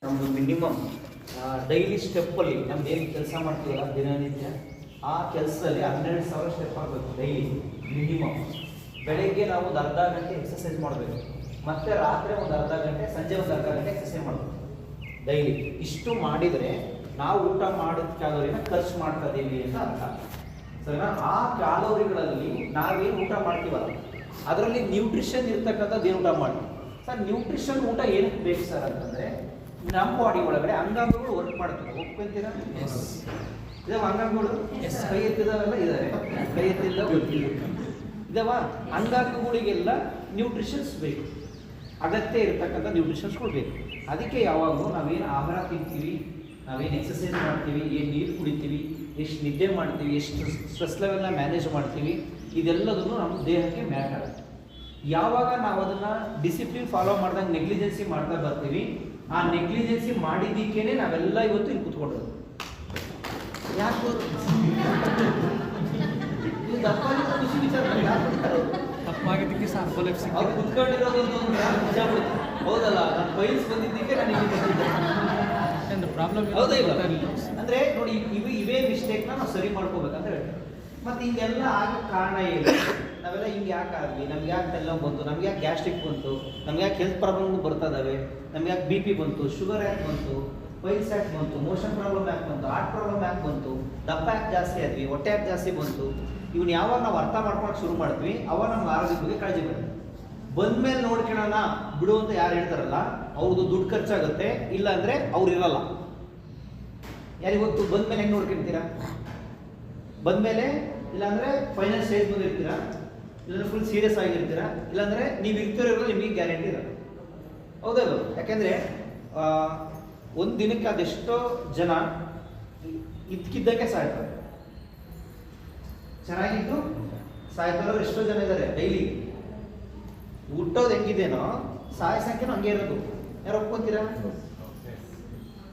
ನಮ್ಮದು minimum daily ಸ್ಟೆಪ್ಪಲ್ಲಿ ನಮ್ದು ಏನು ಕೆಲಸ ಮಾಡ್ತೀವಲ್ಲ ದಿನನಿತ್ಯ ಆ ಕೆಲಸದಲ್ಲಿ 12,000 ಸ್ಟೆಪ್ ಆಗಬೇಕು ಡೈಲಿ ಮಿನಿಮಮ್. ಬೆಳಗ್ಗೆ ನಾವು ಒಂದು ಅರ್ಧ ಗಂಟೆ ಎಕ್ಸಸೈಸ್ ಮಾಡಬೇಕು, ಮತ್ತು ರಾತ್ರಿ ಒಂದು ಅರ್ಧ ಗಂಟೆ, ಸಂಜೆ ಒಂದು ಅರ್ಧ ಗಂಟೆ ಎಕ್ಸಸೈಸ್ ಮಾಡಬೇಕು ಡೈಲಿ. ಇಷ್ಟು ಮಾಡಿದರೆ ನಾವು ಊಟ ಮಾಡಿದ ಕ್ಯಾಲೋರಿನ ಖರ್ಚು ಮಾಡ್ತಾ ಇದ್ದೀವಿ ಅಂತ ಅರ್ಥ. ಸರಿನಾ? ಆ ಕ್ಯಾಲೋರಿಗಳಲ್ಲಿ ನಾವೇನು ಊಟ ಮಾಡ್ತೀವಲ್ಲ ಅದರಲ್ಲಿ ನ್ಯೂಟ್ರಿಷನ್ ಇರ್ತಕ್ಕಂಥದ್ದು ಏನು ಊಟ ಮಾಡ್ತೀವಿ. ಸರ್ ನ್ಯೂಟ್ರಿಷನ್ ಊಟ ಏನಕ್ಕೆ ಬೇಕು ಸರ್ ಅಂತಂದರೆ, ನಮ್ಮ ಬಾಡಿ ಒಳಗಡೆ ಅಂಗಾಂಗಗಳು ವರ್ಕ್ ಮಾಡ್ತವೆ. ಒಪ್ಕೊಂತೀರಾ? ಇದಾವ ಅಂಗಾಂಗಗಳು? ಕೈ ಎತ್ತಿದವೆಲ್ಲ ಇದ್ದಾರೆ, ಕೈ ಎತ್ತಿಲ್ಲ ಇದಾವ. ಅಂಗಾಂಗಗಳಿಗೆಲ್ಲ ನ್ಯೂಟ್ರಿಷನ್ಸ್ ಬೇಕು, ಅಗತ್ಯ ಇರತಕ್ಕಂಥ ನ್ಯೂಟ್ರಿಷನ್ಸ್ ಕೊಡಬೇಕು. ಅದಕ್ಕೆ ಯಾವಾಗಲೂ ನಾವೇನು ಆಹಾರ ತಿಂತೀವಿ, ನಾವೇನು ಎಕ್ಸಸೈಸ್ ಮಾಡ್ತೀವಿ, ಏನು ನೀರು ಕುಡಿತೀವಿ, ಎಷ್ಟು ನಿದ್ದೆ ಮಾಡ್ತೀವಿ, ಎಷ್ಟು ಸ್ಟ್ರೆಸ್ ಲೆವೆಲ್ನ ಮ್ಯಾನೇಜ್ ಮಾಡ್ತೀವಿ, ಇದೆಲ್ಲದನ್ನು ನಮ್ಮ ದೇಹಕ್ಕೆ ಮ್ಯಾಟರ್ ಆಗುತ್ತೆ. ಯಾವಾಗ ನಾವು ಅದನ್ನು ಡಿಸಿಪ್ಲಿನ್ ಫಾಲೋ ಮಾಡ್ದಂಗೆ ನೆಗ್ಲಿಜೆನ್ಸಿ ಮಾಡ್ತಾ ಬರ್ತೀವಿ, ಆ ನೆಗ್ಲಿಜೆನ್ಸಿ ಮಾಡಿದ್ದಕ್ಕೇನೆ ನಾವೆಲ್ಲ ಇವತ್ತು ಇಲ್ಲಿ ಕೂತ್ಕೊಂಡಿರೋದು. ಯಾಕೆ ಖುಷಿ ವಿಚಾರ ತಪ್ಪಾಗಿದ್ದಕ್ಕೆ ಅವ್ರು ಕುತ್ಕೊಂಡಿರೋದು ಹೌದಲ್ಲ, ನಾನು ಫೈಲ್ಸ್ ಬಂದಿದ್ದಕ್ಕೆ ನಾನು ಪ್ರಾಬ್ಲಮ್ ಹೌದಾ ಇಲ್ಲ ಅಂದರೆ ನೋಡಿ, ಇವೇ ಮಿಸ್ಟೇಕ್ನ ನಾವು ಸರಿ ಮಾಡ್ಕೋಬೇಕಂತ ಹೇಳ್ತಾರೆ. ಮತ್ತು ಹಿಂಗೆಲ್ಲ ಆಗಕ್ಕೆ ಕಾರಣ ಏನು? ನಾವೆಲ್ಲ ಹಿಂಗೆ ಯಾಕೆ ಆಗಲಿ, ನಮ್ಗೆ ಯಾಕೆ ಎಲ್ಲ ಬಂತು, ನಮ್ಗೆ ಯಾಕೆ ಗ್ಯಾಸ್ಟ್ರಿಕ್ ಬಂತು, ನಮ್ಗೆ ಯಾಕೆ ಹೆಲ್ತ್ ಪ್ರಾಬ್ಲಮ್ಗಳು ಬರ್ತಾ ಇದ್ದಾವೆ, ನಮ್ಗೆ ಯಾಕೆ ಬಿ ಪಿ ಬಂತು, ಶುಗರ್ ಯಾಕೆ ಬಂತು, ಪೈಲ್ಸ್ ಯಾಕೆ ಬಂತು, ಮೋಷನ್ ಪ್ರಾಬ್ಲಮ್ ಯಾಕೆ ಬಂತು, ಹಾರ್ಟ್ ಪ್ರಾಬ್ಲಮ್ ಯಾಕೆ ಬಂತು, ದಪ್ಪ ಯಾಕೆ ಜಾಸ್ತಿ ಆದ್ವಿ, ಹೊಟ್ಟೆ ಯಾಕೆ ಜಾಸ್ತಿ ಬಂತು, ಇವನ್ನ ಯಾವಾಗ ನಾವು ಅರ್ಥ ಮಾಡ್ಕೊಳಕ್ಕೆ ಶುರು ಮಾಡ್ತೀವಿ ಅವಾಗ ನಮ್ಮ ಆರೋಗ್ಯದ ಬಗ್ಗೆ ಕಾಳಜಿ ಬರುತ್ತೆ. ಬಂದ್ಮೇಲೆ ನೋಡ್ಕೊಳ್ಳೋಣ ಬಿಡು ಅಂತ ಯಾರು ಹೇಳ್ತಾರಲ್ಲ ಅವ್ರದ್ದು ದುಡ್ಡು ಖರ್ಚಾಗುತ್ತೆ, ಇಲ್ಲ ಅಂದರೆ ಅವ್ರು ಇರಲ್ಲ. ಯಾರಿಗೊತ್ತು ಬಂದ್ಮೇಲೆ ಹೆಂಗೆ ನೋಡ್ಕೊಳ್ತೀರಾ? ಬಂದಮೇಲೆ ಇಲ್ಲಾಂದರೆ ಫೈನಲ್ ಸ್ಟೇಜ್ ಬಂದಿರ್ತೀರಾ, ಇಲ್ಲಾಂದ್ರೆ ಫುಲ್ ಸೀರಿಯಸ್ ಆಗಿರ್ತೀರಾ, ಇಲ್ಲಾಂದರೆ ನೀವು ಇರ್ತಿರೋಲ್ಲ, ನಿಮಗೆ ಗ್ಯಾರಂಟಿ ಇರಲ್ಲ. ಹೌದಲ್ಲ? ಯಾಕೆಂದರೆ ಒಂದು ದಿನಕ್ಕೆ ಅದೆಷ್ಟೋ ಜನ ಇದ್ಕಿದ್ದಕ್ಕೆ ಸಾಯ್ತಾರೆ, ಚೆನ್ನಾಗಿದ್ದು ಸಾಯ್ತಾರೋ ಎಷ್ಟೋ ಜನ ಇದ್ದಾರೆ. ಡೈಲಿ ಹುಟ್ಟೋದು ಹೆಂಗಿದೇನೋ ಸಾಯ ಸಂಖ್ಯೆನೂ ಹಂಗೆ ಇರೋದು. ಯಾರು ಒಪ್ಕೊಂತೀರಾ?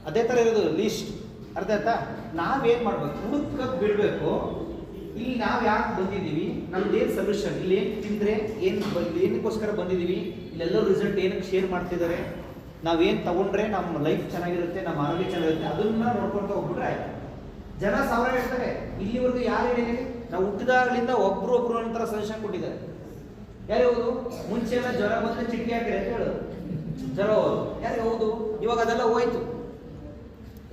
ಅದೇ ಥರ ಇರೋದು ಲೀಸ್ಟ್. ಅರ್ಥ ಆಯ್ತಾ? ನಾವೇನು ಮಾಡ್ಬೇಕು, ಹುಡುಕಕ್ಕೆ ಬಿಡಬೇಕು. ಇಲ್ಲಿ ನಾವು ಯಾಕೆ ಬಂದಿದ್ದೀವಿ, ನಮ್ದೇನು ಸೊಲ್ಯೂಷನ್, ಇಲ್ಲಿ ಏನು ತಿಂದರೆ ಏನಕ್ಕೋಸ್ಕರ ಬಂದಿದ್ದೀವಿ, ಇಲ್ಲೆಲ್ಲರೂ ರಿಸಲ್ಟ್ ಏನಕ್ಕೆ ಶೇರ್ ಮಾಡ್ತಿದ್ದಾರೆ, ನಾವೇನು ತಗೊಂಡ್ರೆ ನಮ್ಮ ಲೈಫ್ ಚೆನ್ನಾಗಿರುತ್ತೆ, ನಮ್ಮ ಆರೋಗ್ಯ ಚೆನ್ನಾಗಿರುತ್ತೆ, ಅದನ್ನ ನೋಡ್ಕೊಳ್ತಾ ಹೋಗ್ಬಿಟ್ರೆ ಆಯ್ತು. ಜನ ಸಾವಿರ ಹೇಳ್ತಾರೆ, ಇಲ್ಲಿವರೆಗೂ ಯಾರು ಹೇಳಿ ನಾವು ಹುಟ್ಟಿದಾಗಲಿಂದ ಒಬ್ರು ನಂತರ ಸಜೆಷನ್ ಕೊಟ್ಟಿದ್ದಾರೆ. ಯಾರು ಹೌದು? ಮುಂಚೆ ಎಲ್ಲ ಜ್ವರ ಬಂದರೆ ಚಿಟ್ಟಿ ಹಾಕಿರಿ ಅಂತ ಹೇಳೋದು, ಜ್ವರ ಹೋದು. ಯಾರು ಹೌದು? ಇವಾಗ ಅದೆಲ್ಲ ಹೋಯ್ತು.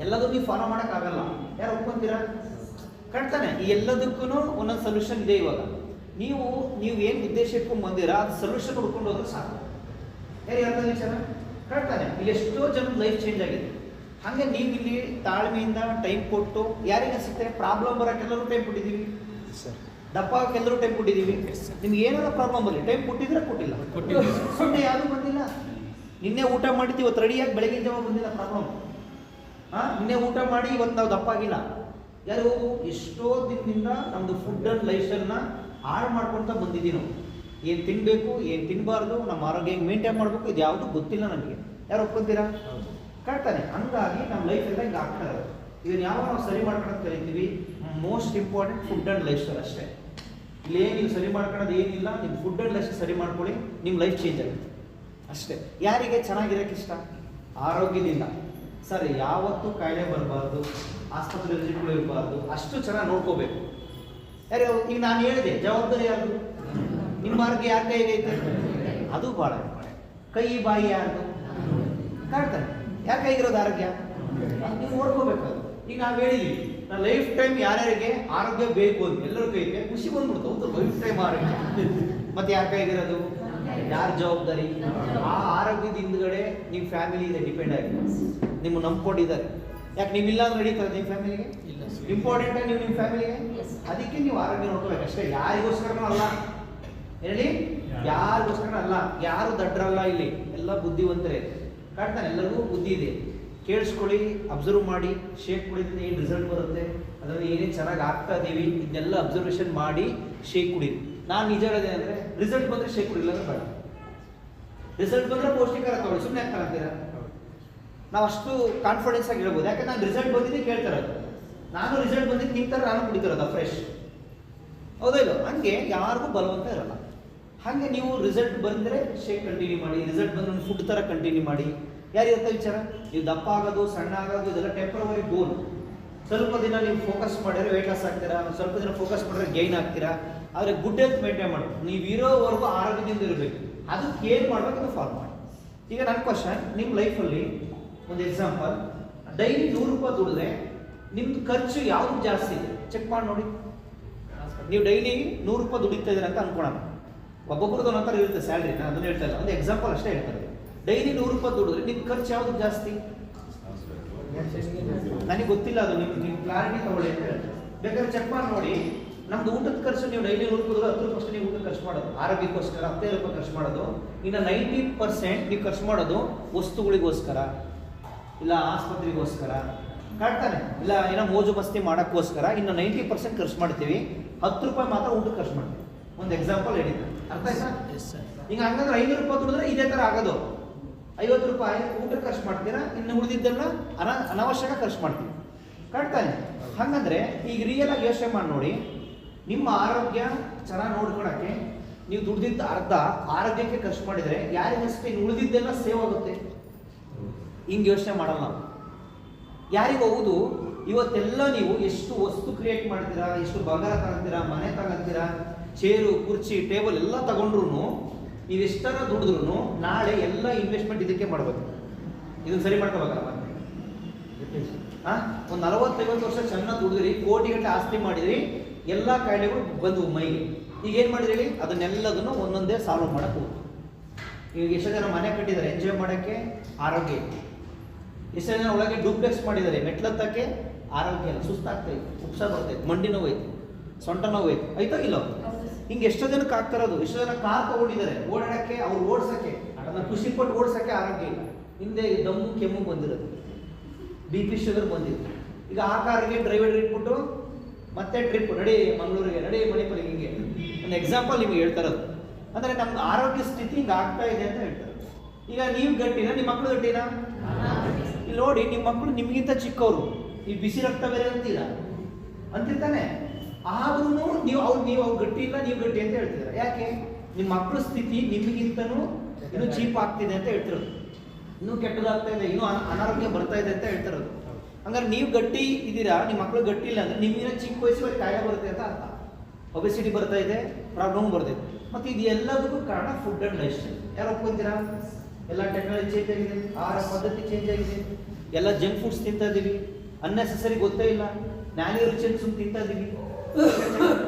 ಎಲ್ಲದೂ ನೀವು ಫಾಲೋ ಮಾಡೋಕ್ಕಾಗಲ್ಲ. ಯಾರು ಒಪ್ಕೊಂತೀರಾ? ಕಟ್ತಾನೆ. ಈ ಎಲ್ಲದಕ್ಕೂ ಒಂದೊಂದು ಸೊಲ್ಯೂಷನ್ ಇದೆ. ಇವಾಗ ನೀವು ಏನು ಉದ್ದೇಶ ಇಟ್ಕೊಂಡು ಬಂದಿರಾ ಅದು ಸೊಲ್ಯೂಷನ್ ಹುಡ್ಕೊಂಡು ಹೋದ್ರೆ ಸಾಕು. ಯಾರು ಅರ್ಥ ವಿಚಾರ? ಕಟ್ತಾನೆ. ಇಲ್ಲಿ ಎಷ್ಟೋ ಜನದ ಲೈಫ್ ಚೇಂಜ್ ಆಗಿದೆ. ಹಾಗೆ ನೀವು ಇಲ್ಲಿ ತಾಳ್ಮೆಯಿಂದ ಟೈಮ್ ಕೊಟ್ಟು, ಯಾರಿಗೆ ಅನಿಸುತ್ತೆ ಪ್ರಾಬ್ಲಮ್ ಬರೋಕ್ಕೆಲ್ಲರೂ ಟೈಮ್ ಕೊಟ್ಟಿದ್ದೀವಿ ಸರ್, ದಪ್ಪ ಎಲ್ಲರೂ ಟೈಮ್ ಕೊಟ್ಟಿದ್ದೀವಿ. ನಿಮ್ಗೆ ಏನಾರ ಪ್ರಾಬ್ಲಮ್ ಬರಲಿ ಟೈಮ್ ಕೊಟ್ಟಿದ್ರೆ ಕೊಟ್ಟಿಲ್ಲ, ಸುಮ್ಮನೆ ಯಾವುದು ಬಂದಿಲ್ಲ. ನಿನ್ನೆ ಊಟ ಮಾಡಿದ್ದು ಇವತ್ತು ರೆಡಿಯಾಗಿ ಬೆಳಗಿನ ಜಾವ ಬಂದಿಲ್ಲ ಪ್ರಾಬ್ಲಮ್. ನಿನ್ನೆ ಊಟ ಮಾಡಿ ಇವತ್ತು ನಾವು ದಪ್ಪ ಆಗಿಲ್ಲ. ಯಾರು? ಎಷ್ಟೋ ದಿನದಿಂದ ನಮ್ಮದು ಫುಡ್ ಆ್ಯಂಡ್ ಲೈಫ್ ಸ್ಟೈಲ್ನ ಹಾಳು ಮಾಡ್ಕೊಳ್ತಾ ಬಂದಿದ್ದೀವಿ ನಾವು. ಏನು ತಿನ್ನಬೇಕು, ಏನು ತಿನ್ನಬಾರ್ದು, ನಮ್ಮ ಆರೋಗ್ಯ ಹೆಂಗೆ ಮೇಂಟೈನ್ ಮಾಡಬೇಕು, ಇದು ಯಾವುದು ಗೊತ್ತಿಲ್ಲ ನಮಗೆ. ಯಾರು ಒಪ್ಕೊಂತೀರಾ? ಕಟ್ತಾನೆ. ಹಂಗಾಗಿ ನಮ್ಮ ಲೈಫ್ ಎಲ್ಲ ಹಿಂಗೆ ಆಗ್ತಾ ಇರೋದು. ಇದನ್ನು ಯಾವಾಗ ನಾವು ಸರಿ ಮಾಡ್ಕೊಳಕ್ಕೆ ಕಲಿತೀವಿ, most important food and life style ಅಷ್ಟೇ. ಇಲ್ಲೇ ನೀವು ಸರಿ ಮಾಡ್ಕೊಳ್ಳೋದು ಏನಿಲ್ಲ, ನಿಮ್ಮ ಫುಡ್ ಆ್ಯಂಡ್ ಲೈಫ್ ಸರಿ ಮಾಡ್ಕೊಳ್ಳಿ, ನಿಮ್ಮ ಲೈಫ್ ಚೇಂಜ್ ಆಗುತ್ತೆ ಅಷ್ಟೇ. ಯಾರಿಗೆ ಚೆನ್ನಾಗಿರೋಕ್ಕೆ ಇಷ್ಟ? ಆರೋಗ್ಯದಿಂದ ಸರ್ ಯಾವತ್ತೂ ಕಾಯಿಲೆ ಬರಬಾರ್ದು, ಆಸ್ಪತ್ರೆ ವಿಸಿಟ್ಗಳು ಇರಬಾರ್ದು, ಅಷ್ಟು ಚೆನ್ನಾಗಿ ನೋಡ್ಕೋಬೇಕು. ಯಾರು? ಈಗ ನಾನು ಹೇಳಿದೆ, ಜವಾಬ್ದಾರಿ ಯಾರ್ದು? ನಿಮ್ಮ ಆರೋಗ್ಯ ಯಾರ ಕೈಗೈತೆ? ಅದು ಭಾಳ ಇಂಪಾರ್ಟೆಂಟ್. ಕೈ ಬಾಯಿ ಯಾರ್ದು? ಕಾಡ್ತಾನೆ. ಯಾರ ಕೈಗಿರೋದು ಆರೋಗ್ಯ? ನೀವು ನೋಡ್ಕೋಬೇಕು. ಅದು ಈಗ ನಾವು ಹೇಳಿದ್ವಿ, ನಾನು ಲೈಫ್ ಟೈಮ್ ಯಾರ್ಯಾರಿಗೆ ಆರೋಗ್ಯ ಬೇಕು ಅಂತ ಎಲ್ಲರ ಕೈಗೆ ಖುಷಿ ಬಂದ್ಬಿಡ್ತು. ಹೌದು, ಲೈಫ್ ಟೈಮ್ ಆರೋಗ್ಯ. ಮತ್ತೆ ಯಾರ ಕೈಗಿರೋದು? ಯಾರ ಜವಾಬ್ದಾರಿ? ಆ ಆರೋಗ್ಯದ ಹಿಂದ್ಗಡೆ ನಿಮ್ಮ ಫ್ಯಾಮಿಲಿ ಇದೆ, ಡಿಪೆಂಡ್ ಆಗಿದೆ. ನಿಮ್ಮ ನಂಬ್ಕೊಂಡಿದ್ದಾರೆ. ಯಾಕೆ ನೀವಿಲ್ಲ ಅಂದ್ರೆ ನಡೀತಾರೆ ನಿಮ್ಮ ಫ್ಯಾಮಿಲಿಗೆ? ಇಂಪಾರ್ಟೆಂಟ್ ನೀವು ನಿಮ್ಮ ಫ್ಯಾಮಿಲಿಗೆ. ಅದಕ್ಕೆ ನೀವು ಆರೋಗ್ಯ ನೋಡ್ಕೋಬೇಕು ಅಷ್ಟೇ. ಯಾರಿಗೋಸ್ಕರನೂ ಅಲ್ಲ ಹೇಳಿ, ಯಾರಿಗೋಸ್ಕರ ಅಲ್ಲ. ಯಾರು ದಡ್ರಲ್ಲ ಇಲ್ಲಿ, ಎಲ್ಲ ಬುದ್ಧಿವಂತರೇ. ಕಾಡ್ತಾನೆ. ಎಲ್ಲರಿಗೂ ಬುದ್ಧಿ ಇದೆ. ಕೇಳಿಸ್ಕೊಳ್ಳಿ, ಅಬ್ಸರ್ವ್ ಮಾಡಿ, ಶೇಕ್ ಕುಡಿದ್ರೆ ಏನು ರಿಸಲ್ಟ್ ಬರುತ್ತೆ, ಅದರಲ್ಲಿ ಏನೇನು ಚೆನ್ನಾಗಿ ಆಗ್ತಾ ಇದ್ದೀವಿ ಇದನ್ನೆಲ್ಲ ಅಬ್ಸರ್ವೇಷನ್ ಮಾಡಿ ಶೇಕ್ ಕುಡೀರಿ. ನಾನು ನಿಜ ಹೇಳಿದೆ ಅಂದರೆ ರಿಸಲ್ಟ್ ಬಂದರೆ ಶೇಕ್ ಕುಡಿಲ್ಲ ಅಂದ್ರೆ ಬೇಡ. ರಿಸಲ್ಟ್ ಬಂದರೆ ಪೌಷ್ಟಿಕರ ತಗೊಳ್ಳಿ. ಸುಮ್ಮನೆ ಯಾಕೆ ತಗೊಳ್ತೀರಾ? ನಾವು ಅಷ್ಟು ಕಾನ್ಫಿಡೆನ್ಸ್ ಆಗಿ ಹೇಳ್ಬೋದು. ಯಾಕಂದ್ರೆ ನಾನು ರಿಸಲ್ಟ್ ಬಂದಿದ್ದೆ ಕೇಳ್ತಿರೋದು, ನಾನು ರಿಸಲ್ಟ್ ಬಂದಿದ್ದು ನಿಮ್ಮ ಥರ ನಾನು ಕುಡಿತಿರೋದು ಫ್ರೆಶ್. ಹೌದಾ ಇಲ್ಲ? ಹಂಗೆ ಯಾರಿಗೂ ಬಲವಂತ ಇರಲ್ಲ. ಹಾಗೆ ನೀವು ರಿಸಲ್ಟ್ ಬಂದರೆ ಶೇಕ್ ಕಂಟಿನ್ಯೂ ಮಾಡಿ, ರಿಸಲ್ಟ್ ಬಂದರೆ ಫುಡ್ ಥರ ಕಂಟಿನ್ಯೂ ಮಾಡಿ. ಯಾರಿರುತ್ತೆ ವಿಚಾರ? ನೀವು ದಪ್ಪ ಆಗೋದು ಸಣ್ಣ ಆಗೋದು ಇದೆಲ್ಲ ಟೆಂಪ್ರವರಿ ಗೋಲ್. ಸ್ವಲ್ಪ ದಿನ ನೀವು ಫೋಕಸ್ ಮಾಡಿದ್ರೆ ವೆಯ್ಟ್ ಲಾಸ್ ಆಗ್ತೀರಾ, ಸ್ವಲ್ಪ ದಿನ ಫೋಕಸ್ ಮಾಡಿದ್ರೆ ಗೈನ್ ಆಗ್ತೀರಾ. ಆದರೆ ಗುಡ್ ಹೆಲ್ತ್ ಮೇಂಟೈನ್ ಮಾಡಿ, ನೀವು ಇರೋವರೆಗೂ ಆರೋಗ್ಯದಿಂದ ಇರಬೇಕು. ಅದಕ್ಕೆ ಏನು ಮಾಡ್ಬೇಕು ಅದು ಫಾಲೋ ಮಾಡಿ. ಈಗ ನನ್ನ ಕ್ವಶನ್, ನಿಮ್ಮ ಲೈಫಲ್ಲಿ ಒಂದು ಎಕ್ಸಾಂಪಲ್, ಡೈಲಿ 100 ರೂಪಾಯಿ ದುಡಿದ್ರೆ ನಿಮ್ದು ಖರ್ಚು ಯಾವ್ದು ಜಾಸ್ತಿ ಇದೆ ಚೆಕ್ ಮಾಡಿ ನೋಡಿ. ನೀವು ಡೈಲಿ 100 ರೂಪಾಯಿ ದುಡಿತಾ ಇದ್ದೀರ ಅಂತ ಅನ್ಕೊಳ್ಳೋಣ. ಒಬ್ಬೊಬ್ರದ್ದು ಒಂಥರ ಇರುತ್ತೆ ಸ್ಯಾಲ್ರಿ, ನಾನು ಅದನ್ನ ಹೇಳ್ತಾ ಇಲ್ಲ, ಒಂದು ಎಕ್ಸಾಂಪಲ್ ಅಷ್ಟೇ ಹೇಳ್ತಾರೆ. ಡೈಲಿ 100 ರೂಪಾಯಿ ದುಡಿದ್ರೆ ನಿಮ್ಮ ಖರ್ಚು ಯಾವ್ದು ಜಾಸ್ತಿ? ನನಗೆ ಗೊತ್ತಿಲ್ಲ, ಅದು ನೀವು ಕ್ಲಾರಿಟಿ ತಗೊಳ್ಳಿ ಅಂತ ಹೇಳ್ತಾರೆ. ಬೇಕಾದ್ರೆ ಚೆಕ್ ಮಾಡಿ ನೋಡಿ. ನಮ್ದು ಊಟದ ಖರ್ಚು ನೀವು ಡೈಲಿ 100 ರೂಪಾಯಿ 10% ನೀವು ಊಟ ಖರ್ಚು ಮಾಡೋದು, ಆರೋಗ್ಯಕ್ಕೋಸ್ಕರ 15 ರೂಪಾಯಿ ಖರ್ಚು ಮಾಡೋದು. ಇನ್ನು 90% ನೀವು ಖರ್ಚು ಮಾಡೋದು ವಸ್ತುಗಳಿಗೋಸ್ಕರ, ಇಲ್ಲ ಆಸ್ಪತ್ರೆಗೋಸ್ಕರ, ಕಾಡ್ತಾನೆ, ಇಲ್ಲ ಏನೋ ಮೋಜು ಮಸ್ತಿ ಮಾಡೋಕ್ಕೋಸ್ಕರ. ಇನ್ನು 90% ಖರ್ಚು ಮಾಡ್ತೀವಿ, 10 ರೂಪಾಯಿ ಮಾತ್ರ ಊಟಕ್ಕೆ ಖರ್ಚು ಮಾಡ್ತೀವಿ. ಒಂದು ಎಕ್ಸಾಂಪಲ್ ಹೇಳಿದ್ದೆ, ಅರ್ಥ ಆಯ್ತಾ? ಈಗ ಹಂಗಂದ್ರೆ 500 ರೂಪಾಯಿ ದುಡಿದ್ರೆ ಇದೇ ಥರ ಆಗೋದು. 50 ರೂಪಾಯಿ ಊಟಕ್ಕೆ ಖರ್ಚು ಮಾಡ್ತೀರಾ, ಇನ್ನು ಉಳಿದಿದ್ದೆಲ್ಲ ಅನಾವಶ್ಯಕ ಖರ್ಚು ಮಾಡ್ತೀವಿ, ಕಾಡ್ತಾನೆ. ಹಾಗಂದ್ರೆ ಈಗ ರಿಯಲ್ ಆಗಿ ಯೋಚನೆ ಮಾಡಿ ನೋಡಿ. ನಿಮ್ಮ ಆರೋಗ್ಯ ಚೆನ್ನಾಗಿ ನೋಡ್ಕೊಳಕ್ಕೆ ನೀವು ದುಡ್ದಿದ್ದ ಅರ್ಧ ಆರೋಗ್ಯಕ್ಕೆ ಖರ್ಚು ಮಾಡಿದರೆ ಯಾರಿಗಷ್ಟೇ ಇನ್ನು ಉಳಿದಿದ್ದೆಲ್ಲ ಸೇವ್ ಆಗುತ್ತೆ. ಹಿಂಗೆ ಯೋಚನೆ ಮಾಡಲ್ಲ ನಾವು. ಯಾರಿಗೆ ಹೋಗುದು? ಇವತ್ತೆಲ್ಲ ನೀವು ಎಷ್ಟು ವಸ್ತು ಕ್ರಿಯೇಟ್ ಮಾಡ್ತೀರಾ, ಎಷ್ಟು ಬಂಗಾರ ತಗೊಂತೀರಾ, ಮನೆ ತಗೊಂತೀರಾ, ಚೇರು ಕುರ್ಚಿ ಟೇಬಲ್ ಎಲ್ಲ ತಗೊಂಡ್ರು ನೀವು ಎಷ್ಟರ ದುಡಿದ್ರು ನಾಳೆ ಎಲ್ಲ ಇನ್ವೆಸ್ಟ್ಮೆಂಟ್ ಇದಕ್ಕೆ ಮಾಡಬೇಕು. ಇದನ್ನು ಸರಿ ಮಾಡ್ಕೋಬೇಕಲ್ಲ. ಒಂದು 40-50 ವರ್ಷ ಚೆನ್ನಾಗಿ ದುಡಿದ್ರಿ, ಕೋಟಿಗಟ್ಟಲೆ ಆಸ್ತಿ ಮಾಡಿದ್ರಿ, ಎಲ್ಲ ಕಾಯಿಲೆಗಳು ಬಂದವು ಮೈಗೆ. ಈಗ ಏನು ಮಾಡಿದ್ರಿ ಹೇಳಿ? ಅದನ್ನೆಲ್ಲದನ್ನು ಒಂದೊಂದೇ ಸಾಲ್ವ್ ಮಾಡಕ್ಕೆ ಹೋಗ್ತು. ಈಗ ಎಷ್ಟು ಜನ ಮನೆ ಕಟ್ಟಿದ್ದಾರೆ ಎಂಜಾಯ್ ಮಾಡೋಕ್ಕೆ, ಆರೋಗ್ಯ. ಎಷ್ಟು ಜನ ಒಳಗೆ ಡೂಪ್ಲೆಕ್ಸ್ ಮಾಡಿದ್ದಾರೆ, ಮೆಟ್ಲತ್ತಕ್ಕೆ ಆರೋಗ್ಯ ಇಲ್ಲ, ಸುಸ್ತಾಗ್ತೈತೆ, ಉಪ್ಸ ಬರ್ತೈತೆ, ಮಂಡಿ ನೋವು ಐತೆ, ಸೊಂಟ ನೋವು ಐತೆ, ಆಯ್ತಾ ಇಲ್ಲ? ಹಿಂಗೆ ಎಷ್ಟೋ ಜನಕ್ಕೆ ಆಗ್ತಾರದು. ಎಷ್ಟೋ ಜನ ಕಾರ್ ತಗೊಂಡಿದ್ದಾರೆ ಓಡಾಡಕ್ಕೆ, ಅವ್ರು ಓಡಿಸೋಕ್ಕೆ, ಅದನ್ನ ಖುಷಿ ಪಟ್ಟು ಓಡಿಸೋಕ್ಕೆ ಆರೋಗ್ಯ ಇಲ್ಲ. ಹಿಂದೆ ದಮ್ಮು ಕೆಮ್ಮು ಬಂದಿರೋದು, BP ಶುಗರ್ ಬಂದಿತ್ತು. ಈಗ ಆ ಕಾರಿಗೆ ಡ್ರೈವರ್ ಇಟ್ಬಿಟ್ಟು ಮತ್ತೆ ಟ್ರಿಪ್ ನಡಿ ಮಂಗಳೂರಿಗೆ, ನಡಿ ಮಣಿಪುರಿಗೆ, ಹಿಂಗೆ ಒಂದು ಎಕ್ಸಾಂಪಲ್ ನಿಮ್ಗೆ ಹೇಳ್ತಾರದು. ಅಂದರೆ ನಮ್ಮ ಆರೋಗ್ಯ ಸ್ಥಿತಿ ಹಿಂಗೆ ಆಗ್ತಾ ಇದೆ ಅಂತ ಹೇಳ್ತಾರೆ. ಈಗ ನೀವು ಗಟ್ಟಿನ, ನಿಮ್ಮ ಮಕ್ಕಳು ಗಟ್ಟಿನ? ಇಲ್ಲಿ ನೋಡಿ, ನಿಮ್ಮ ಮಕ್ಕಳು ನಿಮಗಿಂತ ಚಿಕ್ಕವರು, ಈ ಬಿಸಿ ರಕ್ತ ಬೇರೆ ಅಂತಿರ್ತಾನೆ. ಆದ್ರೂ ನೀವು ಗಟ್ಟಿ ಇಲ್ಲ, ನೀವು ಗಟ್ಟಿ ಅಂತ ಹೇಳ್ತಿದ್ದಾರೆ. ಯಾಕೆ? ನಿಮ್ಮ ಮಕ್ಕಳ ಸ್ಥಿತಿ ನಿಮಗಿಂತನೂ ಇನ್ನೂ ಚೀಪ್ ಆಗ್ತಿದೆ ಅಂತ ಹೇಳ್ತಿರೋದು, ಇನ್ನೂ ಕೆಟ್ಟದಾಗ್ತಾ ಇದೆ, ಇನ್ನೂ ಅನಾರೋಗ್ಯ ಬರ್ತಾ ಇದೆ ಅಂತ ಹೇಳ್ತಿರೋದು. ಹಂಗಾರೆ ನೀವು ಗಟ್ಟಿ ಇದ್ದೀರಾ, ನಿಮ್ಮ ಮಕ್ಕಳು ಗಟ್ಟಿ ಇಲ್ಲ ಅಂದ್ರೆ ನಿಮ್ಗಿನ ಚಿಕ್ಕ ವಯಸ್ಸಲ್ಲಿ ಕಾಯಿಲೆ ಬರುತ್ತೆ ಅಂತ ಅರ್ಥ. ಒಬೆಸಿಟಿ ಬರ್ತಾ ಇದೆ, ಪ್ರಾಬ್ಲಮ್ ಬರ್ತೈತೆ. ಮತ್ತು ಇದು ಎಲ್ಲದಕ್ಕೂ ಕಾರಣ ಫುಡ್ ಆ್ಯಂಡ್ ಲೈಫ್ ಸ್ಟೈಲ್. ಯಾರು ಒಪ್ಕೊಂತೀರಾ? ಎಲ್ಲ ಟೆಕ್ನಾಲಜಿ ಚೇಂಜ್ ಆಗಿದೆ, ಆಹಾರ ಪದ್ಧತಿ ಚೇಂಜ್ ಆಗಿದೆ, ಎಲ್ಲ ಜಂಕ್ ಫುಡ್ಸ್ ತಿಂತಾ ಇದ್ದೀವಿ, ಅನ್ನೆಸೆಸರಿ ಗೊತ್ತೇ ಇಲ್ಲ, ನ್ಯಾನಿ ರುಚಿಯನ್ನು ಸುಮ್ಮನೆ ತಿಂತಾ ಇದ್ದೀವಿ.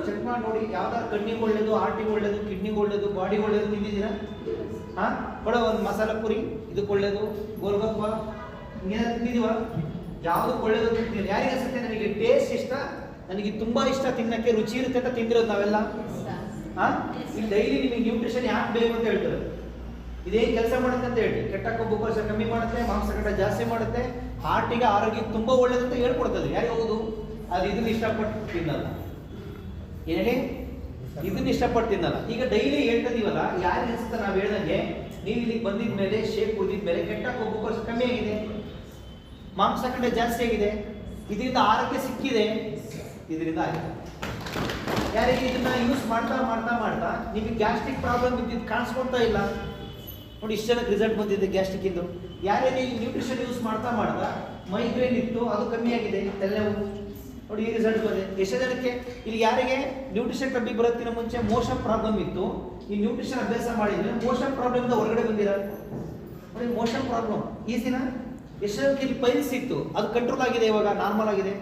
ಚೆಕ್ ಮಾಡಿ ನೋಡಿ, ಯಾವ್ದಾರು ಕಣ್ಣಿಗೆ ಒಳ್ಳೇದು, ಹಾರ್ಟಿಗೆ ಒಳ್ಳೇದು, ಕಿಡ್ನಿಗೆ ಒಳ್ಳೇದು, ಬಾಡಿಗೆ ಒಳ್ಳೇದು ತಿಂದಿದ್ದೀರಾ? ಕೊಡೋ ಒಂದು ಮಸಾಲ ಪುರಿ, ಇದಕ್ಕೆ ಒಳ್ಳೇದು, ಗೋಲ್ಗಪ್ಪ, ಹಿಂಗೇನಾದ್ರು ತಿಂದಿದೀವ? ಯಾವುದಕ್ಕೆ ಒಳ್ಳೇದು ತಿಂತೀವಿ? ಯಾರಿಗೆ ಅನ್ಸುತ್ತೆ ನನಗೆ ಟೇಸ್ಟ್ ಇಷ್ಟ, ನನಗೆ ತುಂಬಾ ಇಷ್ಟ, ತಿನ್ನಕ್ಕೆ ರುಚಿ ಇರುತ್ತೆ ಅಂತ ತಿಂದಿರೋದು ನಾವೆಲ್ಲ? ಇಲ್ಲಿ ಡೈಲಿ ನಿಮಗೆ ನ್ಯೂಟ್ರಿಷನ್ ಯಾಕೆ ಬೇಕು ಅಂತ ಹೇಳ್ತಾರೆ. ಇದೇನು ಕೆಲಸ ಮಾಡುತ್ತೆ ಅಂತ ಹೇಳಿ, ಕೆಟ್ಟ ಕೊಬ್ಬು ಕೋಶ ಕಮ್ಮಿ ಮಾಡುತ್ತೆ, ಮಾಂಸಕಟ ಜಾಸ್ತಿ ಮಾಡುತ್ತೆ, ಹಾರ್ಟಿಗೆ ಆರೋಗ್ಯಕ್ಕೆ ತುಂಬಾ ಒಳ್ಳೇದು ಅಂತ ಹೇಳ್ಕೊಡ್ತದೆ. ಯಾರಿಗೆ ಹೌದು? ಅದು ಇದನ್ನ ಇಷ್ಟಪಟ್ಟು ತಿನ್ನಲ್ಲ. ಏನ್ ಹೇಳಿ? ಇದನ್ನ ಇಷ್ಟಪಟ್ಟು ತಿನ್ನಲ್ಲ. ಈಗ ಡೈಲಿ ಹೇಳ್ತಿದೀವಲ್ಲ, ಯಾರಿಗೆ ಅನ್ಸುತ್ತೆ ನಾವು ಹೇಳ್ದಂಗೆ, ನೀವು ಇಲ್ಲಿಗೆ ಬಂದಿದ ಮೇಲೆ, ಶೇಪ್ ಉಳಿದಿದ ಮೇಲೆ ಕೆಟ್ಟ ಕೊಬ್ಬು ಕೋಶ ಕಮ್ಮಿ ಆಗಿದೆ, ಮಾಂಸಕಟ ಜಾಸ್ತಿ ಆಗಿದೆ, ಇದರಿಂದ ಆರೋಗ್ಯ ಸಿಕ್ಕಿದೆ, ಇದರಿಂದ ಆಗಿದೆ. ಯಾರಿಗೆ ಇದನ್ನ ಯೂಸ್ ಮಾಡ್ತಾ ಮಾಡ್ತಾ ಮಾಡ್ತಾ ನಿಮಗೆ ಗ್ಯಾಸ್ಟ್ರಿಕ್ ಪ್ರಾಬ್ಲಮ್ ಇದ್ದಿದ್ದು ಕಾಣಿಸ್ಕೊಳ್ತಾ ಇಲ್ಲ ನೋಡಿ, ಇಷ್ಟು ಜನಕ್ಕೆ ರಿಸಲ್ಟ್ ಬಂದಿದೆ ಗ್ಯಾಸ್ಟ್ರಿಕ್ ಇಂದು. ಯಾರ್ಯಾರು ಈ ನ್ಯೂಟ್ರಿಷನ್ ಯೂಸ್ ಮಾಡ್ತಾ ಮಾಡ್ತಾ ಮೈಗ್ರೇನ್ ಇತ್ತು, ಅದು ಕಮ್ಮಿ ಆಗಿದೆ, ತಲೆನೋವು ನೋಡಿ, ಈ ರಿಸಲ್ಟ್ ಬಂದಿದೆ. ಎಷ್ಟು ಜನಕ್ಕೆ ಇಲ್ಲಿ ಯಾರಿಗೆ ನ್ಯೂಟ್ರಿಷನ್ ಕಮ್ಮಿ ಬರೋದಕ್ಕಿಂತ ಮುಂಚೆ ಮೋಷನ್ ಪ್ರಾಬ್ಲಮ್ ಇತ್ತು, ಈ ನ್ಯೂಟ್ರಿಷನ್ ಅಭ್ಯಾಸ ಮಾಡಿದ್ರೆ ಮೋಷನ್ ಪ್ರಾಬ್ಲಮ್ ಇಂದ ಹೊರಗಡೆ ಬಂದಿರ ನೋಡಿ. ಮೋಷನ್ ಪ್ರಾಬ್ಲಮ್ ಈಸಿನ ಎಷ್ಟು ಜನಕ್ಕೆ ಇಲ್ಲಿ ಪೈಲ್ಸ್ ಇತ್ತು, ಅದು ಕಂಟ್ರೋಲ್ ಆಗಿದೆ, ಇವಾಗ ನಾರ್ಮಲ್ ಆಗಿದೆ,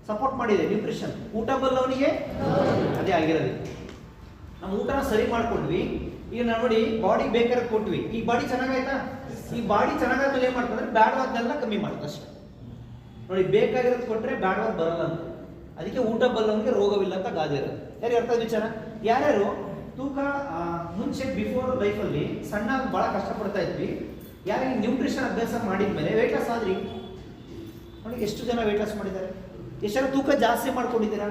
ಸಪೋರ್ಟ್ ಮಾಡಿದೆ ನ್ಯೂಟ್ರಿಷನ್. ಊಟ ಬಲ್ಲವನಿಗೆ ಅದೇ ಆಗಿರೋದು. ನಮ್ಮ ಊಟನ ಸರಿ ಮಾಡ್ಕೊಂಡ್ವಿ, ಈಗ ನಾವು ನೋಡಿ ಬಾಡಿ ಬೇಕಾದ್ರೆ ಕೊಟ್ವಿ, ಈ ಬಾಡಿ ಚೆನ್ನಾಗಾಯ್ತಾ? ಈ ಬಾಡಿ ಚೆನ್ನಾಗಾದ್ಮೇಲೆ ಏನ್ ಮಾಡ್ತಂದ್ರೆ ಬ್ಯಾಡವಾದ್ನೆಲ್ಲ ಕಮ್ಮಿ ಮಾಡುತ್ತೆ ಅಷ್ಟೇ ನೋಡಿ. ಬೇಕಾಗಿರೋದು ಕೊಟ್ರೆ ಬ್ಯಾಡವಾದ್ ಬರಲ್ಲ ಅಂತ, ಅದಕ್ಕೆ ಊಟ ಬಲ್ಲವನಿಗೆ ರೋಗವಿಲ್ಲ ಅಂತ ಗಾದೆ ಇರೋದು. ಯಾರಿಗೆ ಅರ್ಥ ವಿಚಾರ? ಯಾರ್ಯಾರು ತೂಕ ಮುಂಚೆ ಬಿಫೋರ್ ಲೈಫಲ್ಲಿ ಸಣ್ಣ ಬಹಳ ಕಷ್ಟಪಡ್ತಾ ಇದ್ವಿ, ಯಾರಿಗೆ ನ್ಯೂಟ್ರಿಷನ್ ಅಭ್ಯಾಸ ಮಾಡಿದ್ಮೇಲೆ ವೇಟ್ ಲಾಸ್ ಆದ್ರಿ ನೋಡಿ. ಎಷ್ಟು ಜನ ವೇಟ್ ಲಾಸ್ ಮಾಡಿದ್ದಾರೆ? ಎಷ್ಟು ಜನ ತೂಕ ಜಾಸ್ತಿ ಮಾಡ್ಕೊಂಡಿದ್ದೀರಾ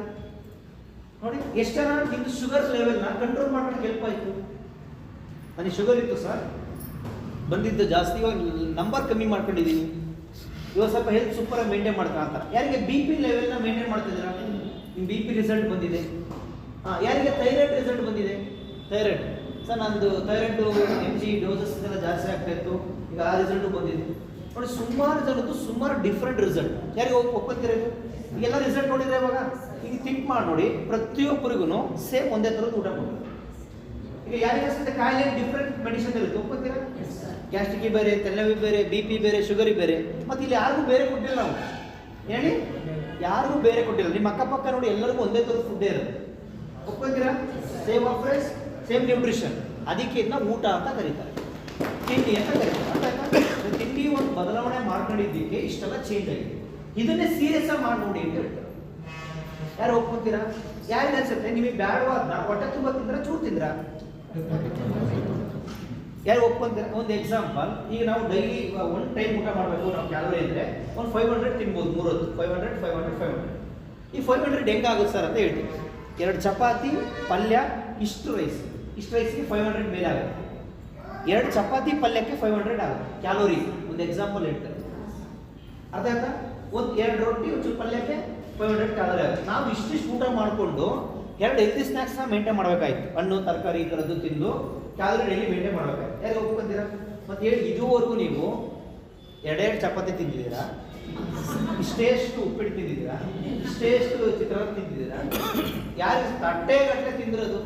ನೋಡಿ? ಎಷ್ಟು ಜನ ನಿಮ್ದು ಶುಗರ್ ಲೆವೆಲ್ನ ಕಂಟ್ರೋಲ್ ಮಾಡ್ಕೊಂಡು ಹೆಲ್ಪ್ ಆಯಿತು? ನನಗೆ ಶುಗರ್ ಇತ್ತು ಸರ್, ಬಂದಿದ್ದು ಜಾಸ್ತಿ, ಇವಾಗ ನಂಬರ್ ಕಮ್ಮಿ ಮಾಡ್ಕೊಂಡಿದ್ದೀನಿ, ಇವಾಗ ಸ್ವಲ್ಪ ಹೆಲ್ತ್ ಸೂಪರ್ ಆಗಿ ಮೇಂಟೈನ್ ಮಾಡ್ತಾ ಅಂತ. ಯಾರಿಗೆ BP ಲೆವೆಲ್ನ ಮೇಂಟೈನ್ ಮಾಡ್ತಿದ್ದೀರಾ? ನಿಮ್ಮ BP ರಿಸಲ್ಟ್ ಬಂದಿದೆ. ಯಾರಿಗೆ ಥೈರಾಯ್ಡ್ ರಿಸಲ್ಟ್ ಬಂದಿದೆ? ಥೈರಾಯ್ಡ್ ಸರ್, ನಂದು ಥೈರಾಯ್ಡ್ MG ಡೋಸಸ್ ಎಲ್ಲ ಜಾಸ್ತಿ ಆಗ್ತಾ ಇತ್ತು, ಈಗ ಆ ರಿಸಲ್ಟು ಬಂದಿದೆ. ನೋಡಿ ಸುಮಾರು ಜನದ್ದು ಸುಮಾರು ಡಿಫ್ರೆಂಟ್ ರಿಸಲ್ಟ್. ಯಾರಿಗೆ ಒಪ್ಕೊಂತೀರ ಇದು? ಈಗೆಲ್ಲ ರಿಸಲ್ಟ್ ನೋಡಿದ್ರೆ ಇವಾಗ ಈಗ ಥಿಂಕ್ ಮಾಡಿ ನೋಡಿ, ಪ್ರತಿಯೊಬ್ಬರಿಗೂ ಸೇಮ್ ಒಂದೇ ಥರದ್ದು ಊಟ ಕೊಡ್ತಾರೆ. ಈಗ ಯಾರಿಗೆ ಅನ್ಸುತ್ತೆ ಕಾಯಿಲೆ ಡಿಫ್ರೆಂಟ್ ಮೆಡಿಸಿನ್ ಇರುತ್ತೆ, ಒಪ್ಕೊಂತೀರಾ? ಗ್ಯಾಸ್ಟ್ರಿಕ್ ಬೇರೆ, ತಲೆನೋವು ಬೇರೆ, BP ಬೇರೆ, ಶುಗರಿ ಬೇರೆ. ಮತ್ತು ಇಲ್ಲಿ ಯಾರಿಗೂ ಬೇರೆ ಕೊಟ್ಟಿಲ್ಲ ನಾವು, ಹೇಳಿ, ಯಾರಿಗೂ ಬೇರೆ ಕೊಟ್ಟಿಲ್ಲ. ನಿಮ್ಮ ಅಕ್ಕಪಕ್ಕ ನೋಡಿ ಎಲ್ಲರಿಗೂ ಒಂದೇ ಥರದ ಫುಡ್ಡೇ ಇರುತ್ತೆ, ಒಪ್ಕೊಂತೀರಾ? ಸೇಮ್ ಆಫ್ರೆಸ್, ಸೇಮ್ ನ್ಯೂಟ್ರಿಷನ್. ಅದಕ್ಕೆ ಇದನ್ನ ಊಟ ಅಂತ ಕರೀತಾರೆ, ತಿಂಡಿ ಅಂತ ಕರೀತಾರೆ. ತಿಂಡಿ ಒಂದು ಬದಲಾವಣೆ ಮಾಡ್ಕೊಂಡಿದ್ದಕ್ಕೆ ಇಷ್ಟೆಲ್ಲ ಚೇಂಜ್ ಆಗಿದೆ. ಇದನ್ನೇ ಸೀರಿಯಸ್ ಆಗಿ ಮಾಡಿ ನೋಡಿ ಅಂತ ಹೇಳ್ತಾರೆ. ಯಾರು ಒಪ್ಕೊಂತೀರಾ? ಯಾರಿಗೆ ಅನ್ಸುತ್ತೆ ನಿಮಗೆ ಬ್ಯಾಡವಾದ ಹೊಟ್ಟೆ ತುಂಬ ತಿಂದ್ರ ಚೂರು ತಿಂದ್ರ? ಯಾರು ಒಪ್ಕೊಂತೀರಾ? ಒಂದು ಎಕ್ಸಾಂಪಲ್, ಈಗ ನಾವು ಡೈಲಿ ಒಂದು ಟೈಮ್ ಊಟ ಮಾಡಬೇಕು, ನಾವು ಕ್ಯಾಲೋರಿ ಅಂದರೆ ಒಂದು 500 ತಿನ್ಬೋದು, 3 ಹೊತ್ತು 500 500 500. ಈ 500 ಹೆಂಗಾಗುತ್ತೆ ಸರ್ ಅಂತ ಹೇಳ್ತೀವಿ. 2 ಚಪಾತಿ ಪಲ್ಯ, ಇಷ್ಟು ರೈಸ್ಗೆ 500 ಮೇಲೆ ಆಗುತ್ತೆ. 2 ಚಪಾತಿ ಪಲ್ಯಕ್ಕೆ 500 ಆಗುತ್ತೆ ಕ್ಯಾಲೋರಿ. ಒಂದು ಎಕ್ಸಾಂಪಲ್ ಹೇಳ್ತಾರೆ, ಅರ್ಥ ಆಯ್ತಾ? ಒಂದು 2 ರೊಟ್ಟಿ ಒಂಚೂರು ಪಲ್ಯಕ್ಕೆ 500 ಕ್ಯಾಲೋರಿ ಆಗುತ್ತೆ. ನಾವು ಇಷ್ಟಿಷ್ಟು ಊಟ ಮಾಡಿಕೊಂಡು 2 ಹೆಲ್ತಿ ಸ್ನ್ಯಾಕ್ಸ್ನ ಮೇಂಟೈನ್ ಮಾಡಬೇಕಾಯ್ತು. ಹಣ್ಣು ತರಕಾರಿ ಈ ಥರದ್ದು ತಿಂದು ಕ್ಯಾಲೋರಿ ಡೈಲಿ ಮೇಂಟೈನ್ ಮಾಡಬೇಕಾಯ್ತು. ಯಾರು ಒಪ್ಕೊಂತೀರಾ? ಮತ್ತು ಹೇಳಿ, ಇದುವರೆಗೂ ನೀವು 2 ಚಪಾತಿ ತಿಂದಿದ್ದೀರಾ, ಇಷ್ಟೇಷ್ಟು ಉಪ್ಪಿಟ್ಟು ತಿಂದಿದ್ದೀರಾ, ಇಷ್ಟೇಷ್ಟು ಚಿತ್ರಾನ್ನ ತಿಂದಿದ್ದೀರಾ? ಯಾರು ತಟ್ಟೆ ಗಟ್ಟಲೆ ತಿಂದಿರೋದು?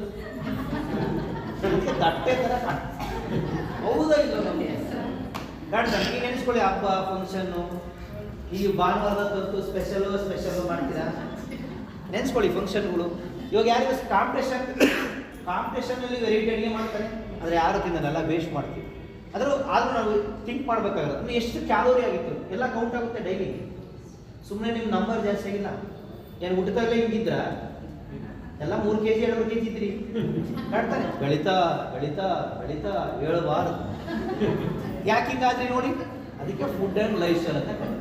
ತಟ್ಟೆ ಥರ ಹೌದಾ ಇಲ್ಲ? ನಮಗೆ ಗಾಡಿ ನನಗೆ ನೆನೆಸ್ಕೊಳ್ಳಿ, ಹಬ್ಬ ಫಂಕ್ಷನ್ನು, ಈ ಭಾನುವಾರದಂತೂ ಸ್ಪೆಷಲು ಮಾಡ್ತೀರಾ, ನೆನೆಸ್ಕೊಳ್ಳಿ ಫಂಕ್ಷನ್ಗಳು. ಇವಾಗ ಯಾರಿಗೂ ಕಾಂಪಿಟೇಷನಲ್ಲಿ ವೆರೈಟಿ ಅಡುಗೆ ಮಾಡ್ತಾರೆ, ಆದರೆ ಯಾರು ತಿನ್ನಲ್ಲ, ವೇಸ್ಟ್ ಮಾಡ್ತೀವಿ. ಆದರೂ ನಾವು ಥಿಂಕ್ ಮಾಡಬೇಕಾಗುತ್ತೆ, ಎಷ್ಟು ಕ್ಯಾಲೋರಿ ಆಗಿತ್ತು ಎಲ್ಲ ಕೌಂಟ್ ಆಗುತ್ತೆ ಡೈಲಿ. ಸುಮ್ಮನೆ ನಿಮ್ಮ ನಂಬರ್ ಜಾಸ್ತಿ ಆಗಿಲ್ಲ. ಏನು ಊಟದಲ್ಲೇ ಹಿಂಗಿದ್ರ ಎಲ್ಲ 3 kg 2 kg ಇದ್ರಿ ಕಾಡ್ತಾನೆ, ಬೆಳೀತಾ ಹೇಳಬಾರದು. ಯಾಕೆ ಹಿಂಗಾದ್ರಿ ನೋಡಿ? ಅದಕ್ಕೆ ಫುಡ್ ಆ್ಯಂಡ್ ಲೈಫ್ ಸ್ಟೈಲ್ ಅಂತ ಕರೀತಾರೆ.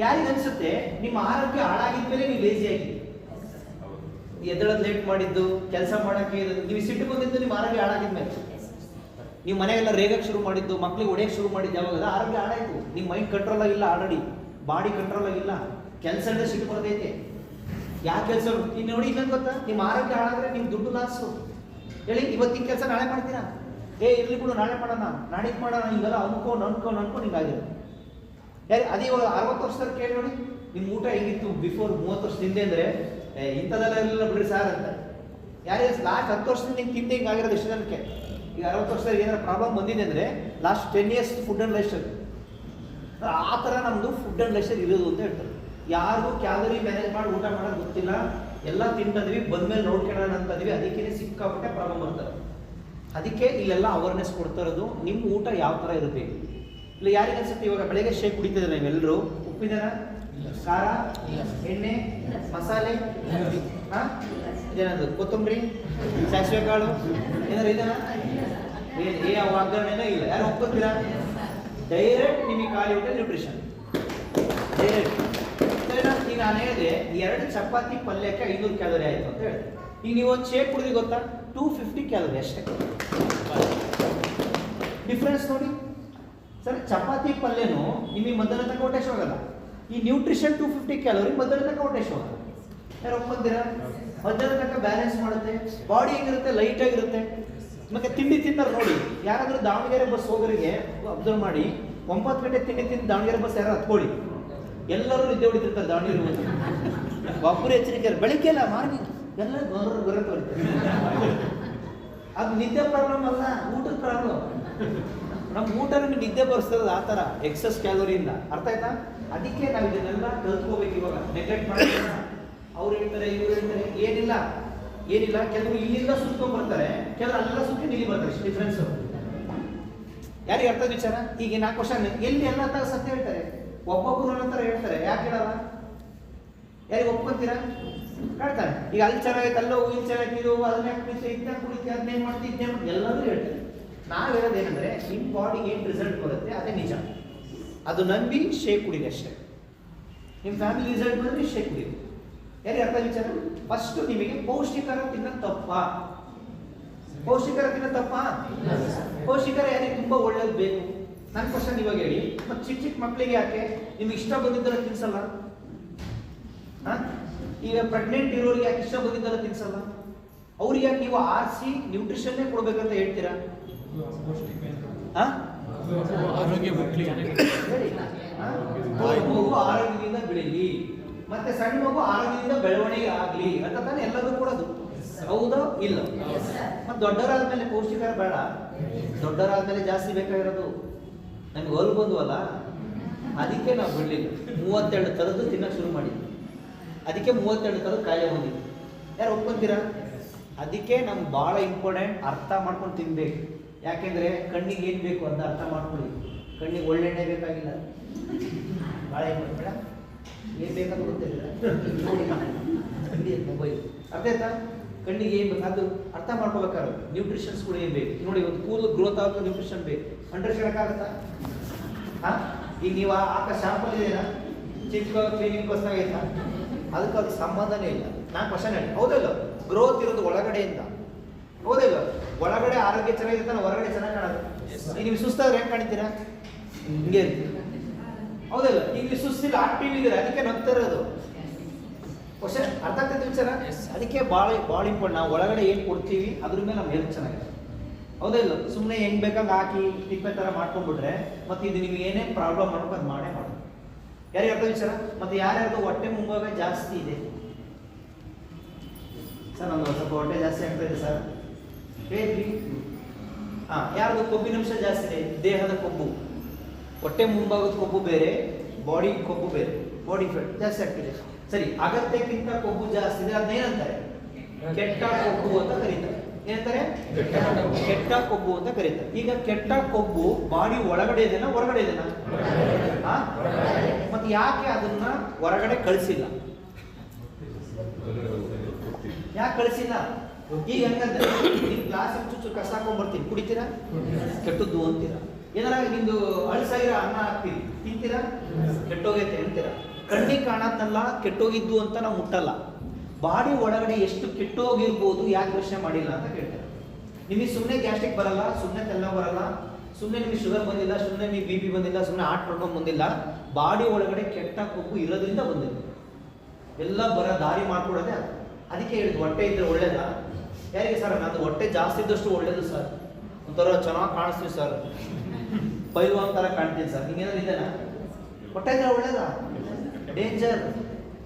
ಯಾರಿಗೆ ಅನ್ಸುತ್ತೆ ನಿಮ್ಮ ಆರೋಗ್ಯ ಹಾಳಾಗಿದ್ಮೇಲೆ ನೀವು ಲೇಜಿ ಆಗಿ ಎದ್ದೇಳೋದು ಲೇಟ್ ಮಾಡಿದ್ದು, ಕೆಲಸ ಮಾಡೋಕ್ಕೆ ಇರೋದು, ನೀವು ಸಿಟ್ಟು ಬಂದಿದ್ದು ನಿಮ್ಮ ಆರೋಗ್ಯ ಹಾಳಾಗಿದ್ಮೇಲೆ. ನೀವು ಮನೆಗೆಲ್ಲ ರೇಗಕ್ಕೆ ಶುರು ಮಾಡಿದ್ದು, ಮಕ್ಳಿಗೆ ಹೊಡೆಯಕ್ಕೆ ಶುರು ಮಾಡಿದ್ದು ಯಾವಾಗ ಆರೋಗ್ಯ ಹಾಳಾಯಿತು. ನಿಮ್ಮ ಮೈಂಡ್ ಕಂಟ್ರೋಲ್ ಆಗಿಲ್ಲ, ಆಲ್ರೆಡಿ ಬಾಡಿ ಕಂಟ್ರೋಲ್ ಆಗಿಲ್ಲ, ಕೆಲಸ ಅಂದರೆ ಸಿಟ್ಟು ಬರ್ತೈತೆ. ಯಾವ ಕೆಲಸ ಇನ್ನು ನೋಡಿ, ಇನ್ನೊಂದು ಗೊತ್ತಾ, ನಿಮ್ಮ ಆರೋಗ್ಯ ಹಾಳಾದ್ರೆ ನಿಮ್ಮ ದುಡ್ಡು ಲಾಸು. ಹೇಳಿ, ಇವತ್ತಿನ ಕೆಲಸ ನಾಳೆ ಮಾಡ್ತೀರಾ? ಇರ್ಲಿ ಬಿಡು, ನಾಳೆ ಮಾಡೋಣ, ನಾಡಿದ್ದು ಮಾಡೋಣ, ಹಿಂಗೆಲ್ಲ ಅನ್ಕೊಂಡು ಹಿಂಗಾಗಿರೋದು. ಯಾರು ಅದೇ ಇವಾಗ 60 ವರ್ಷದಲ್ಲಿ ಕೇಳಿ ನೋಡಿ, ನಿಮ್ಮ ಊಟ ಹೆಂಗಿತ್ತು ಬಿಫೋರ್ 30 ವರ್ಷದ ಹಿಂದೆ ಅಂದರೆ ಇಂಥದ್ದೆಲ್ಲ ಇಲ್ಲ ಬಿಡ್ರಿ ಸಾರ್ ಅಂತ. ಯಾರು ಲಾಸ್ಟ್ 10 ವರ್ಷದಿಂದ ಹಿಂಗೆ ತಿಂದೆ ಹಿಂಗಾಗಿರೋದು ಎಷ್ಟು ಜನಕ್ಕೆ? ಈಗ 60 ವರ್ಷದಲ್ಲಿ ಏನಾದ್ರು ಪ್ರಾಬ್ಲಮ್ ಬಂದಿದೆ ಅಂದರೆ last 10 years food and life style. ಆ ಥರ ನಮ್ಮದು ಫುಡ್ ಆ್ಯಂಡ್ ಲೈಫ್ ಸ್ಟೈಲ್ ಇರೋದು ಅಂತ ಹೇಳ್ತಾರೆ. ಯಾರಿಗೂ ಕ್ಯಾಲೋರಿ ಮ್ಯಾನೇಜ್ ಮಾಡಿ ಊಟ ಮಾಡೋದು ಗೊತ್ತಿಲ್ಲ, ಎಲ್ಲ ತಿಂತಿದ್ವಿ, ಬಂದ್ಮೇಲೆ ನೋಡ್ಕೊಳ್ಳೋಣ ಅಂತದ್ವಿ, ಅದಕ್ಕೇ ಸಿಕ್ಕಾಪಟ್ಟೆ ಪ್ರಾಬ್ಲಮ್ ಬರ್ತಾರೆ. ಅದಕ್ಕೆ ಇಲ್ಲೆಲ್ಲ ಅವೇರ್ನೆಸ್ ಕೊಡ್ತಾ ಇರೋದು, ನಿಮ್ಮ ಊಟ ಯಾವ ಥರ ಇರಬೇಕು. ಇಲ್ಲ ಯಾರಿಗೆ ಅನ್ಸುತ್ತೆ ಇವಾಗ ಬೆಳಗ್ಗೆ ಶೇಕ್ ಕುಡಿತಿದ್ರೆ ನೀವೆಲ್ಲರೂ ಉಪ್ಪಿದಾರ, ಖಾರ, ಎಣ್ಣೆ, ಮಸಾಲೆ, ಇದೇನದು ಕೊತ್ತಂಬರಿ, ಸಾಸಿವೆ ಕಾಳು ಏನಾರು ಇದೆನಾ? ಒಗ್ಗರಣೆನೋ ಇಲ್ಲ. ಯಾರು ಒಪ್ಕೋತೀರಾ? ಡೈರೆಕ್ಟ್ ನಿಮಗೆ ಖಾಲಿ ಊಟ ನ್ಯೂಟ್ರಿಷನ್ ಡೈರೆಕ್ಟ್. ಈಗ ನಾನು ಹೇಳಿದೆ 2 ಚಪಾತಿ ಪಲ್ಯಕ್ಕೆ 500 ಕ್ಯಾಲೋರಿ ಆಯಿತು ಅಂತ ಹೇಳಿದೆ. ಈಗ ನೀವು ಒಂದು ಶೇಕ್ ಕುಡಿದ್ರಿ ಗೊತ್ತಾ, 250 ಕ್ಯಾಲೋರಿ ಅಷ್ಟೇ. ಡಿಫ್ರೆನ್ಸ್ ನೋಡಿ ಸರ್. ಚಪಾತಿ ಪಲ್ಯನೂ ನಿಮಗೆ ಮಧ್ಯಾಹ್ನ ತನಕ ಹೊಟ್ಟೆ ಹೋಗಲ್ಲ. ಈ ನ್ಯೂಟ್ರಿಷನ್ 250 ಕ್ಯಾಲೋರಿ ಮಧ್ಯಾಹ್ನ ತನಕ ಹೊಟ್ಟೆ ಹೋಗಲ್ಲ. ಯಾರು ಒಪ್ಕೊಂತೀರಾ? ಮಧ್ಯಾಹ್ನ ತನಕ ಬ್ಯಾಲೆನ್ಸ್ ಮಾಡುತ್ತೆ, ಬಾಡಿ ಹೆಂಗಿರುತ್ತೆ, ಲೈಟ್ ಆಗಿರುತ್ತೆ. ಮತ್ತೆ ತಿಂಡಿ ತಿಂತಾರೆ ನೋಡಿ, ಯಾರಾದರೂ ದಾವಣಗೆರೆ ಬಸ್ ಹೋಗೋರಿಗೆ ಅಬ್ಸರ್ವ್ ಮಾಡಿ, 9 ಗಂಟೆ ತಿಂಡಿ ತಿಂದು ದಾವಣಗೆರೆ ಬಸ್ ಯಾರು ಹತ್ಕೊಳ್ಳಿ, ಎಲ್ಲರೂ ನಿದ್ದೆ ಹೊಡಿತಿರ್ತಾರೆ ದಾವಣಗೆರೆ ಬಸ್. ಒಬ್ಬರು ಎಚ್ಚರಿಕೆ, ಬೆಳಿಗ್ಗೆ ಎಲ್ಲ ಮಾರ್ನಿಂಗ್ ಎಲ್ಲ ಬರೋದು ಹೊಡಿತಾರೆ. ಅದು ನಿದ್ದೆ ಪ್ರಾಬ್ಲಮ್ ಅಲ್ಲ, ಊಟದ ಪ್ರಾಬ್ಲಮ್. ನಮ್ಮ ಊಟ ನಮಗೆ ನಿದ್ದೆ ಬರ್ಸ್ತದ ಆ ಥರ ಎಕ್ಸಸ್ ಕ್ಯಾಲೋರಿಯಿಂದ. ಅರ್ಥ ಆಯ್ತಾ? ಅದಕ್ಕೆ ನಾವು ಇದನ್ನೆಲ್ಲ ಕಲ್ತ್ಕೋಬೇಕು. ಇವಾಗ ನೆಗ್ಲೆಕ್ಟ್ ಮಾಡೋಣ, ಅವ್ರು ಹೇಳ್ತಾರೆ ಇವ್ರು ಹೇಳ್ತಾರೆ, ಏನಿಲ್ಲ. ಕೆಲವರು ಇಲ್ಲಿಂದ ಸುತ್ಕೊಂಡ್ ಬರ್ತಾರೆ, ಕೆಲವರು ಅಲ್ಲೆಲ್ಲ ಸುತ್ತಿ ಇಲ್ಲಿ ಬರ್ತಾರೆ. ಇಷ್ಟು ಡಿಫ್ರೆನ್ಸು ಯಾರಿಗೆ ಅರ್ಥ ವಿಚಾರ? ಈಗ 4 ವರ್ಷ ಎಲ್ಲಿ ಎಲ್ಲ ತರ ಸತ್ಯ ಹೇಳ್ತಾರೆ, ಒಬ್ಬೊಬ್ಬರು ಒಂದೊಂದು ಥರ ಹೇಳ್ತಾರೆ. ಯಾಕೆ ಹೇಳಲ್ಲ? ಯಾರಿಗೆ ಒಪ್ಕೊಂತೀರಾ? ಹೇಳ್ತಾರೆ. ಈಗ ಅಲ್ಲಿ ಚೆನ್ನಾಗೈತೆ, ಅಲ್ಲೋ ಇಲ್ಲಿ ಚೆನ್ನಾಗಿದ್ದು, ಅದನ್ನ ಕುಡಿಸಿ, ಇದನ್ನ ಕುಡಿಸಿ, ಅದನ್ನೇ ಮಾಡ್ತೀವಿ, ಇದನ್ನೇ ಮಾಡಿ ಎಲ್ಲರೂ ಹೇಳ್ತಾರೆ. ನಾವು ಹೇಳೋದೇನೆಂದರೆ, ನಿಮ್ಮ ಬಾಡಿಗೆ ಏನು ರಿಸಲ್ಟ್ ಬರುತ್ತೆ ಅದೇ ನಿಜ. ಅದು ನಂಬಿ ಶೇಕ್ ಕುಡಿದೆ ಅಷ್ಟೇ. ನಿಮ್ಮ ಫ್ಯಾಮಿಲಿ ರಿಸಲ್ಟ್ ಬಂದರೆ ಶೇಕ್ ಕುಡಿದು. ಯಾರಿಗೆ ಅರ್ಥ ವಿಚಾರ? ಫಸ್ಟು ನಿಮಗೆ ಪೌಷ್ಟಿಕರ ತಿನ್ನೋದು ತಪ್ಪಾ? ಪೌಷ್ಟಿಕರ ತಿನ್ನೋದು ತಪ್ಪಾ? ಪೌಷ್ಟಿಕರ ಯಾರಿಗೆ ತುಂಬ ಒಳ್ಳೇದು ಬೇಕು? ನನ್ನ ಕ್ವಶನ್ ಇವಾಗ ಹೇಳಿ. ಮತ್ತು ಚಿಕ್ಕ ಮಕ್ಕಳಿಗೆ ಯಾಕೆ ನಿಮ್ಗೆ ಇಷ್ಟ ಬಂದಿದ್ದಲ್ಲ ತಿನ್ಸಲ್ಲ? ಈಗ ಪ್ರೆಗ್ನೆಂಟ್ ಇರೋರಿಗೆ ಯಾಕೆ ಇಷ್ಟ ಬಂದಿದ್ದಲ್ಲ ತಿನ್ಸಲ್ಲ? ಅವ್ರಿಗೆ ಯಾಕೆ ನೀವು ಆರಿಸಿ ನ್ಯೂಟ್ರಿಷನ್ನೇ ಕೊಡ್ಬೇಕಂತ ಹೇಳ್ತೀರಾ? ಆರೋಗ್ಯ ಹುಟ್ಲಿ. ಹೇಳಿ. ಮಗು ಆರೋಗ್ಯದಿಂದ ಬೆಳೀಲಿ, ಮತ್ತೆ ಸಣ್ಣ ಮಗು ಆರೋಗ್ಯದಿಂದ ಬೆಳವಣಿಗೆ ಆಗ್ಲಿ ಅಂತ ತಾನೇ ಎಲ್ಲದೂ ಕೊಡೋದು. ಹೌದಾ ಇಲ್ಲ? ಮತ್ತೆ ದೊಡ್ಡವರಾದ್ಮೇಲೆ ಪೌಷ್ಟಿಕಾರ ಬೇಡ, ದೊಡ್ಡವರಾದ್ಮೇಲೆ ಜಾಸ್ತಿ ಬೇಕಾಗಿರೋದು. ನಮ್ಗೆ ಹೊಲ್ ಬಂದ್ವಲ್ಲ, ಅದಕ್ಕೆ ನಾವು ಬಿಡ್ಲಿಲ್ಲ. 32 ಥರದ್ದು ತಿನ್ನಕ್ಕೆ ಶುರು ಮಾಡಿದ್ವಿ, ಅದಕ್ಕೆ 32 ಥರದ ಕಾಯಿಲೆ ಬಂದಿದ್ದು. ಯಾರು ಒಪ್ಕೊಂತೀರಾ? ಅದಕ್ಕೆ ನಮ್ಗೆ ಭಾಳ ಇಂಪಾರ್ಟೆಂಟ್, ಅರ್ಥ ಮಾಡ್ಕೊಂಡು ತಿನ್ಬೇಕು. ಯಾಕೆಂದ್ರೆ ಕಣ್ಣಿಗೆ ಏನು ಬೇಕು ಅಂತ ಅರ್ಥ ಮಾಡ್ಕೊಳ್ಳಿ. ಕಣ್ಣಿಗೆ ಒಳ್ಳೆಣ್ಣೆ ಬೇಕಾಗಿಲ್ಲ, ಭಾಳ ಇಂಪಾರ್ಟೆಂಟ್. ಬೇಡ ಏನು ಬೇಕಂತ ಗೊತ್ತಿಲ್ಲ, ನೋಡಿ ಮೊಬೈಲ್ ಅರ್ಥ ಆಯ್ತಾ? ಕಣ್ಣಿಗೆ ಏನು ಬೇಕು ಅದು ಅರ್ಥ ಮಾಡ್ಕೋಬೇಕಾದ್ರೆ ನ್ಯೂಟ್ರಿಷನ್ಸ್ಗಳು ಏನು ಬೇಕು ನೋಡಿ. ಒಂದು ಕೂದಲು ಗ್ರೋತ್ ಆಗೋದು ನ್ಯೂಟ್ರಿಷನ್ ಬೇಕು. ಅಂಡರ್ಸ್ಟ್ಯಾಂಡಕ್ಕಾಗತ್ತಾ? ಹಾಂ, ಈಗ ನೀವು ಹಾಕ ಶಾಂಪಲ್ ಇದೆಯಾ, ಚಿಕ್ಕ ಕ್ಲೀನಿಂಗ್ ಕೋಸ್ನಾಗ ಐತಾ? ಅದಕ್ಕೆ ಸಂಬಂಧನೇ ಇಲ್ಲ. ನಾನು ಕ್ವಶನ್ ಹೇಳಿ, ಹೌದಲ್ಲ? ಗ್ರೋತ್ ಇರೋದು ಒಳಗಡೆಯಿಂದ, ಹೌದಲ್ಲ? ಒಳಗಡೆ ಆರೋಗ್ಯ ಚೆನ್ನಾಗಿರ್ತಾನೆ, ಹೊರಗಡೆ ಚೆನ್ನಾಗಿ ಕಾಣೋದು. ಈಗ ನೀವು ಸುಸ್ತಾದ್ರೆ ಹೆಂಗೆ ಕಾಣ್ತೀರಾ? ಹಿಂಗೆ ಇರ್ತೀರಿ, ಹೌದಲ್ಲ? ಈಗ ನೀವು ಸುಸ್ತಿಲ್ಲ, ಆಕ್ಟಿವ್ ಇದ್ದೀರಾ, ಅದಕ್ಕೆ ನಗ್ತಾ ಇರೋದು. ಕ್ವಶನ್ ಅರ್ಥ ಆಗ್ತೈತೆ ವಿಚಾರ? ಅದಕ್ಕೆ ಭಾಳ ಇಂಪಾರ್ಟೆಂಟ್. ನಾವು ಒಳಗಡೆ ಏನು ಕೊಡ್ತೀವಿ ಅದ್ರ ಮೇಲೆ ನಮ್ಮ ಹೆಲ್ತ್ ಚೆನ್ನಾಗಿದೆ, ಹೌದಾ ಇಲ್ಲ? ಸುಮ್ಮನೆ ಹೆಂಗ್ ಬೇಕಂಗೆ ಹಾಕಿ ತಿಪ್ಪೆ ಥರ ಮಾಡ್ಕೊಂಡ್ಬಿಟ್ರೆ ಮತ್ತೆ ಇದು ನಿಮ್ಗೆ ಏನೇನು ಪ್ರಾಬ್ಲಮ್ ಮಾಡ್ಬೇಕು ಅದು ಮಾಡೇ ಮಾಡೋದು. ಯಾರಿಗೆ ಅರ್ಥ ವಿಚಾರ? ಮತ್ತೆ ಯಾರ್ಯಾರ್ದು ಹೊಟ್ಟೆ ಮುಂಭಾಗ ಜಾಸ್ತಿ ಇದೆ ಸರ್? ನಮ್ದು ಸ್ವಲ್ಪ ಹೊಟ್ಟೆ ಜಾಸ್ತಿ ಆಗ್ತಾ ಇದೆ ಸರ್, ಹೇಳಿ. ಹಾಂ, ಯಾರ್ದು ಕೊಬ್ಬಿನಂಶ ಜಾಸ್ತಿ ಇದೆ? ದೇಹದ ಕೊಬ್ಬು, ಹೊಟ್ಟೆ ಮುಂಭಾಗದ ಕೊಬ್ಬು ಬೇರೆ, ಬಾಡಿ ಕೊಬ್ಬು ಬೇರೆ, ಬಾಡಿ ಫ್ಯಾಟ್ ಜಾಸ್ತಿ ಆಗ್ತಿದೆ. ಸರಿ, ಅಗತ್ಯಕ್ಕಿಂತ ಕೊಬ್ಬು ಜಾಸ್ತಿ ಇದೆ, ಅದನ್ನೇನಂತಾರೆ? ಕೆಟ್ಟ ಕೊಬ್ಬು ಅಂತ ಕರೀತಾರೆ. ಏನಂತಾರೆ? ಕೆಟ್ಟ ಕೊಬ್ಬು ಅಂತ ಕರೀತಾರೆ. ಈಗ ಕೆಟ್ಟ ಕೊಬ್ಬು ಬಾಡಿ ಒಳಗಡೆ ಇದೆನಾ ಹೊರಗಡೆ ಇದೆನಾ? ಮತ್ತೆ ಯಾಕೆ ಅದನ್ನ ಹೊರಗಡೆ ಕಳಿಸಿಲ್ಲ? ಯಾಕೆ ಕಳಿಸಿಲ್ಲ? ಈಗ ಹಂಗಂದ್ರೆ ನಿಮ್ ಗ್ಲಾಸ್ ಚುಚ್ಚು ಕಸ ಹಾಕೊಂಡ್ಬರ್ತೀನಿ, ಕುಡಿತೀರಾ? ಕೆಟ್ಟದ್ದು ಅಂತೀರಾ? ಏನಾರ ನಿಮ್ದು ಅಳಿಸಾಗಿರೋ ಅನ್ನ ಹಾಕ್ತೀರಿ, ತಿಂತೀರಾ? ಕೆಟ್ಟೋಗೈತೆ ಅಂತೀರಾ? ಕಣ್ಣಿಗೆ ಕಾಣದ್ನಲ್ಲ ಕೆಟ್ಟೋಗಿದ್ದು ಅಂತ ನಾವು ಮುಟ್ಟಲ್ಲ. ಬಾಡಿ ಒಳಗಡೆ ಎಷ್ಟು ಕೆಟ್ಟೋಗಿರ್ಬೋದು ಯಾಕೆ ಯೋಚನೆ ಮಾಡಿಲ್ಲ ಅಂತ ಕೇಳ್ತಾರೆ. ನಿಮಗೆ ಸುಮ್ಮನೆ ಗ್ಯಾಸ್ಟ್ರಿಕ್ ಬರಲ್ಲ, ಸುಮ್ಮನೆ ತೆಲ್ಲ ಬರಲ್ಲ, ಸುಮ್ಮನೆ ನಿಮಗೆ ಶುಗರ್ ಬಂದಿಲ್ಲ, ಸುಮ್ಮನೆ ನಿಮಗೆ BP ಬಂದಿಲ್ಲ, ಸುಮ್ಮನೆ ಹಾರ್ಟ್ ಪ್ರಾಬ್ಲಮ್ ಬಂದಿಲ್ಲ. ಬಾಡಿ ಒಳಗಡೆ ಕೆಟ್ಟ ಕೊಬ್ಬು ಇರೋದ್ರಿಂದ ಬಂದಿದೆ. ಎಲ್ಲ ಬರೋ ದಾರಿ ಮಾಡ್ಕೊಡೋದೆ ಅದು. ಅದಕ್ಕೆ ಹೇಳಿದ್ದು ಹೊಟ್ಟೆ ಇದ್ರೆ ಒಳ್ಳೇದಾ? ಯಾರಿಗೆ ಸರ್? ನಂದು ಹೊಟ್ಟೆ ಜಾಸ್ತಿ ಇದ್ದಷ್ಟು ಒಳ್ಳೇದು ಸರ್, ಒಂಥರ ಚೆನ್ನಾಗಿ ಕಾಣಿಸ್ತೀವಿ ಸರ್, ಪೈಲ್ವಾನ್ ಥರ ಕಾಣ್ತೀನಿ ಸರ್, ಹಿಂಗೇನಾದ್ರು ಇದೆನಾ? ಹೊಟ್ಟೆ ಇದ್ರೆ ಒಳ್ಳೇದಾ? Danger,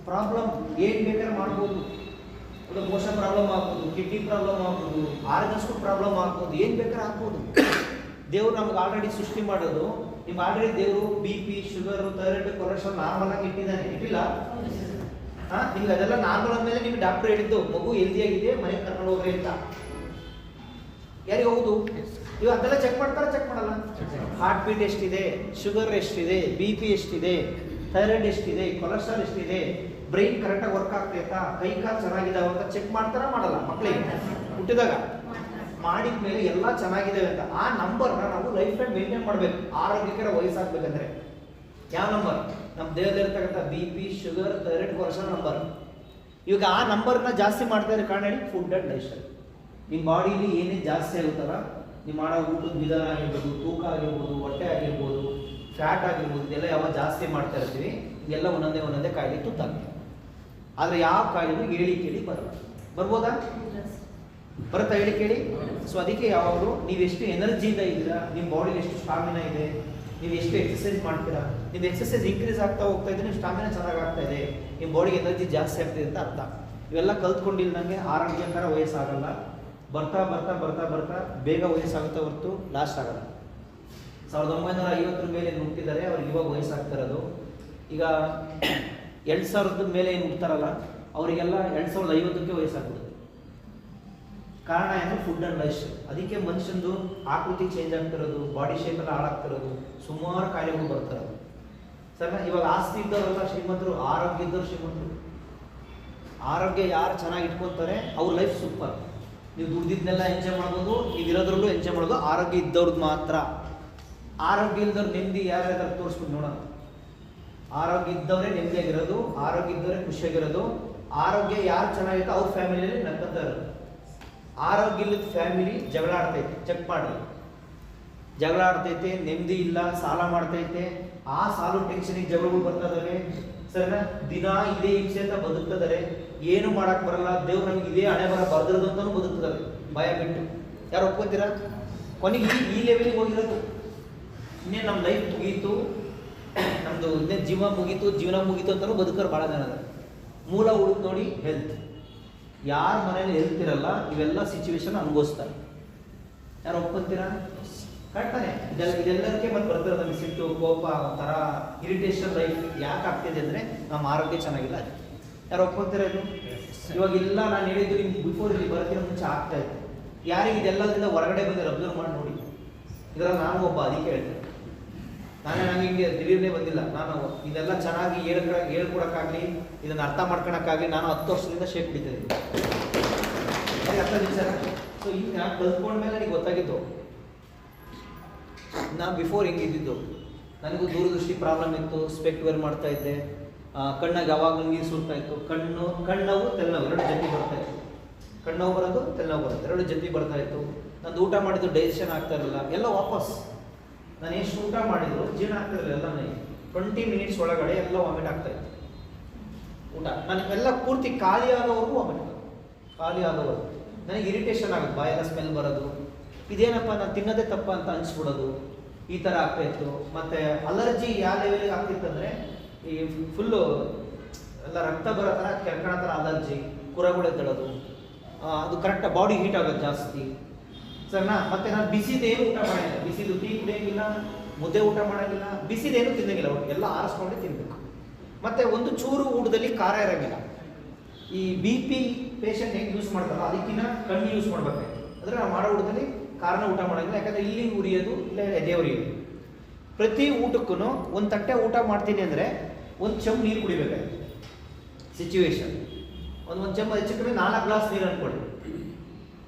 problem. ಏನು ಬೇಕಾದ್ರೆ ಮಾಡ್ಬೋದು. ಮೋಷನ್ ಪ್ರಾಬ್ಲಮ್ ಆಗ್ಬೋದು, ಕಿಡ್ನಿ ಪ್ರಾಬ್ಲಮ್ ಆಗ್ಬೋದು, ಆರ್ಗನ್ಸ್ಗೂ ಪ್ರಾಬ್ಲಮ್ ಆಗ್ಬೋದು, ಏನು ಬೇಕಾದ್ರೆ ಆಗ್ಬೋದು. ದೇವ್ರು ನಮ್ಗೆ ಆಲ್ರೆಡಿ ಸೃಷ್ಟಿ ಮಾಡೋದು, ನಿಮ್ಗೆ ಆಲ್ರೆಡಿ ದೇವರು BP, sugar, thyroid, cholesterol normal ಆಗಿ ಇಟ್ಟಿದ್ದಾನೆ, ಇಟ್ಟಿಲ್ಲ? ನಿಮ್ಗೆ ಅದೆಲ್ಲ ನಾರ್ಮಲ್ ಆದ್ಮೇಲೆ ನಿಮ್ಗೆ ಡಾಕ್ಟರ್ ಹೇಳಿದ್ದು ಮಗು ಹೆಲ್ದಿಯಾಗಿದೆ, ಮನೆಗೆ ಕರ್ಕೊಂಡು ಹೋಗ್ರಿ ಅಂತ. ಯಾರಿಗೆ? ಹೌದು. ಇವಾಗ ಅದೆಲ್ಲ ಚೆಕ್ ಮಾಡ್ತಾರ, ಚೆಕ್ ಮಾಡಲ್ಲ? ಹಾರ್ಟ್ ಬೀಟ್ ಎಷ್ಟಿದೆ, ಶುಗರ್ ಎಷ್ಟಿದೆ, BP ಎಷ್ಟಿದೆ, ಥೈರಾಯ್ಡ್ ಎಷ್ಟಿದೆ, ಕೊಲೆಸ್ಟ್ರಾಲ್ ಎಷ್ಟಿದೆ, ಬ್ರೈನ್ ಕರೆಕ್ಟಾಗಿ ವರ್ಕ್ ಆಗ್ತೈತಾ, ಕೈ ಕಾಲು ಚೆನ್ನಾಗಿದಾವ ಅಂತ ಚೆಕ್ ಮಾಡ್ತಾರ, ಮಾಡಲ್ಲ? ಮಕ್ಕಳಿಗೆ ಹುಟ್ಟಿದಾಗ ಮಾಡಿದ ಮೇಲೆ ಎಲ್ಲ ಚೆನ್ನಾಗಿದ್ದಾವೆ ಅಂತ ಆ ನಂಬರ್ನ ನಾವು ಲೈಫ್ ಟೈಮ್ ಮೇಂಟೈನ್ ಮಾಡಬೇಕು. ಆರೋಗ್ಯಕರ ವಯಸ್ಸಾಗಬೇಕಂದ್ರೆ ಯಾವ ನಂಬರ್? ನಮ್ಮ ದೇಹದಲ್ಲಿರ್ತಕ್ಕಂಥ BP, sugar, thyroid, cholesterol number. ಇವಾಗ ಆ ನಂಬರ್ನ ಜಾಸ್ತಿ ಮಾಡ್ತಾ ಇದ್ರೆ ಕಾರಣ ಹೇಳಿ? Food and life style. ನಿಮ್ಮ ಬಾಡಿಲಿ ಏನೇ ಜಾಸ್ತಿ ಆಗುತ್ತಲ್ಲ, ನೀವು ಮಾಡೋ ಊಟದ ವಿಧಾನ ಆಗಿರ್ಬೋದು, ತೂಕ ಆಗಿರ್ಬೋದು, ಹೊಟ್ಟೆ ಆಗಿರ್ಬೋದು, ಫ್ಯಾಟ್ ಆಗಿರ್ಬೋದು, ಇದೆಲ್ಲ ಯಾವಾಗ ಜಾಸ್ತಿ ಮಾಡ್ತಾ ಇರ್ತೀವಿ, ಇದೆಲ್ಲ ಒಂದೊಂದೇ ಕಾಯಿಲೆ ತುತ್ತಾಗ್ತದೆ. ಆದರೆ ಯಾವ ಕಾಯಿಲೆನೂ ಹೇಳಿ ಕೇಳಿ ಬರಲ್ಲ. ಬರ್ಬೋದಾ? ಬರುತ್ತಾ ಹೇಳಿ ಕೇಳಿ? ಸೊ ಅದಕ್ಕೆ ಯಾವಾಗಲೂ ನೀವು ಎಷ್ಟು ಎನರ್ಜಿಯಿಂದ ಇದ್ದೀರಾ, ನಿಮ್ಮ ಬಾಡಿಲಿ ಎಷ್ಟು ಸ್ಟಾಮಿನಾ ಇದೆ, ನೀವು ಎಷ್ಟು ಎಕ್ಸಸೈಸ್ ಮಾಡ್ತೀರಾ, ನಿಮ್ಮ ಎಕ್ಸಸೈಸ್ ಇನ್ಕ್ರೀಸ್ ಆಗ್ತಾ ಹೋಗ್ತಾ ಇದ್ರೆ ನಿಮ್ಮ ಸ್ಟಾಮಿನಾ ಚೆನ್ನಾಗಿ ಆಗ್ತಾ ಇದೆ, ನಿಮ್ಮ ಬಾಡಿಗೆ ಎನರ್ಜಿ ಜಾಸ್ತಿ ಆಗ್ತಿದೆ ಅಂತ ಅರ್ಥ. ಇವೆಲ್ಲ ಕಲ್ತ್ಕೊಂಡಿಲ್ದಂಗೆ ಆರೋಗ್ಯಕರ ವಯಸ್ಸಾಗಲ್ಲ. ಬರ್ತಾ ಬರ್ತಾ ಬರ್ತಾ ಬರ್ತಾ ಬೇಗ ವಯಸ್ಸಾಗುತ್ತಾ ಹೊರತು ಲಾಸ್ಟ್ ಆಗಲ್ಲ. 1950 ಮೇಲೆ ಏನು ಹುಟ್ಟಿದ್ದಾರೆ ಅವ್ರಿಗೆ ಇವಾಗ ವಯಸ್ಸಾಗ್ತಿರೋದು. ಈಗ 2000 ಮೇಲೆ ಏನು ಹುಡ್ತಾರಲ್ಲ ಅವರಿಗೆಲ್ಲ 2050ಕ್ಕೆ ವಯಸ್ಸಾಗ್ತದೆ. ಕಾರಣ ಏನು? Food and life style. ಅದಕ್ಕೆ ಮನುಷ್ಯಂದು ಆಕೃತಿ ಚೇಂಜ್ ಆಗ್ತಿರೋದು, ಬಾಡಿ ಶೇಪ್ ಎಲ್ಲ ಹಾಳಾಗ್ತಿರೋದು, ಸುಮಾರು ಕಾಯಿಲೆಗಳು ಬರ್ತಿರೋದು. ಸರ್, ಇವಾಗ ಆಸ್ತಿ ಇದ್ದವರೆಲ್ಲ ಶ್ರೀಮಂತರು, ಆರೋಗ್ಯ ಇದ್ದವರು ಶ್ರೀಮಂತರು. ಆರೋಗ್ಯ ಯಾರು ಚೆನ್ನಾಗಿ ಇಟ್ಕೊತಾರೆ ಅವ್ರ ಲೈಫ್ ಸೂಪರ್. ನೀವು ದುಡ್ದಿದ್ದನ್ನೆಲ್ಲ ಎಂಜಾಯ್ ಮಾಡ್ಬೋದು, ನೀವು ಇರೋದ್ರಲ್ಲೂ ಎಂಜಾಯ್ ಮಾಡೋದು. ಆರೋಗ್ಯ ಇದ್ದವ್ರದ್ದು ಮಾತ್ರ. ಆರೋಗ್ಯ ಇಲ್ದವ್ರು ನೆಮ್ಮದಿ ಯಾರ್ಯಾರು ತೋರಿಸ್ಬಿಟ್ಟು ನೋಡೋಣ. ಆರೋಗ್ಯ ಇದ್ದವರೇ ನೆಮ್ಮದಿಯಾಗಿರೋದು, ಆರೋಗ್ಯ ಇದ್ದವರೇ ಖುಷಿಯಾಗಿರೋದು. ಆರೋಗ್ಯ ಯಾರು ಚೆನ್ನಾಗಿರುತ್ತೋ ಅವ್ರ ಫ್ಯಾಮಿಲಿಯಲ್ಲಿ ನಕ್ಕಂತ ಇರೋದು. ಆರೋಗ್ಯ ಇಲ್ಲದ ಫ್ಯಾಮಿಲಿ ಜಗಳ ಆಡ್ತೈತೆ, ಚೆಕ್ ಮಾಡ್ರಿ. ಜಗಳ ಆಡ್ತೈತೆ, ನೆಮ್ಮದಿ ಇಲ್ಲ, ಸಾಲ ಮಾಡ್ತೈತೆ, ಆ ಸಾಲು ಟೆನ್ಷನಿಗೆ ಜಗಳಗಳು ಬರ್ತದವೆ. ಸರಿನಾ? ದಿನ ಇದೇ ಹಿಂಸೆ ಅಂತ ಬದುಕ್ತದಾರೆ, ಏನು ಮಾಡಕ್ ಬರಲ್ಲ, ದೇವ್ರು ನಮ್ಗೆ ಇದೇ ಹಣೆ ಬರ ಬರ್ದಿರೋದು ಅಂತಾನು ಬದುಕ್ತದಾರೆ ಭಯ ಬಿಟ್ಟು. ಯಾರು ಒಪ್ಕೊಂತೀರಾ? ಕೊನೆಗೆ ಈ ಲೆವೆಲ್ಗೆ ಹೋಗಿರೋದು. ಇನ್ನೇನು ನಮ್ಮ ಲೈಫ್ ಮುಗೀತು, ನಮ್ಮದು ಇನ್ನೇನು ಜೀವನ ಮುಗೀತು ಅಂತಲೂ ಬದುಕೋರು ಭಾಳ ಜನ ಅದ. ಮೂಲ ಹುಡುಕ್ ನೋಡಿ ಹೆಲ್ತ್. ಯಾರ ಮನೇಲಿ ಹೆಲ್ತ್ ಇರಲ್ಲ ಇವೆಲ್ಲ ಸಿಚುವೇಶನ್ ಅನುಭವಿಸ್ತಾರೆ. ಯಾರು ಒಪ್ಕೊಂತೀರಾ? ಕರೆಕ್ಟಾನೆ. ಇದೆಲ್ಲದಕ್ಕೆ ಮತ್ತೆ ಬರ್ತಿರೋದು ನಮಗೆ ಸಿಟ್ಟು, ಕೋಪ, ಒಂಥರ ಇರಿಟೇಷನ್ ಲೈಫ್ ಯಾಕೆ ಆಗ್ತಿದೆ ಅಂದರೆ ನಮ್ಮ ಆರೋಗ್ಯ ಚೆನ್ನಾಗಿಲ್ಲ. ಯಾರು ಒಪ್ಕೊಂತೀರಾ ಇದು? ಇವಾಗೆಲ್ಲ ನಾನು ಹೇಳಿದ್ದು ನಿಮ್ಗೆ ಬಿಫೋರ್ ಇಲ್ಲಿ ಬರೋಕ್ಕಿಂತ ಮುಂಚೆ ಆಗ್ತಾ ಇತ್ತು. ಯಾರಿಗೆ ಇದೆಲ್ಲದರಿಂದ ಹೊರಗಡೆ ಬಂದಿರೋ ಅಬ್ಸರ್ವ್ ಮಾಡಿ ನೋಡಿ. ಇದರಲ್ಲಿ ನಾನು ಒಬ್ಬ, ಅದಕ್ಕೆ ಹೇಳ್ತೇನೆ. ನಂಗೆ ಹಿಂಗೆ ದಿಢೀರ್ನೇ ಬಂದಿಲ್ಲ. ನಾನು ಇದೆಲ್ಲ ಚೆನ್ನಾಗಿ ಹೇಳ್ಕೊಡೋಕ್ಕಾಗಲಿ, ಇದನ್ನು ಅರ್ಥ ಮಾಡ್ಕೊಳಕ್ಕಾಗಲಿ ನಾನು 10 ವರ್ಷದಿಂದ ಶೇಪ್ ಹಿಡಿತಿದ್ದೀನಿ. ಅರ್ಥ ವಿಚಾರ. ಸೊ ಈಗ ನಾನು ಕಲ್ತ್ಕೊಂಡ್ಮೇಲೆ ನನಗೆ ಗೊತ್ತಾಗಿದ್ದು, ನಾನು ಬಿಫೋರ್ ಹೆಂಗಿದ್ದಿದ್ದು, ನನಗೂ ದೂರದೃಷ್ಟಿ ಪ್ರಾಬ್ಲಮ್ ಇತ್ತು, ಸ್ಪೆಕ್ಟ್ ವೇರ್ ಮಾಡ್ತಾ ಇದ್ದೆ, ಕಣ್ಣಾಗ ಯಾವಾಗಲೂ ನೀರು ಸುಡ್ತಾ ಇತ್ತು, ಕಣ್ಣವು ತೆಲ್ಲವು ಎರಡು ಜೊತೆ ಬರ್ತಾ ಇತ್ತು. ಕಣ್ಣವು ಬರೋದು, ತೆಲ್ಲವು ಬರೋದು, ಎರಡು ಜೊತೆ ಬರ್ತಾ ಇತ್ತು. ನಂದು ಊಟ ಮಾಡಿದ್ದು ಡೈಜೆಷನ್ ಆಗ್ತಾ ಇರಲಿಲ್ಲ, ಎಲ್ಲ ವಾಪಸ್. ನಾನು ಎಷ್ಟು ಊಟ ಮಾಡಿದ್ರು ಜೀರ್ಣ ಆಗ್ತಿರಲಿಲ್ಲ. ಎಲ್ಲ ನನಗೆ 20 ಮಿನಿಟ್ಸ್ ಒಳಗಡೆ ಎಲ್ಲ ವಾಮಿಟ್ ಆಗ್ತಾ ಇತ್ತು. ಊಟ ನನಗೆಲ್ಲ ಪೂರ್ತಿ ಖಾಲಿ ಆಗೋವರೆಗೂ ವಾಮಿಟ್, ಖಾಲಿ ಆಗೋವರೆಗೂ ನನಗೆ ಇರಿಟೇಷನ್ ಆಗುತ್ತೆ, ಬಾಯೆಲ್ಲ ಸ್ಮೆಲ್ ಬರೋದು. ಇದೇನಪ್ಪ ನಾನು ತಿನ್ನೋದೇ ತಪ್ಪ ಅಂತ ಅನಿಸ್ಬಿಡೋದು, ಈ ಥರ ಆಗ್ತಾಯಿತ್ತು. ಮತ್ತು ಅಲರ್ಜಿ ಯಾವ ಲೆವೆಲಿಗೆ ಆಗ್ತಿತ್ತು ಅಂದರೆ, ಈ ಫುಲ್ಲು ಎಲ್ಲ ರಕ್ತ ಬರೋ ಥರ ಕೆರ್ಕಣ ಥರ ಅಲರ್ಜಿ, ಕುರಗುಳೆದ್ದಳೋದು, ಅದು ಕರೆಕ್ಟಾಗಿ ಬಾಡಿ ಹೀಟ್ ಆಗೋದು ಜಾಸ್ತಿ. ಸರಿನಾ? ಮತ್ತು ನಾನು ಬಿಸಿದೇನು ಊಟ ಮಾಡೋಂಗಿಲ್ಲ, ಬಿಸಿದು ಟೀ ಕುಡಿಯೋಂಗಿಲ್ಲ, ಮುದ್ದೆ ಊಟ ಮಾಡೋಂಗಿಲ್ಲ, ಬಿಸಿದೇನು ತಿನ್ನೋಂಗಿಲ್ಲ. ಎಲ್ಲ ಆರಿಸ್ಕೊಂಡೇ ತಿನ್ನಬೇಕು. ಮತ್ತು ಒಂದು ಚೂರು ಊಟದಲ್ಲಿ ಖಾರ ಇರೋಂಗಿಲ್ಲ. ಈ BP ಪೇಷಂಟ್ ಹೆಂಗೆ ಯೂಸ್ ಮಾಡ್ತಾರೋ ಅದಕ್ಕಿಂತ ಕಮ್ಮಿ ಯೂಸ್ ಮಾಡಬೇಕಾಯ್ತು. ಅಂದರೆ ನಾವು ಮಾಡೋ ಊಟದಲ್ಲಿ ಖಾರನ ಊಟ ಮಾಡೋಂಗಿಲ್ಲ. ಯಾಕಂದರೆ ಇಲ್ಲಿ ಉರಿಯೋದು, ಇಲ್ಲ ಎದೆ ಉರಿಯೋದು. ಪ್ರತಿ ಊಟಕ್ಕೂ ಒಂದು ತಟ್ಟೆ ಊಟ ಮಾಡ್ತೀನಿ ಅಂದರೆ ಒಂದು ಚಮ್ ನೀರು ಕುಡಿಬೇಕಾಯ್ತು. ಸಿಚುವೇಶನ್ ಒಂದು ಚಮ್ ಹೆಚ್ಚು ಕಡೆ 4 ಗ್ಲಾಸ್ ನೀರು ಅಂದ್ಕೊಳ್ಳಿ,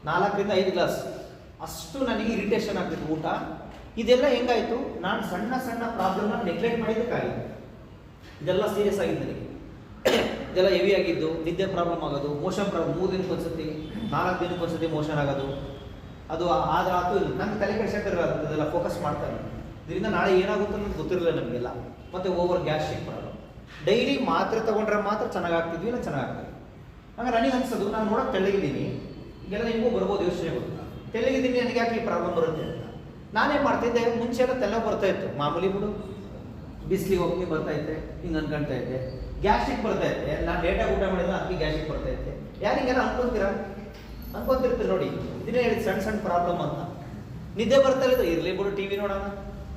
4ರಿಂದ 5 ಗ್ಲಾಸ್ ಅಷ್ಟು ನನಗೆ ಇರಿಟೇಷನ್ ಆಗ್ತಿತ್ತು ಊಟ. ಇದೆಲ್ಲ ಹೆಂಗಾಯಿತು? ನಾನು ಸಣ್ಣ ಸಣ್ಣ ಪ್ರಾಬ್ಲಮ್ನ ನೆಗ್ಲೆಕ್ಟ್ ಮಾಡಿದ್ದಕ್ಕಾಗಿತ್ತು. ಇದೆಲ್ಲ ಸೀರಿಯಸ್ ಆಗಿದ್ದು ನನಗೆ. ಇದೆಲ್ಲ ಹೆವಿ ಆಗಿದ್ದು, ನಿದ್ದೆ ಪ್ರಾಬ್ಲಮ್ ಆಗೋದು, ಮೋಷನ್ ಪ್ರಾಬ್ಲಮ್, 3 ದಿನಕ್ಕೆ ಒಂದ್ಸತಿ 4 ದಿನಕ್ಕೆ ಒಂದ್ಸತಿ ಮೋಷನ್ ಆಗೋದು. ಅದು ಆದ್ರೆ ಆತು ಇಲ್ಲ, ನಂಗೆ ತಲೆ ಕೆಡಿಸ್ಕೊಂಡಿರಲ್ಲ, ಅದೆಲ್ಲ ಫೋಕಸ್ ಮಾಡ್ತಾರೆ. ಇದರಿಂದ ನಾಳೆ ಏನಾಗುತ್ತೆ ಅನ್ನೋದು ಗೊತ್ತಿರಲಿಲ್ಲ ನಮಗೆಲ್ಲ. ಮತ್ತು ಓವರ್ ಗ್ಯಾಸ್ಟ್ರಿಕ್ ಪ್ರಾಬ್ಲಮ್. ಡೈಲಿ ಮಾತ್ರೆ ತೊಗೊಂಡ್ರೆ ಮಾತ್ರ ಚೆನ್ನಾಗಾಗ್ತಿದ್ವಿ, ಇಲ್ಲ ಚೆನ್ನಾಗಾಗ್ತದೆ. ಹಾಗೆ ನನಗೆ ಅನ್ಸೋದು, ನಾನು ನೋಡೋಕೆ ತೆಳ್ಳಗಿದ್ದೀನಿ, ಈಗೆಲ್ಲ ನಿಮಗೂ ಬರ್ಬೋದು ಯೋಚನೆ ಗೊತ್ತು, ತೆಳ್ಳಗಿದ್ದೀನಿ ನನಗೆ ಯಾಕೆ ಈ ಪ್ರಾಬ್ಲಮ್ ಬರುತ್ತೆ ಅಂತ. ನಾನೇನು ಮಾಡ್ತಿದ್ದೆ, ಮುಂಚೆ ಎಲ್ಲ ತೆಲ್ಲ ಬರ್ತಾಯಿತ್ತು, ಮಾಮೂಲಿ ಬಿಡು, ಬಿಸಿಲಿಗೆ ಹೋಗಿ ಬರ್ತಾಯಿದ್ದೆ, ಹಿಂಗೆ ಅನ್ಕೊಳ್ತಾ ಇದ್ದೆ. ಗ್ಯಾಸ್ಟ್ರಿಕ್ ಬರ್ತಾಯಿದ್ದೆ, ನಾನು ಲೇಟಾಗಿ ಊಟ ಮಾಡಿದ್ರೆ ಅದಕ್ಕೆ ಗ್ಯಾಸ್ಟ್ರಿಕ್ ಬರ್ತಾಯಿದ್ದೆ. ಯಾರಿಗೆಲ್ಲ ಅನ್ಕೊಂತಿರ್ತೀರಿ ನೋಡಿ, ಇದನ್ನೇ ಹೇಳಿದ್ದು ಸಣ್ಣ ಸಣ್ಣ ಪ್ರಾಬ್ಲಮ್ ಅಂತ. ನಿದ್ದೆ ಬರ್ತಾ ಇರೋದು, ಇರಲಿ ಬಿಡು ಟಿ ವಿ ನೋಡೋಣ,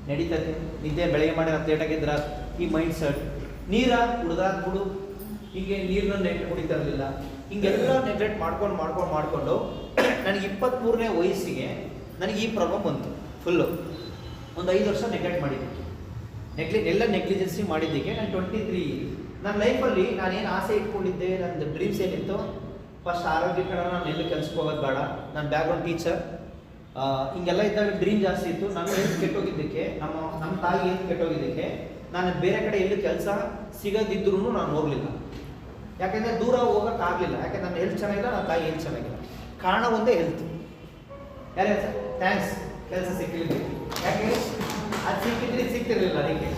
ನಡೀತೈತೆ. ನಿದ್ದೆ ಬೆಳಗ್ಗೆ ಮಾಡಿ ಹತ್ತು ಲೇಟಾಗಿದ್ರೆ ಈ ಮೈಂಡ್ ಸೆಟ್. ನೀರ ಬಿಡು, ಹೀಗೆ ನೀರನ್ನ ನೆಗ್ಲೆಕ್ಟ್ ಕುಡಿತಾ ಇರಲಿಲ್ಲ. ಹಿಂಗೆಲ್ಲ ನೆಗ್ಲೆಕ್ಟ್ ಮಾಡ್ಕೊಂಡು ನನಗೆ 23ನೇ ವಯಸ್ಸಿಗೆ ನನಗೆ ಈ ಪ್ರಾಬ್ಲಮ್ ಬಂತು. ಫುಲ್ಲು ಒಂದು 5 ವರ್ಷ ನೆಗ್ಲೆಕ್ಟ್ ಮಾಡಿದ್ದೆ, ಎಲ್ಲ ನೆಗ್ಲಿಜೆನ್ಸಿ ಮಾಡಿದ್ದಕ್ಕೆ ನಾನು 23. ನನ್ನ ಲೈಫಲ್ಲಿ ನಾನೇನು ಆಸೆ ಇಟ್ಕೊಂಡಿದ್ದೆ, ನನ್ನ ಡ್ರೀಮ್ಸ್ ಏನಿತ್ತು, ಫಸ್ಟ್ ಆರೋಗ್ಯ ಕಡೆ ನಾನು ಎಲ್ಲೂ ಕೆಲ್ಸಕ್ಕೆ ಹೋಗೋದು ಬೇಡ, ನಾನು ಬ್ಯಾಕ್ಗ್ರೌಂಡ್ ಟೀಚರ್, ಹಿಂಗೆಲ್ಲ ಇದ್ದಾಗ ಡ್ರೀಮ್ ಜಾಸ್ತಿ ಇತ್ತು. ನಾನು ಹೆಲ್ತ್ ಕೆಟ್ಟೋಗಿದ್ದಕ್ಕೆ, ನಮ್ಮ ತಾಯಿ ಹೆಲ್ತ್ ಕೆಟ್ಟೋಗಿದ್ದಕ್ಕೆ ನಾನು ಬೇರೆ ಕಡೆ ಎಲ್ಲೂ ಕೆಲಸ ಸಿಗೋದಿದ್ರೂ ನಾನು ಹೋಗಲಿಲ್ಲ. ಯಾಕೆಂದರೆ ದೂರ ಹೋಗೋಕ್ಕಾಗಲಿಲ್ಲ. ಯಾಕೆಂದ್ರೆ ನನ್ನ ಹೆಲ್ತ್ ಚೆನ್ನಾಗಿಲ್ಲ, ನನ್ನ ತಾಯಿ ಹೆಲ್ತ್ ಚೆನ್ನಾಗಿಲ್ಲ. ಕಾರಣ ಒಂದೇ ಹೆಲ್ತ್. ಯಾರೇ ಸರ್ ಥ್ಯಾಂಕ್ಸ್, ಕೆಲಸ ಸಿಕ್ಕಿಲ್ಲ. ಯಾಕೆ ಅದು ಸಿಗ್ತಿರ್ಲಿಲ್ಲ ಅದಕ್ಕೆ,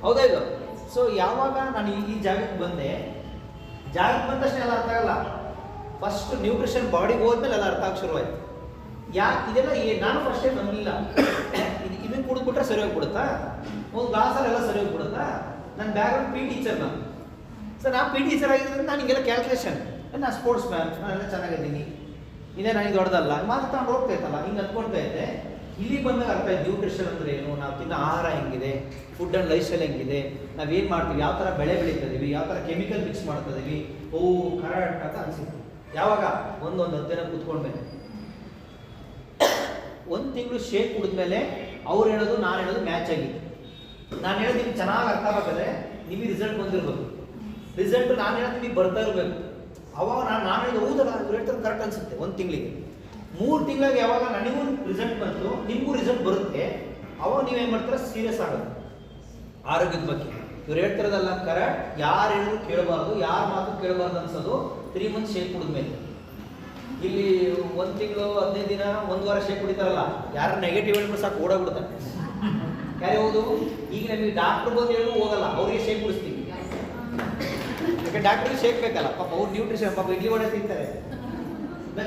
ಹೌದಾ ಇದು? ಸೊ ಯಾವಾಗ ನಾನು ಈ ಜಾಗಕ್ಕೆ ಬಂದ ತಕ್ಷಣ ಎಲ್ಲ ಅರ್ಥ ಆಗಲ್ಲ. ಫಸ್ಟ್ ನ್ಯೂಟ್ರಿಷನ್ ಬಾಡಿಗೆ ಹೋದ್ಮೇಲೆ ಎಲ್ಲ ಅರ್ಥ ಆಗಿ ಶುರುವಾಯಿತು. ಯಾಕೆ ಇದೆಲ್ಲ ನಾನು ಫಸ್ಟ್ ಟೈಮ್ ನಂಬಲಿಲ್ಲ. ಇದನ್ನು ಕುಡಿದ್ಬಿಟ್ರೆ ಸರಿ ಹೋಗ್ಬಿಡುತ್ತಾ, ಒಂದು ಗ್ಲಾಸಲ್ಲೆಲ್ಲ ಸರಿ ಹೋಗ್ಬಿಡುತ್ತಾ? ನನ್ನ ಬ್ಯಾಕ್ಗ್ರೌಂಡ್ ಪಿ ಟೀಚರ್ ನಾನು. ಸರ್ ನಾನು ಪಿ ಟೀಚರ್ ಆಗಿದ್ದರಿಂದ ನಾನು ಹಿಂಗೆಲ್ಲ ಕ್ಯಾಲ್ಕುಲೇಷನ್, ನಾನು ಸ್ಪೋರ್ಟ್ಸ್ ಮ್ಯಾನ್, ನಾನೆಲ್ಲ ಚೆನ್ನಾಗಿದ್ದೀನಿ, ಇನ್ನೇ ನನಗೆ ದೊಡ್ಡದಲ್ಲ, ಮಾತಾಡ್ಕೊಂಡು ಹೋಗ್ತಾ ಇತ್ತಲ್ಲ, ಹಿಂಗೆ ಅಂದ್ಕೊಳ್ತಾ ಇದ್ದೆ. ಇಲ್ಲಿ ಬಂದಾಗ ಅರ್ಥ ಆಯ್ತು ನ್ಯೂಟ್ರಿಷನ್ ಅಂದರೆ ಏನು, ನಾವು ತಿನ್ನೋ ಆಹಾರ ಹೆಂಗಿದೆ, ಫುಡ್ ಆ್ಯಂಡ್ ಲೈಫ್ ಸ್ಟೈಲ್ ಹೆಂಗಿದೆ, ನಾವೇನು ಮಾಡ್ತೀವಿ, ಯಾವ ಥರ ಬೆಳೆ ಬೆಳೀತಿದ್ದೀವಿ, ಯಾವ ಥರ ಕೆಮಿಕಲ್ ಮಿಕ್ಸ್ ಮಾಡ್ತಿದ್ದೀವಿ. ಕರೆಕ್ಟ್ ಅಂತ ಅನಿಸಿತ್ತು. ಯಾವಾಗ ಒಂದು 10 ದಿನ ಕೂತ್ಕೊಂಡ್ಮೇಲೆ, 1 ತಿಂಗಳು ಶೇಕ್ ಕುಡಿದ್ಮೇಲೆ ಅವ್ರು ಹೇಳೋದು ನಾನು ಹೇಳೋದು ಮ್ಯಾಚ್ ಆಗಿತ್ತು. ನಾನು ಹೇಳೋದು ನಿಮ್ಗೆ ಚೆನ್ನಾಗಿ ಅರ್ಥ ಆಗಬೇಕಾದ್ರೆ ನಿಮಗೆ ರಿಸಲ್ಟ್ ಬಂದಿರ್ಬೇಕು. ರಿಸಲ್ಟ್ ನಾನು ಹೇಳೋದು ನಿಮಗೆ ಬರ್ತಾ ಇರಬೇಕು. ಅವಾಗ ನಾನು ಹೇಳಿದ ಹೌದಲ್ಲ, ಇವ್ರು ಹೇಳ್ತಾರೆ ಕರೆಕ್ಟ್ ಅನಿಸುತ್ತೆ. 1 ತಿಂಗಳಿಗೆ 3 ತಿಂಗಳಿಗೆ ಯಾವಾಗ ನನಗೂ ರಿಸಲ್ಟ್ ಬಂತು, ನಿಮಗೂ ರಿಸಲ್ಟ್ ಬರುತ್ತೆ, ಅವಾಗ ನೀವೇನು ಮಾಡ್ತೀರ, ಸೀರಿಯಸ್ ಆಗೋದು ಆರೋಗ್ಯದ ಬಗ್ಗೆ. ಇವ್ರು ಹೇಳ್ತಿರೋದಲ್ಲ ಕರೆಕ್ಟ್, ಯಾರು ಹೇಳಿದ್ರು ಕೇಳಬಾರ್ದು, ಯಾರ ಮಾತು ಕೇಳಬಾರ್ದು ಅನ್ಸೋದು 3 ಮಂತ್ಸ್ ಶೇಕ್ ಕುಡಿದ್ಮೇಲೆ. ಇಲ್ಲಿ 1 ತಿಂಗಳು 15 ದಿನ 1 ವಾರ ಶೇಕ್ ಕುಡಿತಾರಲ್ಲ, ಯಾರು ನೆಗೆಟಿವ್ ಹೇಳ್ಬಿಟ್ಟು ಸಾಕು ಓಡೋಗ್ಬಿಡ್ತಾರೆ. ಯಾರೇ ಹೌದು, ಈಗ ನಮಗೆ ಡಾಕ್ಟ್ರ್ ಬಂದು ಹೇಳೋದು ಹೋಗಲ್ಲ, ಅವ್ರಿಗೆ ಶೇಕ್ ಕುಡಿಸ್ತೀವಿ. ಯಾಕೆ ಡಾಕ್ಟ್ರಿಗೆ ಶೇಕ್ ಬೇಕಲ್ಲ, ಪಾಪ ಅವ್ರು ನ್ಯೂಟ್ರಿಷನ್, ಪಾಪ ಇಡ್ಲಿ ವಡೆ ತಿಂತಾರೆ.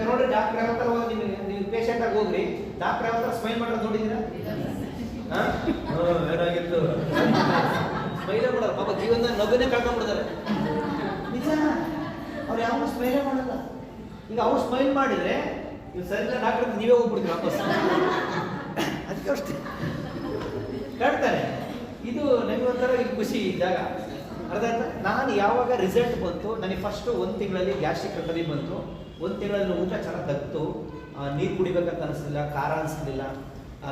ನೋಡ್ರಿ ಡಾಕ್ಟ್ರ್ ಯಾವ ಥರ ನೀವು ಪೇಷಂಟಾಗಿ ಹೋಗ್ರಿ, ಡಾಕ್ಟ್ರ್ ಯಾವ ಥರ ಸ್ಮೈಲ್ ಮಾಡೋದು ನೋಡಿದ್ದೀರಾ? ಏನಾಗಿತ್ತು ಸ್ಮೈಲೇ ಮಾಡೋರು ಪಾಪ ಜೀವನದ ನಗುನೇ ಕಳ್ಕೊಂಡ್ಬಿಡ್ತಾರೆ. ನಿಜ, ಅವ್ರು ಯಾವ ಸ್ಮೈಲೇ ಮಾಡಲ್ಲ. ಈಗ ಅವ್ರು ಸ್ಮೈಲ್ ಮಾಡಿದ್ರೆ ನೀವು ಸರಿ ಡಾಕ್ಟರ್ ನೀವೇ ಹೋಗ್ಬಿಡ್ತೀವಿ ವಾಪಸ್. ಅದಕ್ಕೆ ಅಷ್ಟೇ ಕಾಡ್ತಾನೆ. ಇದು ನನಗೆ ಒಂಥರ ಈಗ ಖುಷಿ ಈ ಜಾಗ ಅರ್ಥ ಆಯ್ತಾ. ನಾನು ಯಾವಾಗ ರಿಸಲ್ಟ್ ಬಂತು, ನನಗೆ ಫಸ್ಟು 1 ತಿಂಗಳಲ್ಲಿ ಗ್ಯಾಸ್ಟ್ರಿಕ್ ರಿಕವರಿ ಬಂತು. 1 ತಿಂಗಳಲ್ಲಿ ಊಟ ಚೆನ್ನಾಗಿ ತಗ್ತು, ನೀರು ಕುಡಿಬೇಕಂತ ಅನಿಸ್ಲಿಲ್ಲ, ಖಾರ ಅನಿಸ್ಲಿಲ್ಲ,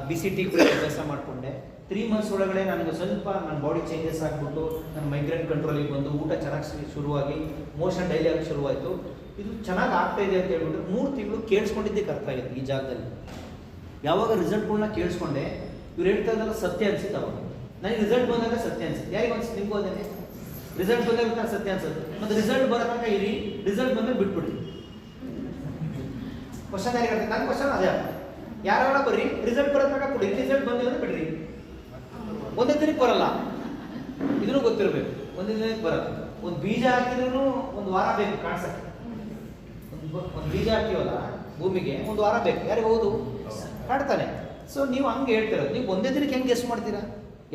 ಬಿಸಿ ಟೀ ಕುಡಿಯೋ ಅಭ್ಯಾಸ ಮಾಡಿಕೊಂಡೆ. 3 ಮಂತ್ಸ್ ಒಳಗಡೆ ನನಗೆ ಸ್ವಲ್ಪ ನನ್ನ ಬಾಡಿ ಚೇಂಜಸ್ ಆಗಿಬಿಟ್ಟು ನನ್ನ ಮೈಗ್ರೇನ್ ಕಂಟ್ರೋಲಿಗೆ ಬಂದು ಊಟ ಚೆನ್ನಾಗಿ ಶುರುವಾಗಿ ಮೋಷನ್ ಡೈಲಿ ಆಗಿ ಶುರುವಾಯಿತು. ಇದು ಚೆನ್ನಾಗಿ ಆಗ್ತಾ ಇದೆ ಅಂತ ಹೇಳ್ಬಿಟ್ಟು 3 ತಿಂಗಳು ಕೇಳಿಸ್ಕೊಂಡಿದ್ದಕ್ಕೆ ಅರ್ಥ ಆಗಿತ್ತು ಈ ಜಾಗದಲ್ಲಿ. ಯಾವಾಗ ರಿಸಲ್ಟ್ಗಳನ್ನ ಕೇಳಿಸ್ಕೊಂಡೆ, ಇವ್ರು ಹೇಳ್ತಾ ಇದ್ದಲ್ಲ ಸತ್ಯ ಅನಿಸಿತ್ತು. ಅವಾಗ ನನಗೆ ರಿಸಲ್ಟ್ ಬಂದಾಗ ಸತ್ಯ ಅನಿಸುತ್ತೆ. ಯಾರಿಗೆ ಅನ್ಸುತ್ತೆ? ನಿಮ್ಗೂ ಅದೇ ರಿಸಲ್ಟ್ ಬಂದಾಗ ಸತ್ಯ ಅನ್ಸುತ್ತೆ. ಮತ್ತು ರಿಸಲ್ಟ್ ಬರೋತನಕ ಇರಿ, ರಿಸಲ್ಟ್ ಬಂದಾಗ ಬಿಟ್ಬಿಡಿ. ಕ್ವಶನ್ ಯಾರಿಗೆ ನನ್ನ ಕ್ವಶನ್ ಅದೇ. ಯಾರ ಬರ್ರಿ, ರಿಸಲ್ಟ್ ಬರೋತನಕ ಕೊಡಿ, ರಿಸಲ್ಟ್ ಬಂದಿಲ್ಲ ಬಿಡ್ರಿ. ಒಂದೇ ದಿನಕ್ಕೆ ಬರಲ್ಲ, ಇದನ್ನು ಗೊತ್ತಿರಬೇಕು. ಒಂದೇ ದಿನಕ್ಕೆ ಬರಲ್ಲ. ಒಂದು ಬೀಜ ಹಾಕಿದ್ರೂ 1 ವಾರ ಬೇಕು ಕಾಣಿಸಕ್ಕೆ. ಒಂದು ಬೀಜ ಹಾಕ್ತೀವಲ್ಲ ಭೂಮಿಗೆ 1 ವಾರ ಬೇಕು. ಯಾರಿಗೆ ಹೌದು ಕಾಡ್ತಾನೆ. ಸೊ ನೀವು ಹಂಗೆ ಹೇಳ್ತಿರೋದು, ನೀವು ಒಂದೇ ದಿನಕ್ಕೆ ಹೆಂಗೆ ಗೆಸ್ಟ್ ಮಾಡ್ತೀರಾ?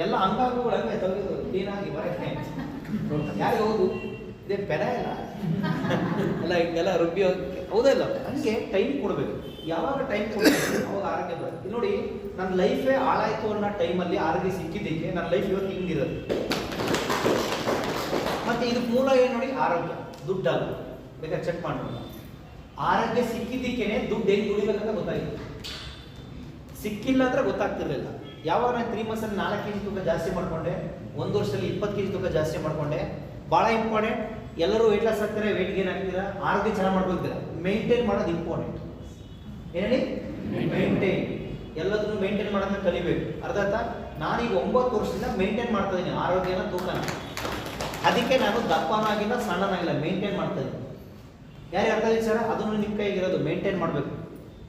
ಎಲ್ಲ ಅಂಗಾಂಗಗಳು ಹಂಗೆ ತೆಗೆದು ಕ್ಲೀನಾಗಿ ಬರಕ್ಕೆ ಯಾರಿಗೆ ಹೌದು? ಇದೇ ಪೆನ ಇಲ್ಲ ಎಲ್ಲ ಹಿಂಗೆಲ್ಲ ರುಬ್ಬಿ ಹೌದಲ್ಲ. ಹಂಗೆ ಟೈಮ್ ಕೊಡಬೇಕು. ಯಾವಾಗ ಟೈಮ್ ಕೊಡಬೇಕು ಅವಾಗ ಆರೋಗ್ಯ ಬರುತ್ತೆ. ಇಲ್ಲಿ ನೋಡಿ, ನನ್ನ ಲೈಫೇ ಹಾಳಾಯಿತು ಅನ್ನೋ ಟೈಮಲ್ಲಿ ಆರೋಗ್ಯ ಸಿಕ್ಕಿದ್ದಕ್ಕೆ ನನ್ನ ಲೈಫ್ ಇವತ್ತು ಹಿಂಗಿರೋದು. ಮತ್ತು ಇದಕ್ಕೆ ಮೂಲ ಏನು ನೋಡಿ, ಆರೋಗ್ಯ, ದುಡ್ಡಲ್ಲ. ಬೇಕಾದ್ರೆ ಚೆಕ್ ಮಾಡ್ಬೋದು. ಆರೋಗ್ಯ ಸಿಕ್ಕಿದ್ದಕ್ಕೇನೆ ದುಡ್ಡು ಹೆಂಗೆ ದುಡಿಬೇಕಂತ ಗೊತ್ತಾಗಿತ್ತು. ಸಿಕ್ಕಿಲ್ಲ ಅಂದ್ರೆ ಗೊತ್ತಾಗ್ತಿರ್ಲಿಲ್ಲ. ಯಾವಾಗ ನಾನು 3 ಮಂತ್ಸಲ್ಲಿ 4 kg ತೂಕ ಜಾಸ್ತಿ ಮಾಡಿಕೊಂಡೆ, 1 ವರ್ಷದಲ್ಲಿ 20 kg ತೂಕ ಜಾಸ್ತಿ ಮಾಡಿಕೊಂಡೆ. ಭಾಳ ಇಂಪಾರ್ಟೆಂಟ್. ಎಲ್ಲರೂ ವೆಯ್ಟ್ ಲಾಸ್ ಆಗ್ತಾರೆ, ವೆಯ್ಟ್ ಗೇನ್ ಆಗ್ತೀರಾ, ಆರೋಗ್ಯ ಚೆನ್ನಾಗಿ ಮಾಡ್ಕೊಳ್ತೀರಾ. ಮೇಂಟೈನ್ ಮಾಡೋದು ಇಂಪಾರ್ಟೆಂಟ್. ಏನೇಳಿ ಮೇಂಟೈನ್, ಎಲ್ಲದನ್ನು ಮೇಂಟೈನ್ ಮಾಡೋದನ್ನ ಕಲಿಬೇಕು. ಅರ್ಥ ಆಯ್ತಾ? ನಾನೀಗ 9 ವರ್ಷದಿಂದ ಮೇಂಟೈನ್ ಮಾಡ್ತಾ ಇದ್ದೀನಿ ಆರೋಗ್ಯನ, ತೂಕನ. ಅದಕ್ಕೆ ನಾನು ದಪ್ಪನಾಗಿಲ್ಲ, ಸಣ್ಣನಾಗಿಲ್ಲ, ಮೇಂಟೈನ್ ಮಾಡ್ತಾ ಇದ್ದೀನಿ. ಯಾರಿಗೆ ಅರ್ಥ ವಿಚಾರ? ಅದನ್ನು ನಿಮ್ಮ ಕೈಗಿರೋದು ಮೇಂಟೈನ್ ಮಾಡಬೇಕು.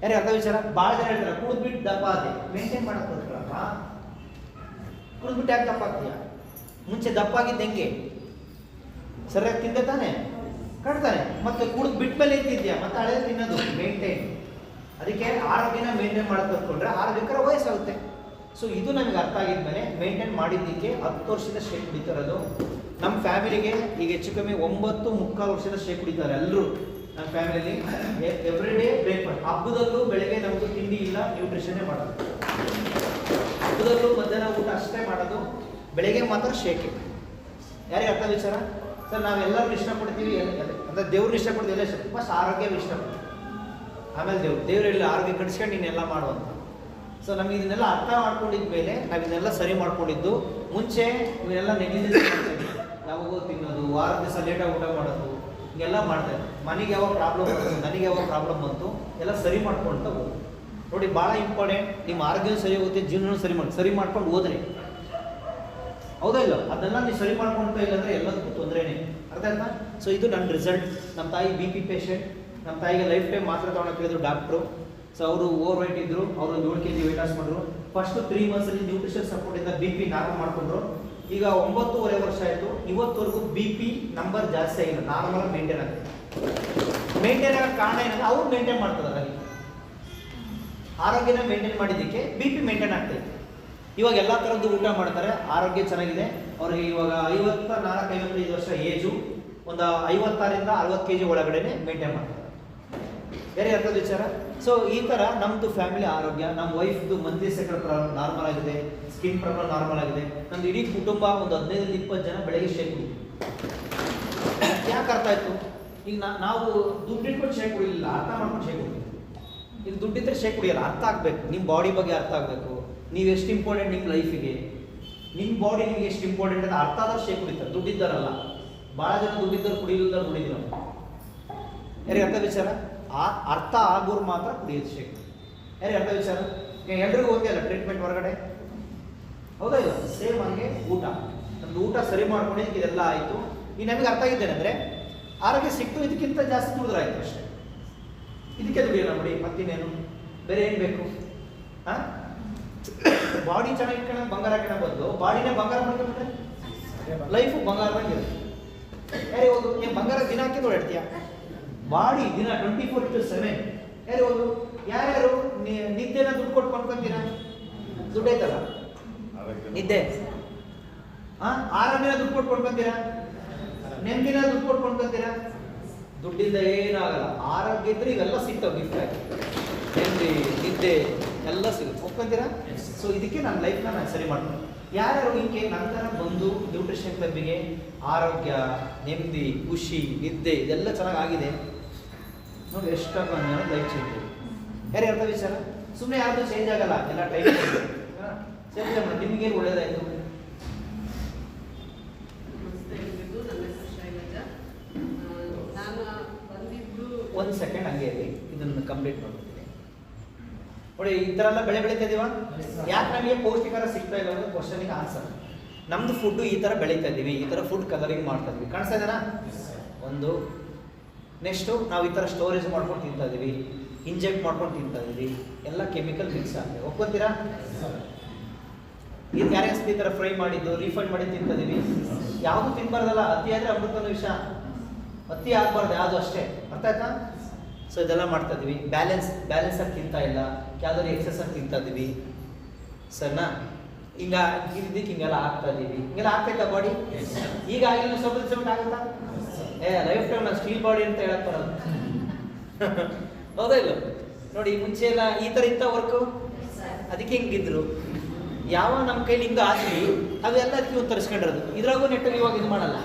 ಯಾರಿಗೆ ಅರ್ಥ ವಿಚಾರ? ಭಾಳ ಜನ ಹೇಳ್ತಾರೆ ಕುಡಿದ್ಬಿಟ್ಟು ದಪ್ಪ ಆದೆ. ಮೇಂಟೈನ್ ಮಾಡಕ್ಕೆ ಹೋಗ್ತಾರಪ್ಪ. ಕುಡಿದ್ಬಿಟ್ಟು ಯಾಕೆ ದಪ್ಪ ಆಗ್ತೀಯ? ಮುಂಚೆ ದಪ್ಪ ಆಗಿದ್ದು ಹೆಂಗೆ? ಸರಿಯಾಗಿ ತಿಂದೆ ತಾನೆ, ಕಟ್ತಾನೆ. ಮತ್ತೆ ಕುಡಿದು ಬಿಟ್ಟ ಮೇಲೆ ತಿಂದ್ಯಾ, ಮತ್ತೆ ಹಳೆ ತಿನ್ನೋದು. ಮೇಂಟೈನ್. ಅದಕ್ಕೆ ಆರೋಗ್ಯನ ಮೇಂಟೈನ್ ಮಾಡಕ್ಕೆ ಹೊತ್ಕೊಂಡ್ರೆ ಆರೋಗ್ಯಕರ ವಯಸ್ಸಾಗುತ್ತೆ. ಸೊ ಇದು ನನಗೆ ಅರ್ಥ ಆಗಿದ್ಮೇಲೆ ಮೇಂಟೈನ್ ಮಾಡಿದ್ದಕ್ಕೆ 10 ವರ್ಷದ ಸ್ಟೇ ಕುಡಿತಾರದು. ನಮ್ಮ ಫ್ಯಾಮಿಲಿಗೆ ಈಗ ಹೆಚ್ಚು ಕಮ್ಮಿ 9.25 ವರ್ಷದ ಸ್ಟೇ ಕುಡಿತಾರೆ ಎಲ್ಲರೂ. ನಮ್ಮ ಫ್ಯಾಮಿಲಿಯಲ್ಲಿ ಎವ್ರಿ ಡೇ ಬ್ರೇಕ್ಫಾಸ್ಟ್. ಹಬ್ಬದಲ್ಲೂ ಬೆಳಗ್ಗೆ ನಮ್ಮದು ತಿಂಡಿ ಇಲ್ಲ, ನ್ಯೂಟ್ರಿಷನ್ನೇ ಮಾಡೋದು. ಹಬ್ಬದಲ್ಲೂ ಮಧ್ಯಾಹ್ನ ಊಟ ಅಷ್ಟೇ ಮಾಡೋದು, ಬೆಳಗ್ಗೆ ಮಾತ್ರ ಶೇಕೆ. ಯಾರಿಗೆ ಅರ್ಥ ವಿಚಾರ? ಸರ್ ನಾವೆಲ್ಲರೂ ಇಷ್ಟಪಡ್ತೀವಿ ಅಂದರೆ ದೇವ್ರನ್ನ ಇಷ್ಟಪಡ್ತೀವಿ, ಎಲ್ಲ ಇಷ್ಟ. ಫಸ್ಟ್ ಆರೋಗ್ಯ ಇಷ್ಟಪಡ್ತೀವಿ, ಆಮೇಲೆ ದೇವ್ರೆಲ್ಲ ಆರೋಗ್ಯ ಕಡಿಸ್ಕೊಂಡು ನೀನೆಲ್ಲ ಮಾಡುವಂತ. ಸೊ ನಮಗೆ ಇದನ್ನೆಲ್ಲ ಅರ್ಥ ಮಾಡ್ಕೊಂಡಿದ್ಮೇಲೆ ನಾವು ಇದನ್ನೆಲ್ಲ ಸರಿ ಮಾಡ್ಕೊಂಡಿದ್ದು. ಮುಂಚೆ ಇವನ್ನೆಲ್ಲ ನೆಗ್ಲಿಜೆನ್ಸ್ ಮಾಡ್ತಾಯಿದ್ವಿ. ಯಾವಾಗೋ ತಿನ್ನೋದು, ವಾರದ ದಿವಸ ಲೇಟಾಗಿ ಊಟ ಮಾಡೋದು, ಹಿಂಗೆಲ್ಲ ಮಾಡ್ತಾರೆ. ಮನೆಗೆ ಯಾವಾಗ ಪ್ರಾಬ್ಲಮ್ ಬಂತು, ನನಗೆ ಯಾವಾಗ ಪ್ರಾಬ್ಲಮ್ ಬಂತು, ಎಲ್ಲ ಸರಿ ಮಾಡ್ಕೊಳ್ತಾ ಹೋಗಿ. ನೋಡಿ, ಭಾಳ ಇಂಪಾರ್ಟೆಂಟ್. ನಿಮ್ಮ ಆರೋಗ್ಯ ಸರಿ ಹೋಗುತ್ತೆ, ಜೀವನ ಸರಿ ಮಾಡ್ಕೊಂಡು ಹೋದ್ರೆ. ಹೌದಾ ಇಲ್ಲ? ಅದನ್ನೆಲ್ಲ ನೀವು ಸರಿ ಮಾಡ್ಕೊಳ್ತಾ ಇಲ್ಲ ಅಂದರೆ ಎಲ್ಲದಕ್ಕೂ ತೊಂದರೆನೇ. ಅರ್ಥ ಆಯ್ತಾ? ಸೊ ಇದು ನನ್ನ ರಿಸಲ್ಟ್. ನಮ್ಮ ತಾಯಿ BP ಪೇಷಂಟ್. ನಮ್ಮ ತಾಯಿಗೆ ಲೈಫ್ ಟೈಮ್ ಮಾತ್ರ ತೊಗೊಳಕ್ಕೆ ಹೇಳಿದ್ರು ಡಾಕ್ಟ್ರು. ಸೊ ಅವರು ಓವರ್ ವೈಟ್ ಇದ್ದರು. ಅವರು 7 kg ವೆಯ್ಟ್ ಲಾಸ್ ಮಾಡಿದ್ರು. ಫಸ್ಟು 3 ಮಂತ್ಸಲ್ಲಿ ನ್ಯೂಟ್ರಿಷನ್ ಸಪೋರ್ಟಿಂದ BP ನಾರ್ಮಲ್ ಮಾಡ್ಕೊಂಡ್ರು. ಈಗ 9.5 ವರ್ಷ ಆಯಿತು. ಇವತ್ತವರೆಗೂ BP ನಂಬರ್ ಜಾಸ್ತಿ ಆಗಿಲ್ಲ, ನಾರ್ಮಲ್ ಮೇಂಟೈನ್ ಆಗಿದೆ. ಮೇಂಟೈನ್ ಆಗೋ ಕಾರಣ ಏನಂದ್ರೆ ಅವ್ರು ಮೇಂಟೈನ್ ಮಾಡ್ತಾರೆ. ಆರೋಗ್ಯನ ಮೇಂಟೈನ್ ಮಾಡಿದ್ದಕ್ಕೆ BP ಮೇಂಟೈನ್ ಆಗ್ತಾಯಿದೆ. ಇವಾಗ ಎಲ್ಲ ಥರದ್ದು ಊಟ ಮಾಡ್ತಾರೆ, ಆರೋಗ್ಯ ಚೆನ್ನಾಗಿದೆ. ಅವ್ರಿಗೆ ಇವಾಗ 54-55 ವರ್ಷ ಏಜು. ಒಂದು 56ರಿಂದ 60 kg ಒಳಗಡೆ ಮೇಂಟೈನ್ ಮಾಡ್ತಾರೆ. ಬೇರೆ ಅರ್ಥದ ವಿಚಾರ. ಸೊ ಈ ಥರ ನಮ್ಮದು ಫ್ಯಾಮಿಲಿ ಆರೋಗ್ಯ. ನಮ್ಮ ವೈಫ್ದು ಮಂತ್ಲಿ ಸೈಕಲ್ ಪ್ರಾಬ್ಲಮ್ ನಾರ್ಮಲ್ ಆಗಿದೆ, ಸ್ಕಿನ್ ಪ್ರಾಬ್ಲಮ್ ನಾರ್ಮಲ್ ಆಗಿದೆ. ನಮ್ಮದು ಇಡೀ ಕುಟುಂಬ ಒಂದು 15-20 ಜನ ಬೆಳಗ್ಗೆ ಶೇಕ್ ಕುಡಿ. ಯಾಕೆ ಅರ್ಥ ಆಯಿತು? ಈಗ ನಾವು ದುಡ್ಡಿಟ್ಕೊಂಡು ಶೇಕ್ ಕುಡಿಲಿಲ್ಲ, ಅರ್ಥ ಮಾಡ್ಕೊಂಡು ಶೇಕ್ ಕುಡಿತೀವಿ. ಈಗ ದುಡ್ಡಿದ್ರೆ ಶೇಕ್ ಕುಡಿಯಲ್ಲ, ಅರ್ಥ ಆಗಬೇಕು. ನಿಮ್ಮ ಬಾಡಿ ಬಗ್ಗೆ ಅರ್ಥ ಆಗಬೇಕು. ನೀವು ಎಷ್ಟು ಇಂಪಾರ್ಟೆಂಟ್ ನಿಮ್ಮ ಲೈಫಿಗೆ, ನಿಮ್ಮ ಬಾಡಿ ನಿಮಗೆ ಎಷ್ಟು ಇಂಪಾರ್ಟೆಂಟ್ ಅಂತ ಅರ್ಥ ಆದ್ರೆ ಶೇಕ್ ಕುಡಿತಾರೆ. ದುಡ್ಡಿದ್ದಾರಲ್ಲ, ಭಾಳ ಜನ ದುಡ್ಡಿದ್ದರು ಕುಡಿಲಿಲ್ಲ ಕುಡಿದಿಲ್ಲ. ಯಾರಿಗೆ ಅರ್ಥ ವಿಚಾರ? ಅರ್ಥ ಆಗೋರು ಮಾತ್ರ ಕುಡಿಯೋದು ಶೇಕ್. ಯಾರಿಗೆ ಅರ್ಥ ವಿಚಾರ? ಎಲ್ರಿಗೂ ಹೋಗಿ ಅಲ್ಲ ಟ್ರೀಟ್ಮೆಂಟ್ ಹೊರಗಡೆ. ಹೌದಾ ಇಲ್ಲ? ಸೇಮ್ ಹಂಗೆ ಊಟ. ನಮ್ದು ಊಟ ಸರಿ ಮಾಡ್ಕೊಂಡಿದ್ದಕ್ಕೆ ಇದೆಲ್ಲ ಆಯಿತು. ಈಗ ನಮಗೆ ಅರ್ಥ ಆಗಿದ್ದೇನೆ ಅಂದರೆ ಆರೋಗ್ಯ ಸಿಕ್ತು, ಇದಕ್ಕಿಂತ ಜಾಸ್ತಿ ದುಡಿದ್ರೆ ಆಯಿತು ಅಷ್ಟೇ. ಇದಕ್ಕೆ ದುಡಿಯೋಣ ನೋಡಿ, ಮತ್ತಿನ್ನೇನು ಬೇರೆ ಏನು ಬೇಕು? ಹಾಂ, ಬಾಡಿ ಚೆನ್ನಾಗಿ ಇಟ್ಕೊಳ್ಳೋ ಬಂಗಾರ ಹಾಕೋಣ ಬದಲು ಬಾಡಿನೇ ಬಂಗಾರ ಮಾಡ್ಕೊಂಡ್ರೆ ಲೈಫು ಬಂಗಾರದಾಗಿರುತ್ತೆ. ಯಾರೇ ಹೋದು ಏನು ಬಂಗಾರ ದಿನ ಹಾಕಿದ್ದು ಓಡಾಡ್ತೀಯ? ಬಾಡಿ ದಿನ 24/7. ಯಾರೇ ಹೋದು? ಯಾರ್ಯಾರು ನಿದ್ದೆನ ದುಡ್ಡು ಕೊಟ್ಟು ಕೊಂಡ್ಕೊಂತೀರಾ? ದುಡ್ಡು ಐತಲ್ಲ, ನಿದ್ದೆ. ಆರೋಗ್ಯನ ದುಡ್ಡು ಕೊಟ್ಟು ಕೊಂಡ್ಕೊಂತೀರಾ? ನೆಮ್ಮದಿನ ದುಡ್ಡು ಕೊಟ್ಟು ಕೊಂಡ್ಕೊಂತೀರಾ? ದುಡ್ಡಿಂದ ಏನಾಗಲ್ಲ. ಆರೋಗ್ಯ ಇದ್ರೆ ಇವೆಲ್ಲ ಸಿಗ್ತಾವೆ ಗಿಫ್ಟ್ ಆಗಿ. ನೆಮ್ಮದಿ, ನಿದ್ದೆ ಎಲ್ಲ ಸಿಗುತ್ತೆ. ಒಪ್ಕೊಂತೀರಾ? ಸೊ ಇದಕ್ಕೆ ನನ್ನ ಲೈಫ್ನ ನಾನು ಸರಿ ಮಾಡ್ತೀನಿ. ಯಾರ್ಯಾರು ಹಿಂಗೆ ನಂತರ ಬಂದು ನ್ಯೂಟ್ರಿಷನ್ ಕ್ಲಬ್ಬಿಗೆ ಆರೋಗ್ಯ, ನೆಮ್ಮದಿ, ಖುಷಿ, ನಿದ್ದೆ ಇದೆಲ್ಲ ಚೆನ್ನಾಗಿ ಆಗಿದೆ ನೋಡಿ, ಎಷ್ಟೊಂದು ಲೈಫ್ ಚೇಂಜ್ ಆಗಿದೆ. ಯಾರು ಅರ್ಥ ವಿಚಾರ? ಸುಮ್ಮನೆ ಯಾವುದು ಚೇಂಜ್ ಆಗಲ್ಲ, ಎಲ್ಲ ಟೈಮ್ ಚೇಂಜ್ ಮಾಡಿ. ನಿಮಗೇನು ಒಳ್ಳೇದಾಯಿತು? ಒಂದು ಸೆಕೆಂಡ್ ಹಂಗೆ ಇರಿ, ಇದನ್ನು ಕಂಪ್ಲೀಟ್ ಮಾಡ್ಬಿಡ್ತೀನಿ ನೋಡಿ. ಈ ಥರ ಎಲ್ಲ ಬೆಳೆ ಬೆಳೀತಾ ಇದೀವ, ಯಾಕೆ ನಮಗೆ ಪೌಷ್ಟಿಕಾರ ಸಿಗ್ತಾ ಇಲ್ಲ ಅನ್ನೋದು ಕ್ವಶನಿಗೆ ಆನ್ಸರ್. ನಮ್ದು ಫುಡ್ಡು ಈ ಥರ ಬೆಳೀತಾ ಇದ್ದೀವಿ, ಈ ಥರ ಫುಡ್ ಕಲರಿಂಗ್ ಮಾಡ್ತಾ ಇದ್ವಿ, ಕಾಣಿಸ್ತಾ ಇದೆನಾ? ಒಂದು ನೆಕ್ಸ್ಟು ನಾವು ಈ ಥರ ಸ್ಟೋರೇಜ್ ಮಾಡ್ಕೊಂಡು ತಿಂತಾ ಇದ್ದೀವಿ, ಇಂಜೆಕ್ಟ್ ಮಾಡ್ಕೊಂಡು ತಿಂತಾ ಇದ್ದೀವಿ, ಎಲ್ಲ ಕೆಮಿಕಲ್ ಮಿಕ್ಸ್ ಆಗಿದೆ. ಒಪ್ಕೊಂತೀರಾ? ಇದು ಯಾರೇ ಈ ಥರ ಫ್ರೈ ಮಾಡಿದ್ದು, ರೀಫಂಡ್ ಮಾಡಿ ತಿಂತಾ ಇದ್ದೀವಿ. ಯಾವುದು ತಿನ್ಬಾರ್ದಲ್ಲ, ಅತಿ ಆದರೆ ಅಮೃತನ ವಿಷ, ಅತಿ ಆಗಬಾರ್ದು ಯಾವುದು ಅಷ್ಟೇ. ಅರ್ಥ ಆಯ್ತಾ? ಸೊ ಇದೆಲ್ಲ ಮಾಡ್ತಾ ಇದ್ದೀವಿ. ಬ್ಯಾಲೆನ್ಸ್ ಆಗಿ ತಿಂತಾ ಇಲ್ಲ, ಕ್ಯಾಲೋರಿ ಎಕ್ಸಸ್ ಆಗಿ ತಿಂತಾ ಇದ್ದೀವಿ. ಸರಿನಾ? ಹಿಂಗ ಇದಕ್ಕೆ ಹಿಂಗೆಲ್ಲ ಆಗ್ತಾ ಇದ್ದೀವಿ. ಹಿಂಗೆಲ್ಲ ಆಗ್ತೈತಾ ಬಾಡಿ? ಈಗ ಆಗಿಲ್ಲ, ಸ್ವಲ್ಪ ದಿವಸ ಆಗುತ್ತಾ? ಲೈಫ್ ಟೈಮ್ ನಾವು ಸ್ಟೀಲ್ ಬಾಡಿ ಅಂತ ಹೇಳಕ್ ಬರೋದು. ಹೌದಾ ಇಲ್ಲ? ನೋಡಿ, ಮುಂಚೆ ಎಲ್ಲ ಈ ಥರ ಇತ್ತ ವರ್ಕು, ಅದಕ್ಕೆ ಹಿಂಗಿದ್ರು. ಯಾವ ನಮ್ಮ ಕೈಲಿ ಹಿಂಗೆ ಆದ್ವಿ ಅವೆಲ್ಲ ಅದಕ್ಕೆ ಒಂದು ತರಿಸ್ಕೊಂಡಿರೋದು. ಇದ್ರಾಗೂ ನೆಟ್ಟಿಗೆ ಇವಾಗ ಇದು ಮಾಡಲ್ಲ,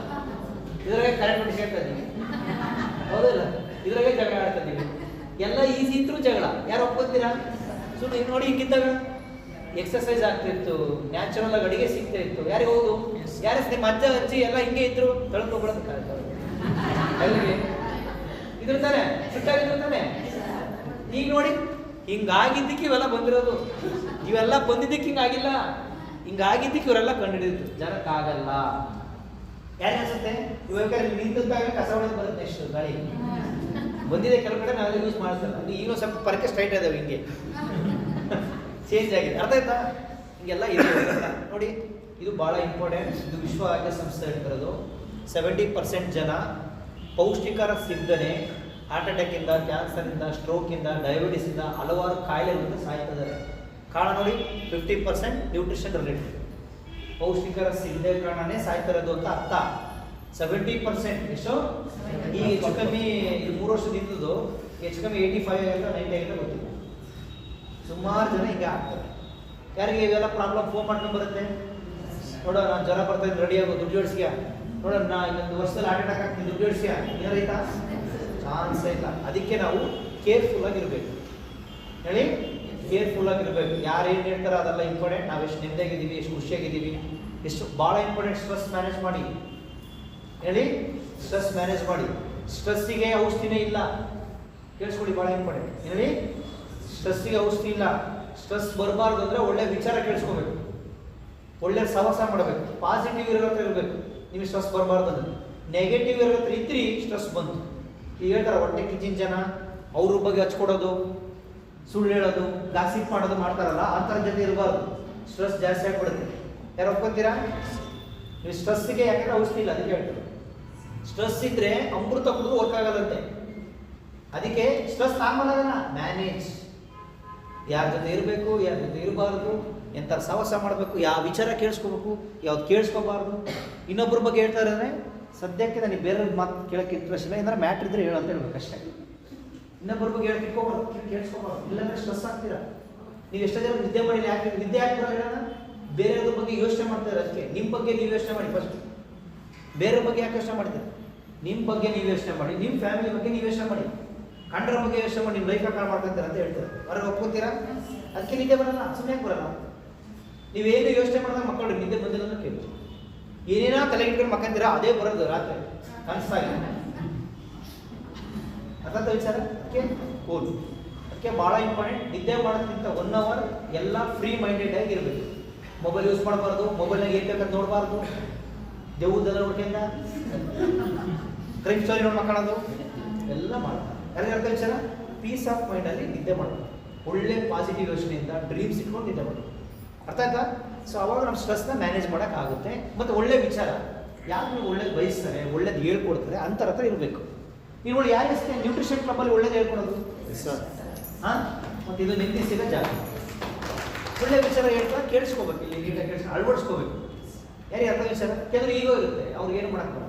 ಇದ್ರಾಗೆ ಕರೆಂಟ್ ಹೊಡಿಸ್ಕೊಳ್ತಾ ಇದ್ದೀವಿ. ಹೌದಲ್ಲ? ಇದ್ರಾಗೆ ಜಗಳ ಆಡ್ತಾ ಇದ್ದೀವಿ. ಎಲ್ಲ ಈಸಿ ಇದ್ರು ಜಗಳ. ಯಾರು ಒಪ್ಕೊತೀರಾ? ಸುಮ್ಮನೆ ನೋಡಿ, ಹಿಂಗಿದ್ದಾಗ ಎಕ್ಸರ್ಸೈಸ್ ಆಗ್ತಿತ್ತು, ನ್ಯಾಚುರಲ್ ಆಗಿ ಅಡಿಗೆ ಸಿಗ್ತಾ ಇತ್ತು. ಯಾರಿಗೆ ಹೌದು? ಯಾರ ನಿಮ್ಮ ಅಜ್ಜ ಅಜ್ಜಿ ಎಲ್ಲ ಹಿಂಗೆ ಇದ್ರು, ತಳ್ಕೊಬಿಡೋದಕ್ಕಾಗ್ತದೆ ಎಲ್ಲಿಗೆ ಇದ್ರ ತಾನೆ, ಫಿಟ್ಟಾಗಿದ್ರು ತಾನೆ. ಈಗ ನೋಡಿ, ಹಿಂಗಾಗಿದ್ದಕ್ಕೆ ಇವೆಲ್ಲ ಬಂದಿರೋದು. ಇವೆಲ್ಲ ಬಂದಿದ್ದಕ್ಕೆ ಹಿಂಗಾಗಿಲ್ಲ, ಹಿಂಗಾಗಿದ್ದಕ್ಕೆ ಇವರೆಲ್ಲ ಕಂಡುಹಿಡಿದ್ರು. ಜನಕ್ಕಾಗಲ್ಲ. ಯಾರು ಅನ್ಸುತ್ತೆ? ಇವಾಗ ನಿಂತಾಗ ಕಸ ಹೊಡೆದು ಬರುತ್ತೆ, ಎಷ್ಟು ಗಾಳಿ ಬಂದಿದೆ. ಕೆಲವು ಕಡೆ ನಾವೆಲ್ಲ ಯೂಸ್ ಮಾಡ್ತಾರೆ. ಈಗ ಸ್ವಲ್ಪ ಪರಕೆ ಸ್ಟ್ರೈಟ್ ಇದಾವೆ, ಹಿಂಗೆ ಚೇಂಜ್ ಆಗಿದೆ. ಅರ್ಥ ಆಯ್ತಾ? ಹಿಂಗೆಲ್ಲ ಇದೆ ನೋಡಿ. ಇದು ಭಾಳ ಇಂಪಾರ್ಟೆಂಟ್. ಇದು ವಿಶ್ವ ಆರೋಗ್ಯ ಸಂಸ್ಥೆ ಹೇಳ್ತಿರೋದು. 70% ಜನ ಪೌಷ್ಟಿಕಾರ ಸಿಗದೇ ಹಾರ್ಟ್ ಅಟ್ಯಾಕಿಂದ, ಕ್ಯಾನ್ಸರಿಂದ, ಸ್ಟ್ರೋಕಿಂದ, ಡಯಾಬಿಟಿಸಿಂದ ಹಲವಾರು ಕಾಯಿಲೆಗಳಿಂದ ಸಾಯ್ತಾ ಇದ್ದಾರೆ. ಕಾರಣ ನೋಡಿ, 50% ನ್ಯೂಟ್ರಿಷನ್ ರಿಲೇಟೆಡ್. ಪೌಷ್ಟಿಕಾರ ಸಿಗದೆ ಕಾರಣನೇ ಸಾಯ್ತಾ ಇರೋದು ಅಂತ ಅರ್ಥ. 70% ಎಷ್ಟು? ಈ ಹೆಚ್ಚು ಕಮ್ಮಿ ಇದು 3 ವರ್ಷದಿಂದದು ಹೆಚ್ಚು ಕಮ್ಮಿ 85 ಅಂತ 90 ಗೊತ್ತಿಲ್ಲ. ಸುಮಾರು ಜನ ಹಿಂಗೆ ಆಗ್ತಾರೆ. ಯಾರಿಗೆ ಇವೆಲ್ಲ ಪ್ರಾಬ್ಲಮ್ ಫೋನ್ ಮಾಡ್ಕೊಂಡು ಬರುತ್ತೆ, ನೋಡೋಣ ನಾನು ಜ್ವರ ಬರ್ತಾ ಇದ್ದೀನಿ, ರೆಡಿ ಆಗೋ, ದುಡ್ಡು ಜೋಡಿಸ್ಯಾ, ನೋಡೋಣ ನಾ ಇನ್ನೊಂದು ವರ್ಷದಲ್ಲಿ ಹಾರ್ಟ್ ಅಟ್ಯಾಕ್ ಆಗ್ತೀನಿ, ದುಡ್ಡು ಜೋಡಿಸ್ಯಾ, ಏನಾರೈತಾ? ಚಾನ್ಸೇ ಇಲ್ಲ. ಅದಕ್ಕೆ ನಾವು ಕೇರ್ಫುಲ್ ಆಗಿರ್ಬೇಕು. ಹೇಳಿ, ಕೇರ್ಫುಲ್ ಆಗಿರ್ಬೇಕು. ಯಾರು ಏನು ಹೇಳ್ತಾರೋ ಅದೆಲ್ಲ ಇಂಪಾರ್ಟೆಂಟ್. ನಾವು ಎಷ್ಟು ನೆಮ್ಮದಿಯಾಗಿದ್ದೀವಿ, ಎಷ್ಟು ಖುಷಿಯಾಗಿದ್ದೀವಿ, ಎಷ್ಟು ಭಾಳ ಇಂಪಾರ್ಟೆಂಟ್. ಸ್ಟ್ರೆಸ್ ಮ್ಯಾನೇಜ್ ಮಾಡಿ. ಹೇಳಿ, ಸ್ಟ್ರೆಸ್ ಮ್ಯಾನೇಜ್ ಮಾಡಿ. ಸ್ಟ್ರೆಸ್ಸಿಗೆ ಔಷಧಿನೇ ಇಲ್ಲ, ಕೇಳಿಸ್ಕೊಳ್ಳಿ, ಭಾಳ ಇಂಪಾರ್ಟೆಂಟ್. ಹೇಳಿ, ಸ್ಟ್ರೆಸ್ಸಿಗೆ ಔಷಧಿ ಇಲ್ಲ. ಸ್ಟ್ರೆಸ್ ಬರಬಾರ್ದು ಅಂದರೆ ಒಳ್ಳೆ ವಿಚಾರ ಕೇಳಿಸ್ಕೋಬೇಕು, ಒಳ್ಳೆ ಸಹವಾಸ ಮಾಡಬೇಕು, ಪಾಸಿಟಿವ್ ಇರೋ ಹತ್ರ ಇರಬೇಕು. ನಿಮಗೆ ಸ್ಟ್ರೆಸ್ ಬರಬಾರ್ದು ಅಂದರೆ ನೆಗೆಟಿವ್ ಇರೋ ಹತ್ರ ಇದ್ರಿ ಸ್ಟ್ರೆಸ್ ಬಂತು. ಈಗ ಹೇಳ್ತಾರೆ ಹೊಟ್ಟೆ ಕಿಚ್ಚಿನ ಜನ, ಅವ್ರ ಬಗ್ಗೆ ಹಚ್ಕೊಡೋದು, ಸುಳ್ಳು ಹೇಳೋದು, ಗಾಸಿಪ್ ಮಾಡೋದು ಮಾಡ್ತಾರಲ್ಲ, ಆ ಥರ ಜೊತೆ ಇರಬಾರ್ದು. ಸ್ಟ್ರೆಸ್ ಜಾಸ್ತಿ ಆಗಿಬಿಡುತ್ತೆ. ಯಾರು ಒಪ್ಕೊಂತೀರಾ? ನೀವು ಸ್ಟ್ರೆಸ್ಸಿಗೆ ಯಾಕಂದ್ರೆ ಔಷಧಿ ಇಲ್ಲ, ಅದಕ್ಕೆ ಹೇಳ್ತಾರೆ. ಸ್ಟ್ರೆಸ್ ಇದ್ರೆ ಅಮೃತ ಕುಡಿದು ವರ್ಕ್ ಆಗಲ್ಲಂತೆ. ಅದಕ್ಕೆ ಸ್ಟ್ರೆಸ್ ನಾರ್ಮಲ್ ಆಗಲ್ಲ, ಮ್ಯಾನೇಜ್. ಯಾರ ಜೊತೆ ಇರಬೇಕು, ಯಾರ ಜೊತೆ ಇರಬಾರ್ದು, ಎಂಥ ಸಹವಾಸ ಮಾಡಬೇಕು, ಯಾವ ವಿಚಾರ ಕೇಳಿಸ್ಕೋಬೇಕು, ಯಾವ್ದು ಕೇಳಿಸ್ಕೋಬಾರ್ದು. ಇನ್ನೊಬ್ಬರ ಬಗ್ಗೆ ಹೇಳ್ತಾರೆ ಅಂದರೆ ಸದ್ಯಕ್ಕೆ ನನಗೆ ಬೇರೆ ಮಾತು ಕೇಳೋಕ್ಕೆ ಇಂಟ್ರೆಸ್ಟ್ ಇಲ್ಲ, ಏನಾದ್ರೆ ಮ್ಯಾಟ್ರ್ ಇದ್ರೆ ಹೇಳು ಅಂತ ಹೇಳ್ಬೇಕು ಅಷ್ಟೇ. ಇನ್ನೊಬ್ಬರ ಬಗ್ಗೆ ಹೇಳಕ್ಕೆ ಇಟ್ಕೋಬಾರ್ದು, ಕೇಳಿಸ್ಕೋಬಾರ್ದು. ಇಲ್ಲಾಂದ್ರೆ ಸ್ಟ್ರೆಸ್ ಆಗ್ತೀರಾ. ನೀವು ಎಷ್ಟೋ ಜನ ನಿದ್ದೆ ಮಾಡಿ ನಿದ್ದೆ ಆಗ್ತೀರ ಹೇಳೋಣ, ಬೇರೆಯವ್ರ ಬಗ್ಗೆ ಯೋಚನೆ ಮಾಡ್ತಾರೆ. ಅದಕ್ಕೆ ನಿಮ್ಮ ಬಗ್ಗೆ ನೀವು ಯೋಚನೆ ಮಾಡಿ ಫಸ್ಟ್. ಬೇರೆಯವ್ರ ಬಗ್ಗೆ ಯಾಕೆ ಯೋಚನೆ ಮಾಡ್ತೀರಾ? ನಿಮ್ಮ ಬಗ್ಗೆ ನೀವು ಯೋಚನೆ ಮಾಡಿ, ನಿಮ್ಮ ಫ್ಯಾಮಿಲಿ ಬಗ್ಗೆ ನೀವು ಯೋಚನೆ ಮಾಡಿ. ಕಂಡ್ರ ಬಗ್ಗೆ ಯೋಚನೆ ಮಾಡಿ ನಿಮ್ಮ ಲೈಫ್ ಹಾಳು ಮಾಡ್ಕೊಂತಾರೆ ಅಂತ ಹೇಳ್ತಾರೆ. ಹೊರಗೆ ಒಪ್ಕೊತೀರಾ? ಅದಕ್ಕೆ ನಿದ್ದೆ ಬರಲ್ಲ, ಸುಮ್ಮನೆ ಬರಲ್ಲ. ನೀವೇನು ಯೋಚನೆ ಮಾಡಿದಾಗ ಮಕ್ಕಳು ನಿದ್ದೆ ಬಂದಿಲ್ಲ ಅಂತ ಕೇಳಿ, ಏನೇನೋ ತಲೆ ಇಟ್ಕೊಂಡು ಮಕ್ಕಂತೀರಾ, ಅದೇ ಬರೋದು ರಾತ್ರಿ ಕನಸಾಗಿ. ಅದಂತ ವಿಚಾರ. ಅದಕ್ಕೆ ಕೂಲ್. ಅದಕ್ಕೆ ಭಾಳ ಇಂಪಾರ್ಟೆಂಟ್. ನಿದ್ದೆ ಮಾಡೋದಕ್ಕಿಂತ 1 hour ಎಲ್ಲ ಫ್ರೀ ಮೈಂಡೆಡ್ ಆಗಿ ಇರಬೇಕು. ಮೊಬೈಲ್ ಯೂಸ್ ಮಾಡಬಾರ್ದು, ಮೊಬೈಲ್ನಾಗ ಏನು ಬೇಕಂತ ನೋಡಬಾರ್ದು, ದೇವ್ದೆಲ್ಲ ನೋಡ್ಕೊಂಡ ಕ್ರೈಮ್ ಸ್ಟೋರಿ ನೋಡಿ ಮಕ್ಕಳದು ಎಲ್ಲ ಮಾಡ್ತಾರೆ. ಯಾರಿಗೆ ಅರ್ಥ ವಿಚಾರ? ಪೀಸ್ ಆಫ್ ಮೈಂಡಲ್ಲಿ ನಿದ್ದೆ ಮಾಡೋದು, ಒಳ್ಳೆ ಪಾಸಿಟಿವ್ ಯೋಚನೆಯಿಂದ ಡ್ರೀಮ್ಸ್ ಇಟ್ಕೊಂಡು ನಿದ್ದೆ ಮಾಡೋದು. ಅರ್ಥ ಆಯ್ತಾ? ಸೊ ಅವಾಗ ನಮ್ಮ ಸ್ಟ್ರೆಸ್ನ ಮ್ಯಾನೇಜ್ ಮಾಡೋಕ್ಕಾಗುತ್ತೆ. ಮತ್ತು ಒಳ್ಳೆ ವಿಚಾರ, ಯಾರು ನೀವು ಒಳ್ಳೇದು ಬಯಸ್ತಾರೆ, ಒಳ್ಳೇದು ಹೇಳ್ಕೊಡ್ತಾರೆ, ಅಂಥರ ಹತ್ರ ಇರಬೇಕು. ನೀವು ನೋಡಿ, ಯಾರು ಅಷ್ಟೇ ನ್ಯೂಟ್ರಿಷನ್ ಕ್ಲಬ್ಬಲ್ಲಿ ಒಳ್ಳೇದು ಹೇಳ್ಕೊಡೋದು. ಹಾಂ, ಮತ್ತು ಇದು ನೆಮ್ಮದಿ ಸಿಗೋ ಜಾಗ. ಒಳ್ಳೆ ವಿಚಾರ ಹೇಳ್ತಾರೆ, ಕೇಳಿಸ್ಕೋಬೇಕು, ಇಲ್ಲಿ ನೀಟಾಗಿ ಕೇಳಿಸ್ಕೊಂಡು ಅಳವಡಿಸ್ಕೋಬೇಕು. ಯಾರಿಗೆ ಅರ್ಥ ವಿಚಾರ ಕೆಲವರು ಈಗೋ ಇರುತ್ತೆ, ಅವ್ರಿಗೆ ಏನು ಮಾಡಕ್ಕೆ ಬರಲ್ಲ.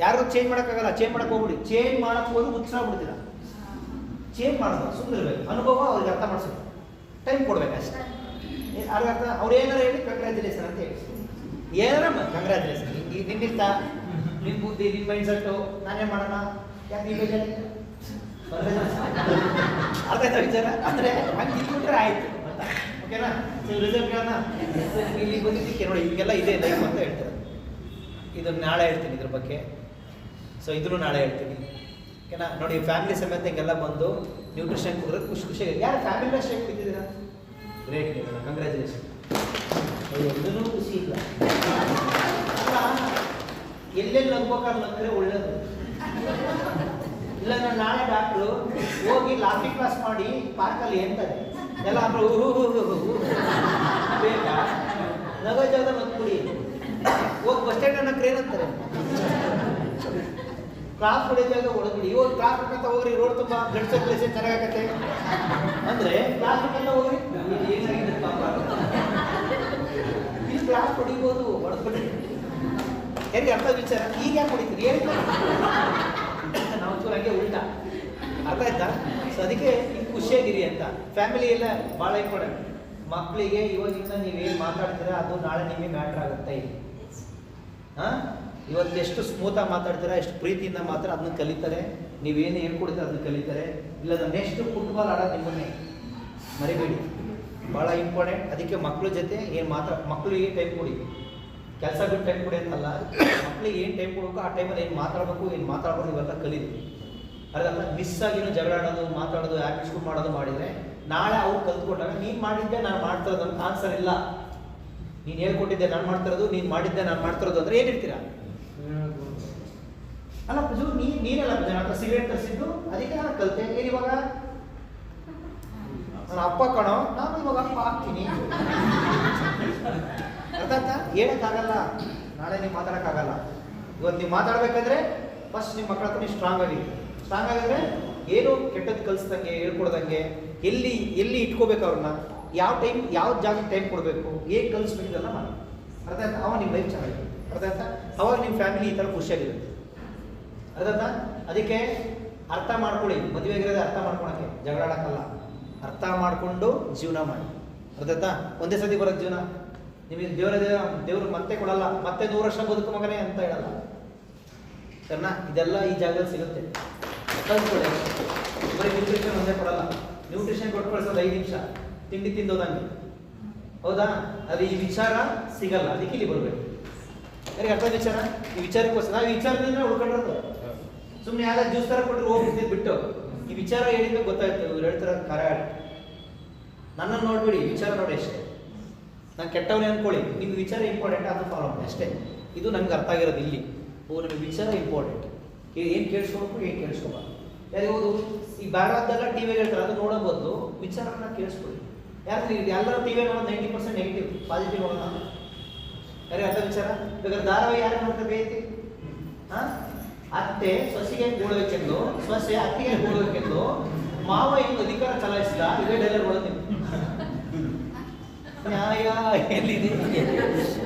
ಯಾರು ಚೇಂಜ್ ಮಾಡೋಕ್ಕಾಗಲ್ಲ, ಚೇಂಜ್ ಮಾಡಕ್ಕೆ ಹೋಗ್ಬಿಡಿ. ಚೇಂಜ್ ಮಾಡಕ್ಕೆ ಹೋಗಿ ಉತ್ಸಾಹ ಬಿಡ್ತೀರ. ಚೇಂಜ್ ಮಾಡೋದು ಸುಮ್ಮನೆ ಇರಬೇಕು, ಅನುಭವ ಅವ್ರಿಗೆ ಅರ್ಥ ಮಾಡಿಸ್ಬೇಕು, ಟೈಮ್ ಕೊಡ್ಬೇಕು ಅಷ್ಟೇ. ಅವ್ರಿಗೆ ಅರ್ಥ ಅವ್ರು ಏನಾರು ಹೇಳಿ ಕಂಗ್ರ್ಯಾಚುಲೇಷನ್ ಅಂತ ಹೇಳಿ, ಏನಾರ ಕಂಗ್ರ್ಯಾಚುಲೇಷನ್. ನಿನ್ನಿರ್ತ ನಿನ್ನ ಬುದ್ಧಿ, ನಿನ್ನ ಮೈಂಡ್ ಸೆಟ್ಟು, ನಾನೇನು ಮಾಡೋಣ, ಯಾಕೆ ನೀವು ಬೇಜಾರಿ ಅರ್ಥ ಆಯ್ತಾ ವಿಚಾರ? ಅಂದರೆ ಹಂಗೆ ಇಟ್ಬಿಟ್ರೆ ಆಯಿತು ಅಂತ. ಓಕೆನಾ? ರಿಸಲ್ಟ್ಗಳನ್ನ ಇಲ್ಲಿ ಬಂದಿದ್ದಕ್ಕೆ ನೋಡಿ ಈಗೆಲ್ಲ ಇದೆ ಲೈಫ್ ಅಂತ ಹೇಳ್ತಾರೆ. ಇದನ್ನು ನಾಳೆ ಹೇಳ್ತೀನಿ ಇದ್ರ ಬಗ್ಗೆ. ಸೊ ಇದನ್ನು ನಾಳೆ ಹೇಳ್ತೀನಿ. ಓಕೆನಾ? ನೋಡಿ ಫ್ಯಾಮಿಲಿ ಸಮೇತ ಹಿಂಗೆಲ್ಲ ಬಂದು ನ್ಯೂಟ್ರಿಷನ್ ಕೊಡಿದ್ರೆ ಖುಷಿ ಖುಷಿಯಾಗಿ. ಯಾರು ಫ್ಯಾಮಿಲಿ ಅಷ್ಟೇ ಬಿದ್ದಿದ್ದೀರಾ? Great, congratulation. ಎಲ್ಲೂ ಖುಷಿ ಇಲ್ಲ. ಎಲ್ಲೆಲ್ಲಿ ನಗ್ಬೇಕಾದ್ರೆ ನಕ್ಕರೆ ಒಳ್ಳೇದು. ಇಲ್ಲ ನಾನು ನಾಳೆ ಡಾಕ್ಟ್ರು ಹೋಗಿ ಲಾಫಿಂಗ್ ಕ್ಲಾಸ್ ಮಾಡಿ ಪಾರ್ಕಲ್ಲಿ ಹೇಳ್ತಾರೆ ಎಲ್ಲ ಬೇಕಾ? ನಗೋ ಜಾಗ ನಗ್ಬಿಡಿ. ಹೋಗಿ ಬಸ್ ಸ್ಟ್ಯಾಂಡ್ ನಕ್ರೆ ಏನಂತಾರೆ, ಕ್ರಾಫ್ ಹೊಡೆ ಜಾಗ ಹೊಡೆದ್ಬಿಡಿ. ಇವಾಗ ಕ್ರಾಫ್ ಅಂತ ಹೋಗ್ರಿ, ರೋಡ್ ತುಂಬ ಬ್ಲಡ್ ಸರ್ಕ್ಯುಲೇಷನ್ ಚೆನ್ನಾಗತ್ತೆ ಅಂದರೆ ಕ್ರಾಫ್ ಅಂತ ಹೋಗ್ರಿ. ಏನಾಗಿದೆ ಪಾಪ, ಇಲ್ಲಿ ಕ್ರಾಫ್ ಹೊಡಿಬೋದು, ಹೊಡೆದ್ಬಿಡಿ. ಯಾರಿಗೆ ಅರ್ಥ ವಿಚಾರ? ಈಗ ಯಾಕೆ ಹೊಡಿತೀರಿ ಹೇಳಿ? ನಾವು ಚೂರು ಹಂಗೆ ಉಲ್ಟಾ. ಅರ್ಥ ಆಯ್ತಾ? ಸೊ ಅದಕ್ಕೆ ಈಗ ಖುಷಿಯಾಗಿರಿ ಅಂತ. ಫ್ಯಾಮಿಲಿ ಎಲ್ಲ ಭಾಳ ಇಂಪಾರ್ಟೆಂಟ್. ಮಕ್ಕಳಿಗೆ ಇವಾಗಿಂದ ನೀವೇನು ಮಾತಾಡ್ತೀರಾ ಅದು ನಾಳೆ ನಿಮಗೆ ಮ್ಯಾಟ್ರ್ ಆಗುತ್ತೆ. ಹಾಂ, ಇವತ್ತು ಎಷ್ಟು ಸ್ಮೂತಾಗಿ ಮಾತಾಡ್ತೀರಾ, ಎಷ್ಟು ಪ್ರೀತಿಯಿಂದ ಮಾತ್ರ ಅದನ್ನ ಕಲಿತಾರೆ. ನೀವೇನು ಹೇಳ್ಕೊಡ್ತೀರ ಅದನ್ನ ಕಲಿತಾರೆ. ಇಲ್ಲ ನೆಕ್ಸ್ಟ್ ಫುಟ್ಬಾಲ್ ಆಡೋದು ನಿಮ್ಮನ್ನೇ ಮರಿಬೇಡಿ, ಭಾಳ ಇಂಪಾರ್ಟೆಂಟ್. ಅದಕ್ಕೆ ಮಕ್ಕಳ ಜೊತೆ ಏನು ಮಕ್ಕಳಿಗೆ ಟೈಮ್ ಕೊಡಿ. ಕೆಲಸ ಬಿಟ್ಟು ಟೈಮ್ ಕೊಡಿ ಅಂತಲ್ಲ, ಮಕ್ಕಳಿಗೆ ಏನು ಟೈಮ್ ಕೊಡಬೇಕು ಆ ಟೈಮಲ್ಲಿ ಏನು ಮಾತಾಡಬೇಕು, ಏನು ಮಾತಾಡಬೇಕು ಇವೆಲ್ಲ ಕಲೀರಿ. ಅದಲ್ಲ ಮಿಸ್ ಆಗಿನೂ ಜಗಳ ಆಡೋದು, ಮಾತಾಡೋದು, ಆ್ಯಕ್ಟಿವ್ ಮಾಡೋದು ಮಾಡಿದರೆ ನಾಳೆ ಅವ್ರು ಕಲ್ತ್ಕೊಂಡಾಗ ನೀನು ಮಾಡಿದ್ದೆ ನಾನು ಮಾಡ್ತಿರೋದು ಅಂತ ಆನ್ಸರ್ ಇಲ್ಲ. ನೀನು ಹೇಳ್ಕೊಟ್ಟಿದ್ದೆ ನಾನು ಮಾಡ್ತಿರೋದು, ನೀನು ಮಾಡಿದ್ದೆ ನಾನು ಮಾಡ್ತಿರೋದು ಅಂದರೆ ಏನಿರ್ತೀರಾ? ಅಲ್ಲ ಪ್ರಜು, ನೀನೆಲ್ಲ ಪ್ರಜು ಸಿಗರೇಟ್ ತರಿಸಿದ್ದು ಅದಕ್ಕೆ ನಾನು ಕಲಿತೆ. ಏನು ಇವಾಗ ನನ್ನ ಅಪ್ಪ ಕಣೋ, ನಾನು ಇವಾಗ ಅಪ್ಪ ಆಗ್ತೀನಿ. ಅರ್ಥ ಆಯ್ತಾ? ಹೇಳೋಕ್ಕಾಗಲ್ಲ, ನಾಳೆ ನೀವು ಮಾತಾಡೋಕ್ಕಾಗಲ್ಲ. ಇವತ್ತು ನೀವು ಮಾತಾಡಬೇಕಾದ್ರೆ ಫಸ್ಟ್ ನಿಮ್ಮ ಮಕ್ಕಳ ಹತ್ರ ನೀವು ಸ್ಟ್ರಾಂಗ್ ಆಗಿದ್ರೆ ಏನು ಕೆಟ್ಟದ್ದು ಕಲಿಸ್ದಂಗೆ, ಹೇಳ್ಕೊಡ್ದಂಗೆ, ಎಲ್ಲಿ ಇಟ್ಕೋಬೇಕು ಅವ್ರನ್ನ, ಯಾವ ಜಾಗಕ್ಕೆ ಟೈಮ್ ಕೊಡಬೇಕು, ಏನು ಕಲಿಸ್ಬೇಕು ಇದೆಲ್ಲ ಮಾಡಿ. ಅರ್ಥ ಆಯ್ತಾ? ಅವಾಗ ನಿಮ್ಮ ಲೈಫ್ ಚೆನ್ನಾಗಿರುತ್ತೆ. ಅರ್ಥ ಆಯ್ತಾ? ಅವಾಗ ನಿಮ್ಮ ಫ್ಯಾಮಿಲಿ ಈ ಥರ ಖುಷಿಯಾಗಿರುತ್ತೆ. ಅರ್ಥ ಆಯ್ತಾ? ಅದಕ್ಕೆ ಅರ್ಥ ಮಾಡ್ಕೊಳ್ಳಿ. ಮದುವೆ ಆಗಿರೋದೇ ಅರ್ಥ ಮಾಡ್ಕೊಳಕ್ಕೆ, ಜಗಳ ಆಡೋಕ್ಕಲ್ಲ. ಅರ್ಥ ಮಾಡಿಕೊಂಡು ಜೀವನ ಮಾಡಿ. ಅರ್ಥ ಆಯ್ತಾ? ಒಂದೇ ಸತಿ ಬರೋದು ಜೀವನ. ನಿಮಗೆ ದೇವರು ಮತ್ತೆ ಕೊಡಲ್ಲ, ಮತ್ತೆ 100 ವರ್ಷ ಬದುಕು ಮಗನೇ ಅಂತ ಹೇಳಲ್ಲ. ಸರಿನಾ? ಇದೆಲ್ಲ ಈ ಜಾಗದಲ್ಲಿ ಸಿಗುತ್ತೆ. ಕಲ್ತ್ಕೊಳ್ಳಿ. ಬರೀ ನ್ಯೂಟ್ರಿಷನ್ ಒಂದೇ ಕೊಡಲ್ಲ. ನ್ಯೂಟ್ರಿಷನ್ ಕೊಟ್ಟು ಕಳಿಸೋದು 5 ನಿಮಿಷ ತಿಂಡಿ ತಿಂದೋದಂಗೆ, ಹೌದಾ? ಅದು ಈ ವಿಚಾರ ಸಿಗಲ್ಲ, ಅದಕ್ಕೆ ಇಲ್ಲಿ ಬರಬೇಕು. ಯಾರಿಗೆ ಅರ್ಥ ವಿಚಾರ? ಈ ವಿಚಾರಕ್ಕೋಸ್ಕರ ನಾವು ಈ ವಿಚಾರದಿಂದ ಉಳ್ಕೊಂಡಿರೋದು. ಸುಮ್ಮನೆ ಯಾವ್ದು ಜ್ಯೂಸ್ ಥರ ಕೊಟ್ಟರು ಹೋಗ್ಬಿಟ್ಟಿದ್ದು ಬಿಟ್ಟು ಈ ವಿಚಾರ ಹೇಳಿದ್ರೆ ಗೊತ್ತಾಯ್ತು ಇವ್ರು ಹೇಳ್ತಾರ ಕರ. ನನ್ನನ್ನು ನೋಡ್ಬಿಡಿ, ವಿಚಾರ ನೋಡಿ ಅಷ್ಟೇ. ನಾನು ಕೆಟ್ಟವನೇ ಅಂದ್ಕೊಳ್ಳಿ, ನಿಮ್ಗೆ ವಿಚಾರ ಇಂಪಾರ್ಟೆಂಟ್, ಅದು ಫಾಲೋ ಮಾಡಿ ಅಷ್ಟೇ. ಇದು ನಮ್ಗೆ ಅರ್ಥ ಆಗಿರೋದು ಇಲ್ಲಿ. ನಮಗೆ ವಿಚಾರ ಇಂಪಾರ್ಟೆಂಟ್. ಏನು ಕೇಳಿಸ್ಕೊಬೇಕು, ಏನು ಕೇಳಿಸ್ಕೊಬಾರ್ದು. ಯಾರಿಗೋದು ಈ ಬೇಡಾದ್ದೆಲ್ಲ ಟಿ ವಿಗೆ ಹೇಳ್ತಾರೆ, ಅದು ನೋಡೋ ಬದಲು ವಿಚಾರನ ಕೇಳಿಸ್ಕೊಳ್ಳಿ. ಯಾರು ಎಲ್ಲರ ಟಿ ವಿ ನೋಡೋದು 90% ನೆಗೆಟಿವ್, ಪಾಸಿಟಿವ್ ನೋಡೋಣ. ಯಾರಿಗೆ ಅರ್ಥ ವಿಚಾರ? ಬೇಕಾದ್ರೆ ಧಾರಾವಾಹಿ ಯಾರು ನೋಡ್ತಾರೆ ಬೇಯ್ತಿ? ಹಾಂ, ಅತ್ತೆ ಸೊಸೆಗೆ ಕೂಡಬೇಕೆಂದು, ಸೊಸೆ ಅತ್ತಿಗೆ ಕೂಡಬೇಕೆಂದು, ಮಾವ ಹಿಂಗೆ ಅಧಿಕಾರ ಚಲಾಯಿಸಿದ, ಇವೇ ಡೈಲಾಗ್ ನೋಡೋದು. ನ್ಯಾಯ ಎಲ್ಲಿದೆ?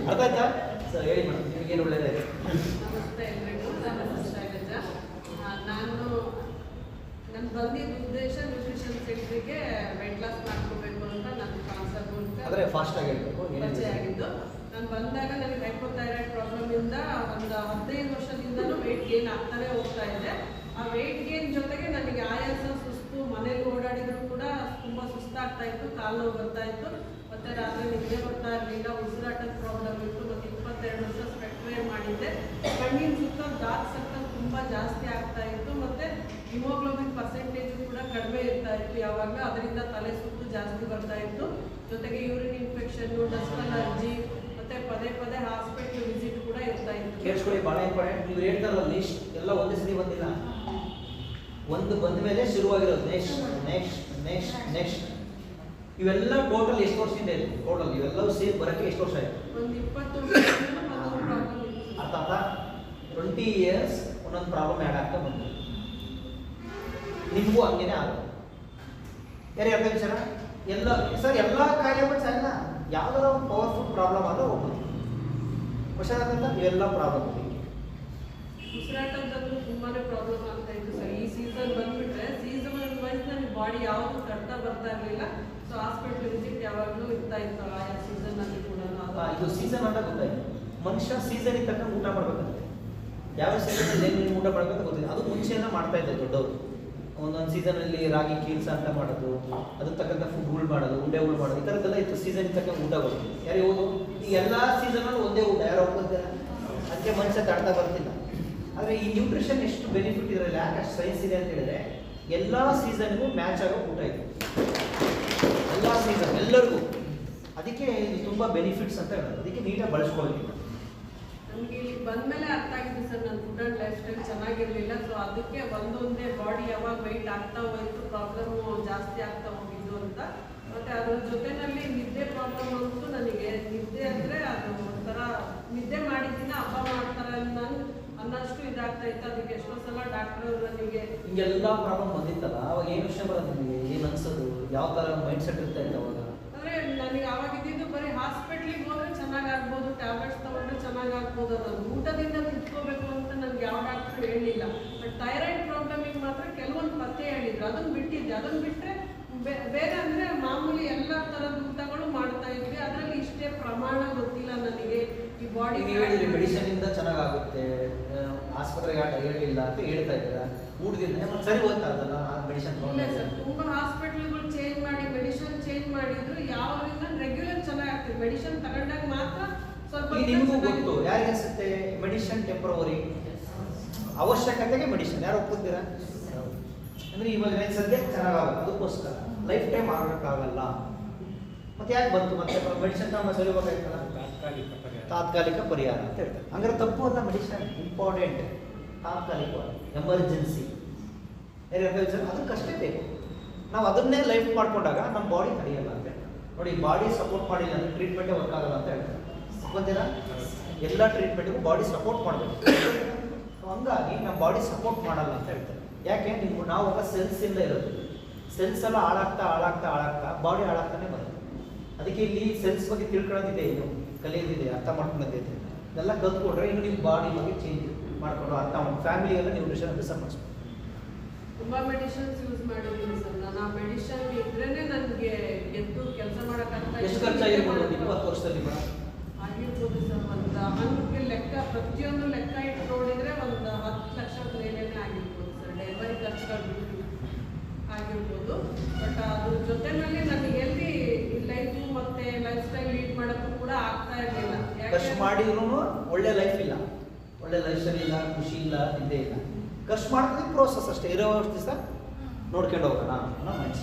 ಅರ್ಥ ಆಯ್ತಾ? ಸರ್ ಹೇಳಿ ಮೇಡಮ್, ನಿಮಗೇನು ಒಳ್ಳೆಯದಾಯ್ತು? ನಮಸ್ತೆ ಎಲ್ರಿಗೂ. ನಾನು ಶೈಲಜಾ. ನನ್ನ ಬಂದಿದ್ದ ಉದ್ದೇಶ ನ್ಯೂಟ್ರಿಷನ್ ಸೆಂಟ್ರಿಗೆ ವೆಯ್ಟ್ ಲಾಸ್ ಮಾಡ್ಕೋಬೇಕು ಅಂತ ನನ್ನ ಕಾನ್ಸೆಪ್ಟ್ ಮೂಲಕ ಆದರೆ ಫಾಸ್ಟ್ ಆಗಿ ಹೇಳ್ಬೇಕು. ಪರಿಚಯ ಆಗಿದ್ದು. ನಾನು ಬಂದಾಗ ನನಗೆ ಹೈಪೋಥೈರಾಯ್ಡ್ ಪ್ರಾಬ್ಲಮಿಂದ ಒಂದು 15 ವರ್ಷದಿಂದಲೂ ವೆಯ್ಟ್ ಗೇನ್ ಆಗ್ತಾನೆ ಹೋಗ್ತಾ ಇದೆ. ಆ ವೆಯ್ಟ್ ಗೇನ್ ಜೊತೆಗೆ ನನಗೆ ಆಯಾಸ, ಸುಸ್ತು, ಮನೇಲಿ ಓಡಾಡಿದ್ರು ಕೂಡ ತುಂಬ ಸುಸ್ತಾಗ್ತಾ ಇತ್ತು, ಕಾಲು ನೋವು ಬರ್ತಾ ಇತ್ತು, ಮತ್ತು ರಾತ್ರಿ ನಿದ್ದೆ ಬರ್ತಾ ಇರಲಿಲ್ಲ, ಉಸಿರಾಟದ ಪ್ರಾಬ್ಲಮ್ ಇತ್ತು. ಮತ್ತು 22 ವರ್ಷ ಸ್ಪೆಕ್ಟ್ರೇರ್ ಮಾಡಿದ್ದೆ. ಕಣ್ಣಿನ ಸುತ್ತ ಡಾರ್ಕ್ ಸರ್ಕಲ್ ತುಂಬ ಜಾಸ್ತಿ ಆಗ್ತಾ ಇತ್ತು, ಮತ್ತು ಹಿಮೋಗ್ಲೋಬಿನ್ ಪರ್ಸೆಂಟೇಜು ಕೂಡ ಕಡಿಮೆ ಇರ್ತಾ ಇತ್ತು ಯಾವಾಗ. ಅದರಿಂದ ತಲೆ ಸುತ್ತು ಜಾಸ್ತಿ ಬರ್ತಾ ಇತ್ತು. ಜೊತೆಗೆ ಯೂರಿನ್ ಇನ್ಫೆಕ್ಷನ್ನು, ಡಸ್ಟ್ ಅಲರ್ಜಿ, ಮತ್ತು ಪದೇ ಪದೇ ಹಾಸ್ಪಿಟಲ್ ವಿಸಿಟ್ ಕೂಡ ಇರ್ತಾ ಇತ್ತು. ಕೇಳಿಸ್ಕೊಳ್ಳಿ, ಭಾಳ ಇಂಪಾರ್ಟೆಂಟ್. ನೀವು ಹೇಳ್ತಾರಲ್ಲ ಲಿಸ್ಟ್ ಎಲ್ಲ ಒಂದೇ ಸತಿ ಬಂದಿಲ್ಲ, ಒಂದು ಬಂದ ಮೇಲೆ ಶುರುವಾಗಿರೋದು ನೆಕ್ಸ್ಟ್ ನೆಕ್ಸ್ಟ್ ನೆಕ್ಸ್ಟ್ ನೆಕ್ಸ್ಟ್. ಇವೆಲ್ಲ ಟೋಟಲ್ ಎಷ್ಟು ವರ್ಷದಿಂದ ಇದೆ? ಟೋಟಲ್ ಇವೆಲ್ಲವೂ ಸೇರಿ ಬರೋಕ್ಕೆ ಎಷ್ಟು ವರ್ಷ ಆಯಿತು? ಒಂದು 20 ವರ್ಷದಿಂದ ಪ್ರಾಬ್ಲಮ್ ಇತ್ತು. ಅರ್ಥ 20 ಇಯರ್ಸ್ ಒಂದೊಂದು ಪ್ರಾಬ್ಲಮ್ ಆ್ಯಡ್ ಆಗ್ತಾ ಬಂತು. ನಿಮಗೂ ಹಂಗೇನೆ ಆಗೋದು. ಯಾರಿಗೆ ಅರ್ಥ ವಿಚಾರ? ಎಲ್ಲ ಸರ್ ಎಲ್ಲ ಕಾಯಿಲೆ ಬಂದು ಅಲ್ಲ ಯಾವ್ದಾರ ಒಂದು ಪವರ್ಫುಲ್ ಪ್ರಾಬ್ಲಮ್ ಆದ್ರೆ ಹೋಗ್ಬೋದು. ಹುಷಾರಾದಂತ ಇವೆಲ್ಲ ಪ್ರಾಬ್ಲಮ್. ಉಸಿರಾಟದಲ್ಲೂ ತುಂಬಾನೇ ಪ್ರಾಬ್ಲಮ್ ಆಗ್ತಾ ಇತ್ತು ಸರ್. ಈ ಸೀಸನ್ ಬಂದ್ಬಿಟ್ರೆ ಸೀಸನ್ ವೈಸ್ ನನಗೆ ಬಾಡಿ ಯಾವುದು ಕಟ್ತಾ ಬರ್ತಾ ಇರಲಿಲ್ಲ. ಸೊ ಹಾಸ್ಪಿಟಲ್ ವಿಸಿಟ್ ಯಾವಾಗಲೂ ಇರ್ತಾ ಇತ್ತು ಆಯಾ ಸೀಸನ್ ಅಲ್ಲಿ ಕೂಡ. ಇದು ಸೀಸನ್ ಅಂತ ಗೊತ್ತಾಯ್ತು. ಮನುಷ್ಯ ಸೀಸನ್ ತಕ್ಕ ಊಟ ಮಾಡ್ಬೇಕಂತೆ. ಯಾವ ಸೀಸನ್ ಏನು ಊಟ ಮಾಡ್ಬೇಕಂತ ಗೊತ್ತಿಲ್ಲ. ಅದು ಮುಂಚೆಯಿಂದ ಮಾಡ್ತಾ ಇದ್ದೆ ದೊಡ್ಡವರು. ಒಂದೊಂದು ಸೀಸನಲ್ಲಿ ರಾಗಿ ಕೀಲ್ಸ ಅಂತ ಮಾಡೋದು, ಅದಕ್ಕೆ ತಕ್ಕಂಥ ಫುಡ್ಗಳು ಮಾಡೋದು, ಉಂಡೆಗಳು ಮಾಡೋದು, ಈ ಥರದ್ದೆಲ್ಲ ಇತ್ತು. ಸೀಸನ್ ತಕ್ಕ ಊಟಗಳು ಯಾರಿಗೆ ಹೋಗು ಈಗ ಎಲ್ಲ ಸೀಸನಲ್ಲಿ ಒಂದೇ ಊಟ ಯಾರು ಹೋಗ್ತಾರೆ. ಅದಕ್ಕೆ ಮನುಷ್ಯ ತಡ್ತಾ ಬರ್ತಿಲ್ಲ. ಆದರೆ ಈ ನ್ಯೂಟ್ರಿಷನ್ ಎಷ್ಟು ಬೆನಿಫಿಟ್ ಇರೋಲ್ಲ, ಯಾಕೆ ಅಷ್ಟು ಸೈನ್ಸ್ ಇದೆ ಅಂತ ಹೇಳಿದ್ರೆ ಎಲ್ಲ ಸೀಸನ್ಗೂ ಮ್ಯಾಚ್ ಆಗೋ ಊಟ ಇದೆ. ಎಲ್ಲ ಸೀಸನ್ ಎಲ್ಲರಿಗೂ. ಅದಕ್ಕೆ ಇದು ತುಂಬ ಬೆನಿಫಿಟ್ಸ್ ಅಂತ ಹೇಳೋದು. ಅದಕ್ಕೆ ನೀಟಾಗಿ ಬಳಸ್ಕೊಳ್ಬೇಕು. ನನಗೆ ಇಲ್ಲಿ ಬಂದಮೇಲೆ ಅರ್ಥ ಆಗಿದೆ ಸರ್, ನನ್ನ ಫುಡ್ ಆ್ಯಂಡ್ ಲೈಫ್ ಸ್ಟೈಲ್ ಚೆನ್ನಾಗಿರಲಿಲ್ಲ. ಸೊ ಅದಕ್ಕೆ ಒಂದೊಂದೇ ಬಾಡಿ ಯಾವಾಗ ವೆಯ್ಟ್ ಆಗ್ತಾ ಹೋಯ್ತು, ಪ್ರಾಬ್ಲಮ್ಮು ಜಾಸ್ತಿ ಆಗ್ತಾ ಹೋಗಿದ್ದು ಅಂತ. ಮತ್ತು ಅದ್ರ ಜೊತೆಯಲ್ಲಿ ನಿದ್ದೆ ಪ್ರಾಬ್ಲಮ್ ಅಂತೂ ನನಗೆ. ನಿದ್ದೆ ಅಂದರೆ ಅದು ಒಂಥರ ನಿದ್ದೆ ಮಾಡಿದ್ದಿನ ಹಬ್ಬ ಮಾಡ್ತಾರೆ ಅನ್ನೋಷ್ಟು ಇದಾಗ್ತಾ ಇತ್ತು. ಅದಕ್ಕೆ ಎಷ್ಟೋ ಸಲ ಡಾಕ್ಟರ್ ನನಗೆ ಹಿಂಗೆಲ್ಲ ಪ್ರಾಬ್ಲಮ್ ಬಂದಿತ್ತಲ್ಲ, ಅವಾಗ ಏನು ವಿಷಯ ಬರೋದು ನಿಮಗೆ? ಏನು ಅನ್ಸೋದು? ಯಾವ ಥರ ಮೈಂಡ್ ಸೆಟ್ ಇರ್ತಾ ಇತ್ತು ಅವಾಗ? ಅಂದರೆ ನನಗೆ ಆವಾಗ ಇದ್ದಿದ್ದು ಬರೀ ಹಾಸ್ಪಿಟ್ಲಿಗೆ ಹೋದ್ರೆ ಚೆನ್ನಾಗಾಗ್ಬೋದು, ಟ್ಯಾಬ್ಲೆಟ್ಸ್ ತೊಗೊಂಡ್ರೆ ಚೆನ್ನಾಗಾಗ್ಬೋದು ಅನ್ನೋದು. ಊಟದಿಂದ ನಿಂತ್ಕೋಬೇಕು ಅಂತ ನನಗೆ ಯಾವ ಡಾಕ್ಟ್ರು ಹೇಳಿಲ್ಲ. ಬಟ್ ಥೈರಾಯ್ಡ್ ಪ್ರಾಬ್ಲಮಿಗೆ ಮಾತ್ರ ಕೆಲವೊಂದು ಪತ್ತೆ ಹೇಳಿದ್ರು. ಅದನ್ನು ಬಿಟ್ಟಿದ್ದೆ. ಅದನ್ನು ಬಿಟ್ಟರೆ ಬೇರೆ ಅಂದರೆ ಮಾಮೂಲಿ ಎಲ್ಲ ಥರದ ಊಟಗಳು ಮಾಡ್ತಾ ಇದ್ವಿ. ಅದರಲ್ಲಿ ಇಷ್ಟೇ ಪ್ರಮಾಣ ಗೊತ್ತಿಲ್ಲ ನನಗೆ. ಈ ಬಾಡಿ ಹೇಳಿದ್ರಿ ಮೆಡಿಸಿನಿಂದ ಚೆನ್ನಾಗಾಗುತ್ತೆ, ಆಸ್ಪತ್ರೆಗೆ ಆಟ ಹೇಳಿಲ್ಲ ಅಂತ ಹೇಳ್ತಾ ಇದ್ದೀರಾ. ಊಟದಿಂದ ಸರಿ ಹೋಗ್ತಾ ಅದಲ್ಲ ಮೆಡಿಸಿನ್? ಇಲ್ಲ ಸರ್, ತುಂಬ ಹಾಸ್ಪಿಟ್ಲ್ಗಳು ಚೇಂಜ್ ಮಾಡಿ ಮೆಡಿಸಿನ್ ಚೇಂಜ್ ಮಾಡಿದ್ರು. ಯಾವ್ರಿಂದ ರೆಗ್ಯುಲರ್ ಚೆನ್ನಾಗಾಗ್ತದೆ. ಮೆಡಿಸಿನ್ ತಗೊಂಡಾಗ ಮಾತ್ರ ಸ್ವಲ್ಪ. ನಿಮಗೂ ಗೊತ್ತು ಯಾರಿಗೆ ಅನ್ಸುತ್ತೆ ಮೆಡಿಸಿನ್ ಟೆಂಪ್ರವರಿ, ಅವಶ್ಯಕತೆಗೆ ಮೆಡಿಸಿನ್. ಯಾರು ಒಪ್ಕೊತೀರಾ? ಅಂದ್ರೆ ಇವಾಗ ಸದ್ಯ ಚೆನ್ನಾಗಾಗುತ್ತೆ, ಅದಕ್ಕೋಸ್ಕರ ಲೈಫ್ ಟೈಮ್ ಆಗಕ್ಕಾಗಲ್ಲ. ಮತ್ತೆ ಯಾಕೆ ಬಂತು? ಮತ್ತೆ ಮೆಡಿಸಿನ್ ನಾವು ಸರಿ ಹೋಗ್ಬೇಕಲ್ಲ, ತಾತ್ಕಾಲಿಕ ಪರಿಹಾರ ಅಂತ ಹೇಳ್ತಾರೆ. ಹಂಗಾರೆ ತಪ್ಪು ಅಲ್ಲ. ಮೆಡಿಸಿನ್ ಇಂಪಾರ್ಟೆಂಟ್, ತಾತ್ಕಾಲಿಕ, ಎಮರ್ಜೆನ್ಸಿ, ಅದಕ್ಕಷ್ಟೇ ಬೇಕು. ನಾವು ಅದನ್ನೇ ಲೈಫ್ ಮಾಡ್ಕೊಂಡಾಗ ನಮ್ಮ ಬಾಡಿ ತಡೆಯಲ್ಲ ಅಂತ ನೋಡಿ. ಬಾಡಿ ಸಪೋರ್ಟ್ ಮಾಡಿಲ್ಲ ಅಂದರೆ ಟ್ರೀಟ್ಮೆಂಟೇ ವರ್ಕ್ ಆಗಲ್ಲ ಅಂತ ಹೇಳ್ತಾರೆ. ಗೊತ್ತೀರಾ? ಎಲ್ಲ ಟ್ರೀಟ್ಮೆಂಟ್ಗೂ ಬಾಡಿ ಸಪೋರ್ಟ್ ಮಾಡಬೇಕು. ಹಂಗಾಗಿ ನಮ್ಮ ಬಾಡಿ ಸಪೋರ್ಟ್ ಮಾಡಲ್ಲ ಅಂತ ಹೇಳ್ತಾರೆ. ಯಾಕೆ? ನಾವು ಸೆಲ್ಸ್ ಇಂದ ಇರೋದು. ಸೆಲ್ಸ್ ಎಲ್ಲ ಹಾಳಾಗ್ತಾ ಹಾಳಾಗ್ತಾ ಹಾಳಾಗ್ತಾ ಬಾಡಿ ಹಾಳಾಗ್ತಾನೆ ಬರುತ್ತೆ. ಅದಕ್ಕೆ ಇಲ್ಲಿ ಸೆಲ್ಸ್ ಬಗ್ಗೆ ತಿಳ್ಕೊಳ್ಳೋದಿದೆ, ಇನ್ನು ಕಲಿಯೋದಿದೆ, ಅರ್ಥ ಮಾಡ್ಕೊಳ್ಳೋದಿದೆ. ಇದೆಲ್ಲ ಕಲ್ತ್ಕೊಂಡ್ರೆ ಇನ್ನು ನಿಮ್ಮ ಬಾಡಿ ಬಗ್ಗೆ ಚೇಂಜ್ ಮಾಡ್ಕೊಂಡು ಅರ್ಥ ಮಾಡಿ ಫ್ಯಾಮಿಲಿಗೆಲ್ಲ ನ್ಯೂಟ್ರಿಷನ್ ಅಭ್ಯಾಸ ಮಾಡಿಸ್ಬೇಕು. ತುಂಬ ಮೆಡಿಸಿನ್ಸ್ ಯೂಸ್ ಮಾಡಿದ್ದೀನಿ ಸರ್ ನಾನು. ಆ ಮೆಡಿಸಿನ್ ಇದ್ರೇನೆ ನನಗೆ ಎದ್ದು ಕೆಲಸ ಮಾಡೋಕ್ಕಾಗ್ತಾ. ಎಷ್ಟು ಖರ್ಚಾಗಿರ್ಬೋದು 20 ವರ್ಷದಲ್ಲಿ? ಆಗಿರ್ಬೋದು ಸರ್. ಒಂದು ಹಂಗೆ ಲೆಕ್ಕ, ಪ್ರತಿಯೊಂದು ಲೆಕ್ಕ ಇಟ್ಟು ನೋಡಿದರೆ ಒಂದು 10 ಲಕ್ಷ ಮೇಲೇನೆ ಆಗಿರ್ಬೋದು ಸರ್. ಡೆಲಿವರಿ ಖರ್ಚುಗಳು ಬಿಟ್ಟು ಆಗಿರ್ಬೋದು. ಬಟ್ ಅದ್ರ ಜೊತೆನಲ್ಲಿ ನನಗೆ ಎಲ್ಲಿ ಲೈಫು ಮತ್ತು ಲೈಫ್ ಸ್ಟೈಲ್ ಲೀಡ್ ಮಾಡೋಕ್ಕೂ ಕೂಡ ಆಗ್ತಾ ಇರಲಿಲ್ಲ. ಖರ್ಚು ಮಾಡಿದ್ರು ಒಳ್ಳೆ ಲೈಫ್ ಇಲ್ಲ, ಒಳ್ಳೆ ಲೈಫ್ ಸ್ಟೈಲ್ ಇಲ್ಲ, ಖುಷಿ ಇಲ್ಲ, ನಿದ್ದೆ ಇಲ್ಲ. ಖರ್ಚು ಮಾಡೋದಕ್ಕೆ ಪ್ರೋಸೆಸ್ ಅಷ್ಟೇ. ಇರೋ ದಿವಸ ನೋಡ್ಕೊಂಡು ಹೋಗೋಣ ಅನ್ನೋ ಮೈಂಡ್.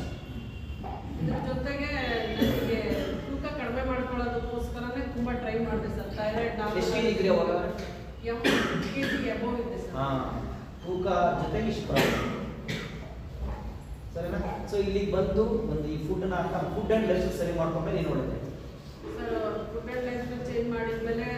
ಇದ್ರ ಜೊತೆಗೆ ನನಗೆ ತೂಕ ಕಡಿಮೆ ಮಾಡ್ಕೊಳ್ಳೋದಕ್ಕೋಸ್ಕರನೇ ತುಂಬ ಟ್ರೈ ಮಾಡಿದೆ ಸರ್. ಥೈರಾಯ್ಡ್ ಎಷ್ಟು ಕೆಜಿ ಇದ್ರಿ ಅವಾಗ? 80 kg ಅಬೌವ್ ಇದೆ ಸರ್. ತೂಕ ಜೊತೆಗೆ ಇಷ್ಟು ಪ್ರಾಬ್ಲಮ್, ಸರಿನಾ? ಸೊ ಇಲ್ಲಿಗೆ ಬಂದು ಒಂದು ಈ ಫುಡ್ ಆ್ಯಂಡ್ ಲೈಫ್ ಸರಿ ಮಾಡ್ಕೊಂಡ್ರೆ ನೀನು ನೋಡಿದೆ sir. Food and life change ಮಾಡಿದ್ಮೇಲೆ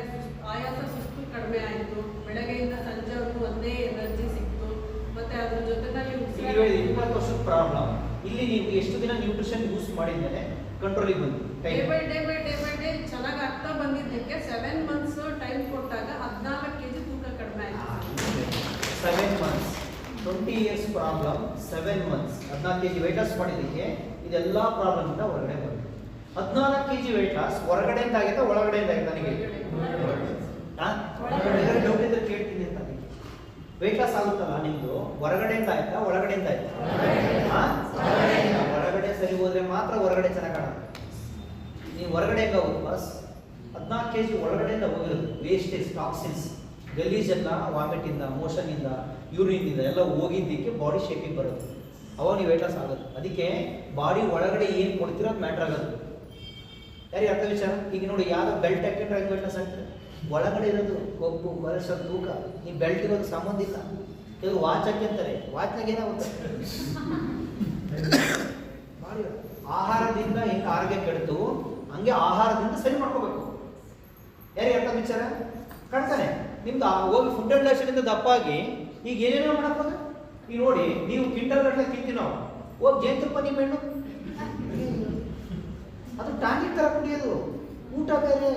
ಆಯಾಸ ಸುಸ್ತು ಕಡಿಮೆ ಆಯಿತು. ಬೆಳಗ್ಗೆಯಿಂದ ಸಂಜೆವರೆಗೂ ಒಂದೇ ಎನರ್ಜಿ ಸಿಕ್ತು. ಮತ್ತೆ ಅದ್ರ ಜೊತೆನಲ್ಲಿ 20 ವರ್ಷದ ಪ್ರಾಬ್ಲಮ್. ಇಲ್ಲಿ ನೀವು ಎಷ್ಟು ದಿನ ನ್ಯೂಟ್ರಿಷನ್ ಯೂಸ್ ಮಾಡಿದ್ಮೇಲೆ ಕಂಟ್ರೋಲಿಗೆ ಬಂತು? ಡೇ ಬೈ ಡೇ ಚೆನ್ನಾಗಿ ಆಗ್ತಾ ಬಂದಿದ್ದಕ್ಕೆ 7 ಮಂತ್ಸ್ ಟೈಮ್ ಕೊಟ್ಟಾಗ 14 kg ತೂಕ ಕಡಿಮೆ ಆಯಿತು. 7 months, 20 years problem, 7 months 14 kg weight loss ಮಾಡಿದ್ದಕ್ಕೆ ಇದೆಲ್ಲ ಪ್ರಾಬ್ಲಮ್ ಇಂದ ಹೊರಗಡೆ ಬಂತು. 14 kg ವೆಯ್ಟ್ ಲಾಸ್ ಹೊರಗಡೆಯಿಂದ ಆಗಿದೆ ಒಳಗಡೆಯಿಂದ ಆಗಿದೆ? ನನಗೆ ಡೌಟ್ ಇದ್ರೆ ಕೇಳ್ತೀನಿ ಅಂತ. ವೆಯ್ಟ್ ಲಾಸ್ ಆಗುತ್ತಲ್ಲ ನಿಮ್ದು, ಹೊರಗಡೆಯಿಂದ ಆಯ್ತಾ ಒಳಗಡೆಯಿಂದ ಆಯ್ತಾ? ಹೊರಗಡೆ ಸರಿ ಹೋದ್ರೆ ಮಾತ್ರ ಹೊರಗಡೆ ಚೆನ್ನಾಗಿ ಕಾಣುತ್ತೆ. ನೀವು ಹೊರಗಡೆಯಿಂದ ಹೋಗುದು ಬಸ್ 14 kg ಒಳಗಡೆಯಿಂದ ಹೋಗಿರೋದು ವೇಸ್ಟೇಜ್, ಟಾಕ್ಸಿನ್ಸ್, ಗಲೀಜೆಲ್ಲ ವಾಮಿಟಿಂದ, ಮೋಷನಿಂದ, ಯೂರಿನಿಂದ ಎಲ್ಲ ಹೋಗಿದ್ದಕ್ಕೆ ಬಾಡಿ ಶೇಪಿಗೆ ಬರೋದು. ಅವಾಗ ನೀವು ವೆಯ್ಟ್ ಲಾಸ್ ಆಗೋದು. ಅದಕ್ಕೆ ಬಾಡಿ ಒಳಗಡೆ ಏನು ಕೊಡ್ತಿರೋ ಅದು ಮ್ಯಾಟ್ರ್ ಆಗೋದು. ಯಾರಿಗೆ ಅರ್ಥ ವಿಚಾರ? ಈಗ ನೋಡಿ, ಯಾವ್ದೋ ಬೆಲ್ಟ್ ಹಾಕಿದ್ರೆ ಹೆಂಗೆ ವೆಯ್ಟ್ ಲಾಸ್ ಆಗ್ತದೆ? ಒಳಗಡೆ ಇರೋದು ಕೊಬ್ಬು, ಕೊಲೆಸ್ಟ್ರಾಲ್, ತೂಕ. ನೀವು ಬೆಲ್ಟ್ ಇರೋದು ಸಂಬಂಧ ಇಲ್ಲ. ಕೆಲವರು ವಾಚ್ ಹಾಕ್ಯಂತಾರೆ, ವಾಚ್ನಾಗ ಏನಾಗುತ್ತೆ? ಆಹಾರದಿಂದ ಹೆಂಗೆ ಆರೋಗ್ಯ ಕೆಡ್ತು ಹಂಗೆ ಆಹಾರದಿಂದ ಸರಿ ಮಾಡ್ಕೋಬೇಕು. ಯಾರಿಗೆ ಅರ್ಥ ವಿಚಾರ? ಕಾಣ್ತಾನೆ ನಿಮ್ದು ಹೋಗಿ ಫುಡ್ ಆ್ಯಂಡ್ ಲೈಫ್ ಇಂದ ದಪ್ಪಾಗಿ ಈಗ ಏನೇನೋ ಮಾಡಕ್ಕೋದು. ಈಗ ನೋಡಿ, ನೀವು ಕ್ವಿಂಟಲ್ ಗಟ್ಟಲೆ ತಿಂತೀವಿ ನಾವು. ಹೋಗಿ ಜೇನುತುಪ್ಪ ನಿಮ್ಮ ಹೆಣ್ಣು ಅದು ಟಾನಿಕ್ ಥರ ಕುಡಿಯೋದು. ಊಟ ಬೇರೆ,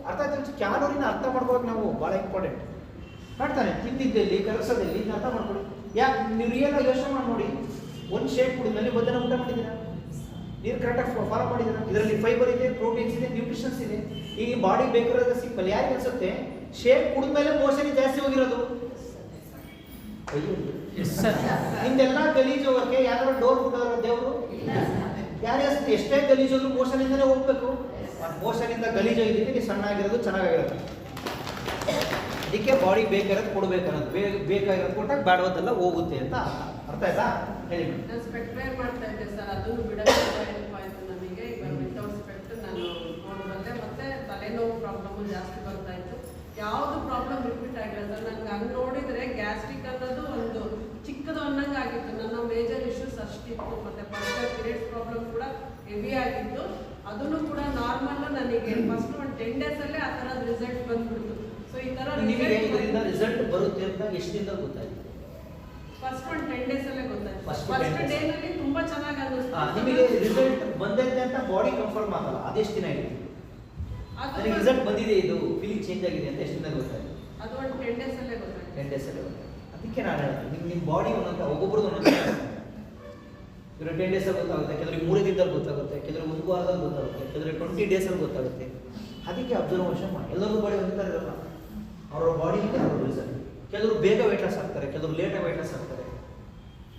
ಅರ್ಥ ಆಯ್ತು. ಕ್ಯಾಲೋರಿನ ಅರ್ಥ ಮಾಡ್ಕೋಬೇಕು ನಾವು, ಭಾಳ ಇಂಪಾರ್ಟೆಂಟ್. ಮಾಡ್ತಾನೆ ತಿಂದಿದ್ದಲ್ಲಿ ಕೆಲಸದಲ್ಲಿ ಇದನ್ನ ಅರ್ಥ ಮಾಡ್ಕೊಳ್ಳಿ. ಯಾಕೆ ನೀವು ರಿಯಲ್ ಆಗಿ ಯೋಚನೆ ಮಾಡಿ ನೋಡಿ, ಒಂದು ಶೇಕ್ ಕುಡಿದ್ಮೇಲೆ ಮಧ್ಯಾಹ್ನ ಊಟ ಮಾಡಿದ್ದೀರಾ, ನೀರು ಕರೆಕ್ಟಾಗಿ ಫಾಲೋ ಮಾಡಿದ್ದೀರಾ, ಇದರಲ್ಲಿ ಫೈಬರ್ ಇದೆ, ಪ್ರೋಟೀನ್ಸ್ ಇದೆ, ನ್ಯೂಟ್ರಿಷನ್ಸ್ ಇದೆ. ಈಗ ಬಾಡಿ ಬೇಕಾದ್ರೆ ಸಿಂಪಲ್. ಯಾರಿಗೆ ಅನ್ಸುತ್ತೆ ಶೇಕ್ ಕುಡಿದ್ಮೇಲೆ ಮೋಷನ್ ಜಾಸ್ತಿ ಹೋಗಿರೋದು? ಅಯ್ಯೋ, ನಿಮ್ದೆಲ್ಲ ಗಲೀಜು ಹೋಗಕ್ಕೆ ಯಾರು ಡೋರ್ ಬಿಟ್ಟೋರು ದೇವರು? ಯಾರೇ ಎಷ್ಟೇ ಗಲೀಜು ಹೋದ್ರು ಮೋಷನ್ ಇಂದನೇ ಹೋಗ್ಬೇಕು. ಮೋಷನ್ ಇಂದ ಗಲೀಜು ಹೋಗಿದ್ದಕ್ಕೆ ನೀವು ಸಣ್ಣ ಆಗಿರೋದು, ಚೆನ್ನಾಗಿರೋದು. ಅದಕ್ಕೆ ಬಾಡಿ ಬೇಕಾಗಿರೋದು ಕೊಡ್ಬೇಕನ್ನೋದು, ಬೇಕಾಗಿರೋದು ಕೊಟ್ಟಾಗ ಬೇಡವದ್ದೆಲ್ಲ ಹೋಗುತ್ತೆ ಅಂತ ಅರ್ಥ ಆಯ್ತಾ? ಹೇಳಿ. ನಾನು ಸ್ಪೆಕ್ಟ್ ವೇರ್ ಮಾಡ್ತಾ ಇದ್ದೆ ಸರ್, ಅದನ್ನು ಬಿಡಕ್ಕೆ ಹೆಲ್ಪ್ ಆಯಿತು ನನಗೆ. ಇವಾಗ ವಿತೌಟ್ ಸ್ಪೆಕ್ಟ್ ನಾನು ನೋಡ್ ಬಂದೆ. ಮತ್ತೆ ತಲೆನೋವು ಪ್ರಾಬ್ಲಮ್ಮು ಜಾಸ್ತಿ ಬರ್ತಾ ಇತ್ತು. ಯಾವುದು ಪ್ರಾಬ್ಲಮ್ ರಿಪೀಟ್ ಆಗಿಲ್ಲ ಸರ್. ನಂಗೆ ಹಂಗೆ ನೋಡಿದರೆ ಗ್ಯಾಸ್ಟ್ರಿಕ್ ಅನ್ನೋದು ಒಂದು ಚಿಕ್ಕದು ಅನ್ನಂಗೆ ಆಗಿತ್ತು. ನನ್ನ ಮೇಜರ್ ಇಶ್ಯೂಸ್ ಅಷ್ಟಿತ್ತು. ಮತ್ತು ಪರ್ಸನಲ್ ಪೀರಿಯಡ್ಸ್ ಪ್ರಾಬ್ಲಮ್ ಕೂಡ ಹೆವಿ ಆಗಿತ್ತು. ಅದನ್ನು ಕೂಡ ನಾರ್ಮಲ್ ನನಗೆ ಫಸ್ಟ್ ಒಂದು 10 ಡೇಸಲ್ಲೇ ಆ ಥರದ ರಿಸಲ್ಟ್ ಬಂದ್ಬಿಡ್ತು. ಸೊ ಈ ಥರ ಇದರಿಂದ ರಿಸಲ್ಟ್ ಬರುತ್ತೆ ಅಂತ ಎಷ್ಟಿಂದ ಗೊತ್ತಾಯ್ತು? ಫಸ್ಟ್ ಒಂದು 10 ಡೇಸಲ್ಲೇ ಗೊತ್ತಾಯ್ತು. First ಫಸ್ಟ್ ಡೇನಲ್ಲಿ ತುಂಬಾ ಚೆನ್ನಾಗಿ ಅನ್ನಿಸ್ತು. ನಿಮಗೆ ರಿಸಲ್ಟ್ ಬಂದೈತೆ ಅಂತ ಬಾಡಿ ಕನ್ಫರ್ಮ್ ಆಗಲ್ಲ, ಅದೆಷ್ಟು ದಿನ ಇದೆ? ನನಗೆ ರಿಸಲ್ಟ್ ಬಂದಿದೆ, ಇದು ಫೀಲಿಂಗ್ ಚೇಂಜ್ ಆಗಿದೆ ಅಂತ ಎಷ್ಟು ದಿನ ಗೊತ್ತಾಯ್ತು? ಅದು ಒಂದು 10 ಡೇಸಲ್ಲೇ ಗೊತ್ತಾಯ್ತು. 10 ಡೇಸಲ್ಲೇ ಗೊತ್ತಾಯ್ತು. ಅದಕ್ಕೆ ನಾನು ಹೇಳ್ತೀನಿ, ನಿಮ್ಮ ಬಾಡಿ ಒಂದೊಂದು, ಒಬ್ಬೊಬ್ರದ್ದು ಒಂದೊಂದು. ಕೆಲವರು 10 ಡೇಸಲ್ಲಿ ಗೊತ್ತಾಗುತ್ತೆ, ಕೆಲವರಿಗೆ 3 ದಿನದಲ್ಲಿ ಗೊತ್ತಾಗುತ್ತೆ, ಕೆಲವರಿಗೆ 1 ವಾರದಲ್ಲಿ ಗೊತ್ತಾಗುತ್ತೆ, ಕೆಲವರಿಗೆ 20 ಡೇಸಲ್ಲಿ ಗೊತ್ತಾಗುತ್ತೆ. ಅದಕ್ಕೆ ಅಬ್ಸರ್ವೇಷನ್ ಮಾಡಿ. ಎಲ್ಲರೂ ಬಾಡಿ ಒಂದೇ ಥರ ಇರಲ್ಲ, ಅವರ ಬಾಡಿ ಅವ್ರ ರಿಸಲ್ಟ್. ಕೆಲವರು ಬೇಗ ವೇಟ್ ಲಾಸ್ ಆಗ್ತಾರೆ, ಕೆಲವರು ಲೇಟಾಗಿ ವೇಟ್ ಲಾಸ್ ಆಗ್ತಾರೆ.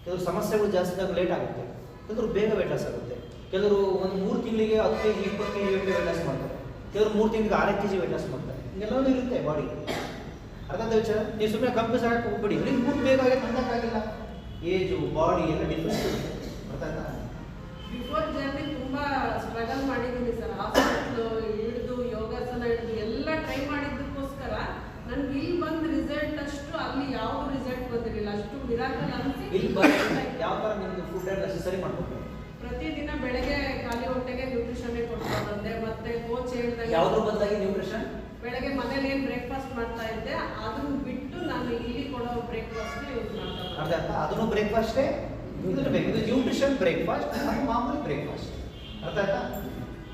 ಕೆಲವರು ಸಮಸ್ಯೆಗಳು ಜಾಸ್ತಿ ಆದಾಗ ಲೇಟ್ ಆಗುತ್ತೆ, ಕೆಲವರು ಬೇಗ ವೇಟ್ ಲಾಸ್ ಆಗುತ್ತೆ. ಕೆಲವರು ಒಂದು 3 ತಿಂಗಳಿಗೆ 10 kg 20 kg ವೇಟ್ ಲಾಸ್ ಮಾಡ್ತಾರೆ, ಕೆಲವರು 3 ತಿಂಗಳಿಗೆ 6 kg ವೇಟ್ ಲಾಸ್ ಮಾಡ್ತಾರೆ. ಹಿಂಗೆಲ್ಲವೂ ಇರುತ್ತೆ ಬಾಡಿ. ಅರ್ಥ ವಿಚಾರ. ನೀವು ಸುಮ್ಮನೆ ಕಂಪ್ಯೂಸ್ ಆಗಕ್ಕೆ ಹೋಗ್ಬೇಡಿ. ನಿಮ್ಗೆ ಬೇಗ ಆಗಕ್ಕೆ ನಂದಕ್ಕಾಗಿಲ್ಲ. ಏಜು, ಬಾಡಿ ಎಲ್ಲ ಡಿಫ್ರೆನ್ಸ್ ಇರುತ್ತೆ. ಅರ್ಥ ಆಯ್ತಾ? ಬಿಫೋರ್ ಜರ್ನಿ ತುಂಬಾ ಸ್ಟ್ರಗಲ್ ಮಾಡಿದ್ದೀನಿ ಸರ್. ಹಾಸ್ಪಿಟ್ಲು ಹಿಡಿದು, ಯೋಗಾಸನ ಹಿಡಿದು ಎಲ್ಲ ಟ್ರೈ ಮಾಡಿದ್ದಕ್ಕೋಸ್ಕರ ನನ್ಗೆ ಇಲ್ಲಿ ಬಂದ ರಿಸಲ್ಟ್ ಅಷ್ಟು ಅಲ್ಲಿ ಯಾವುದು ರಿಸಲ್ಟ್ ಬಂದಿರಲಿಲ್ಲ. ಅಷ್ಟು ಮಿರಾಕಲ್ ಅನಿಸಿ ಇಲ್ಲಿ ಬರೀ ಯಾವ ಥರ ನಿಮ್ಮದು ಫುಡ್ ಆ್ಯಂಡ್ ನೆಸೆಸರಿ ಮಾಡ್ಬೇಕು. ಪ್ರತಿದಿನ ಬೆಳಗ್ಗೆ ಖಾಲಿ ಹೊಟ್ಟೆಗೆ ನ್ಯೂಟ್ರಿಷನ್ ಕೊಡ್ತಾ ಬಂದೆ. ಮತ್ತೆ ಕೋಚ್ ಹೇಳ್ದಂಗೆ ಯಾವ್ದ್ರ ಬದಲಾಗಿ ನ್ಯೂಟ್ರಿಷನ್? ಬೆಳಗ್ಗೆ ಮನೇಲಿ ಏನು ಬ್ರೇಕ್ಫಾಸ್ಟ್ ಮಾಡ್ತಾ ಇದ್ದೆ ಅದನ್ನು ಬಿಟ್ಟು ನಾನು ಇಲ್ಲಿ ಕೊಡೋ ಬ್ರೇಕ್ಫಾಸ್ಟ್ ಯೂಸ್ ಮಾಡ್ತಾ ಅರ್ಥ ಆಯ್ತಾ? ಅದನ್ನು ಬ್ರೇಕ್ಫಾಸ್ಟೇ ಇದನ್ನು ಬೇಕು. ಇದು ನ್ಯೂಟ್ರಿಷನ್ ಬ್ರೇಕ್ಫಾಸ್ಟ್, ಅದು ಮಾಮೂಲಿ ಬ್ರೇಕ್ಫಾಸ್ಟ್. ಅರ್ಥ ಆಯ್ತಾ?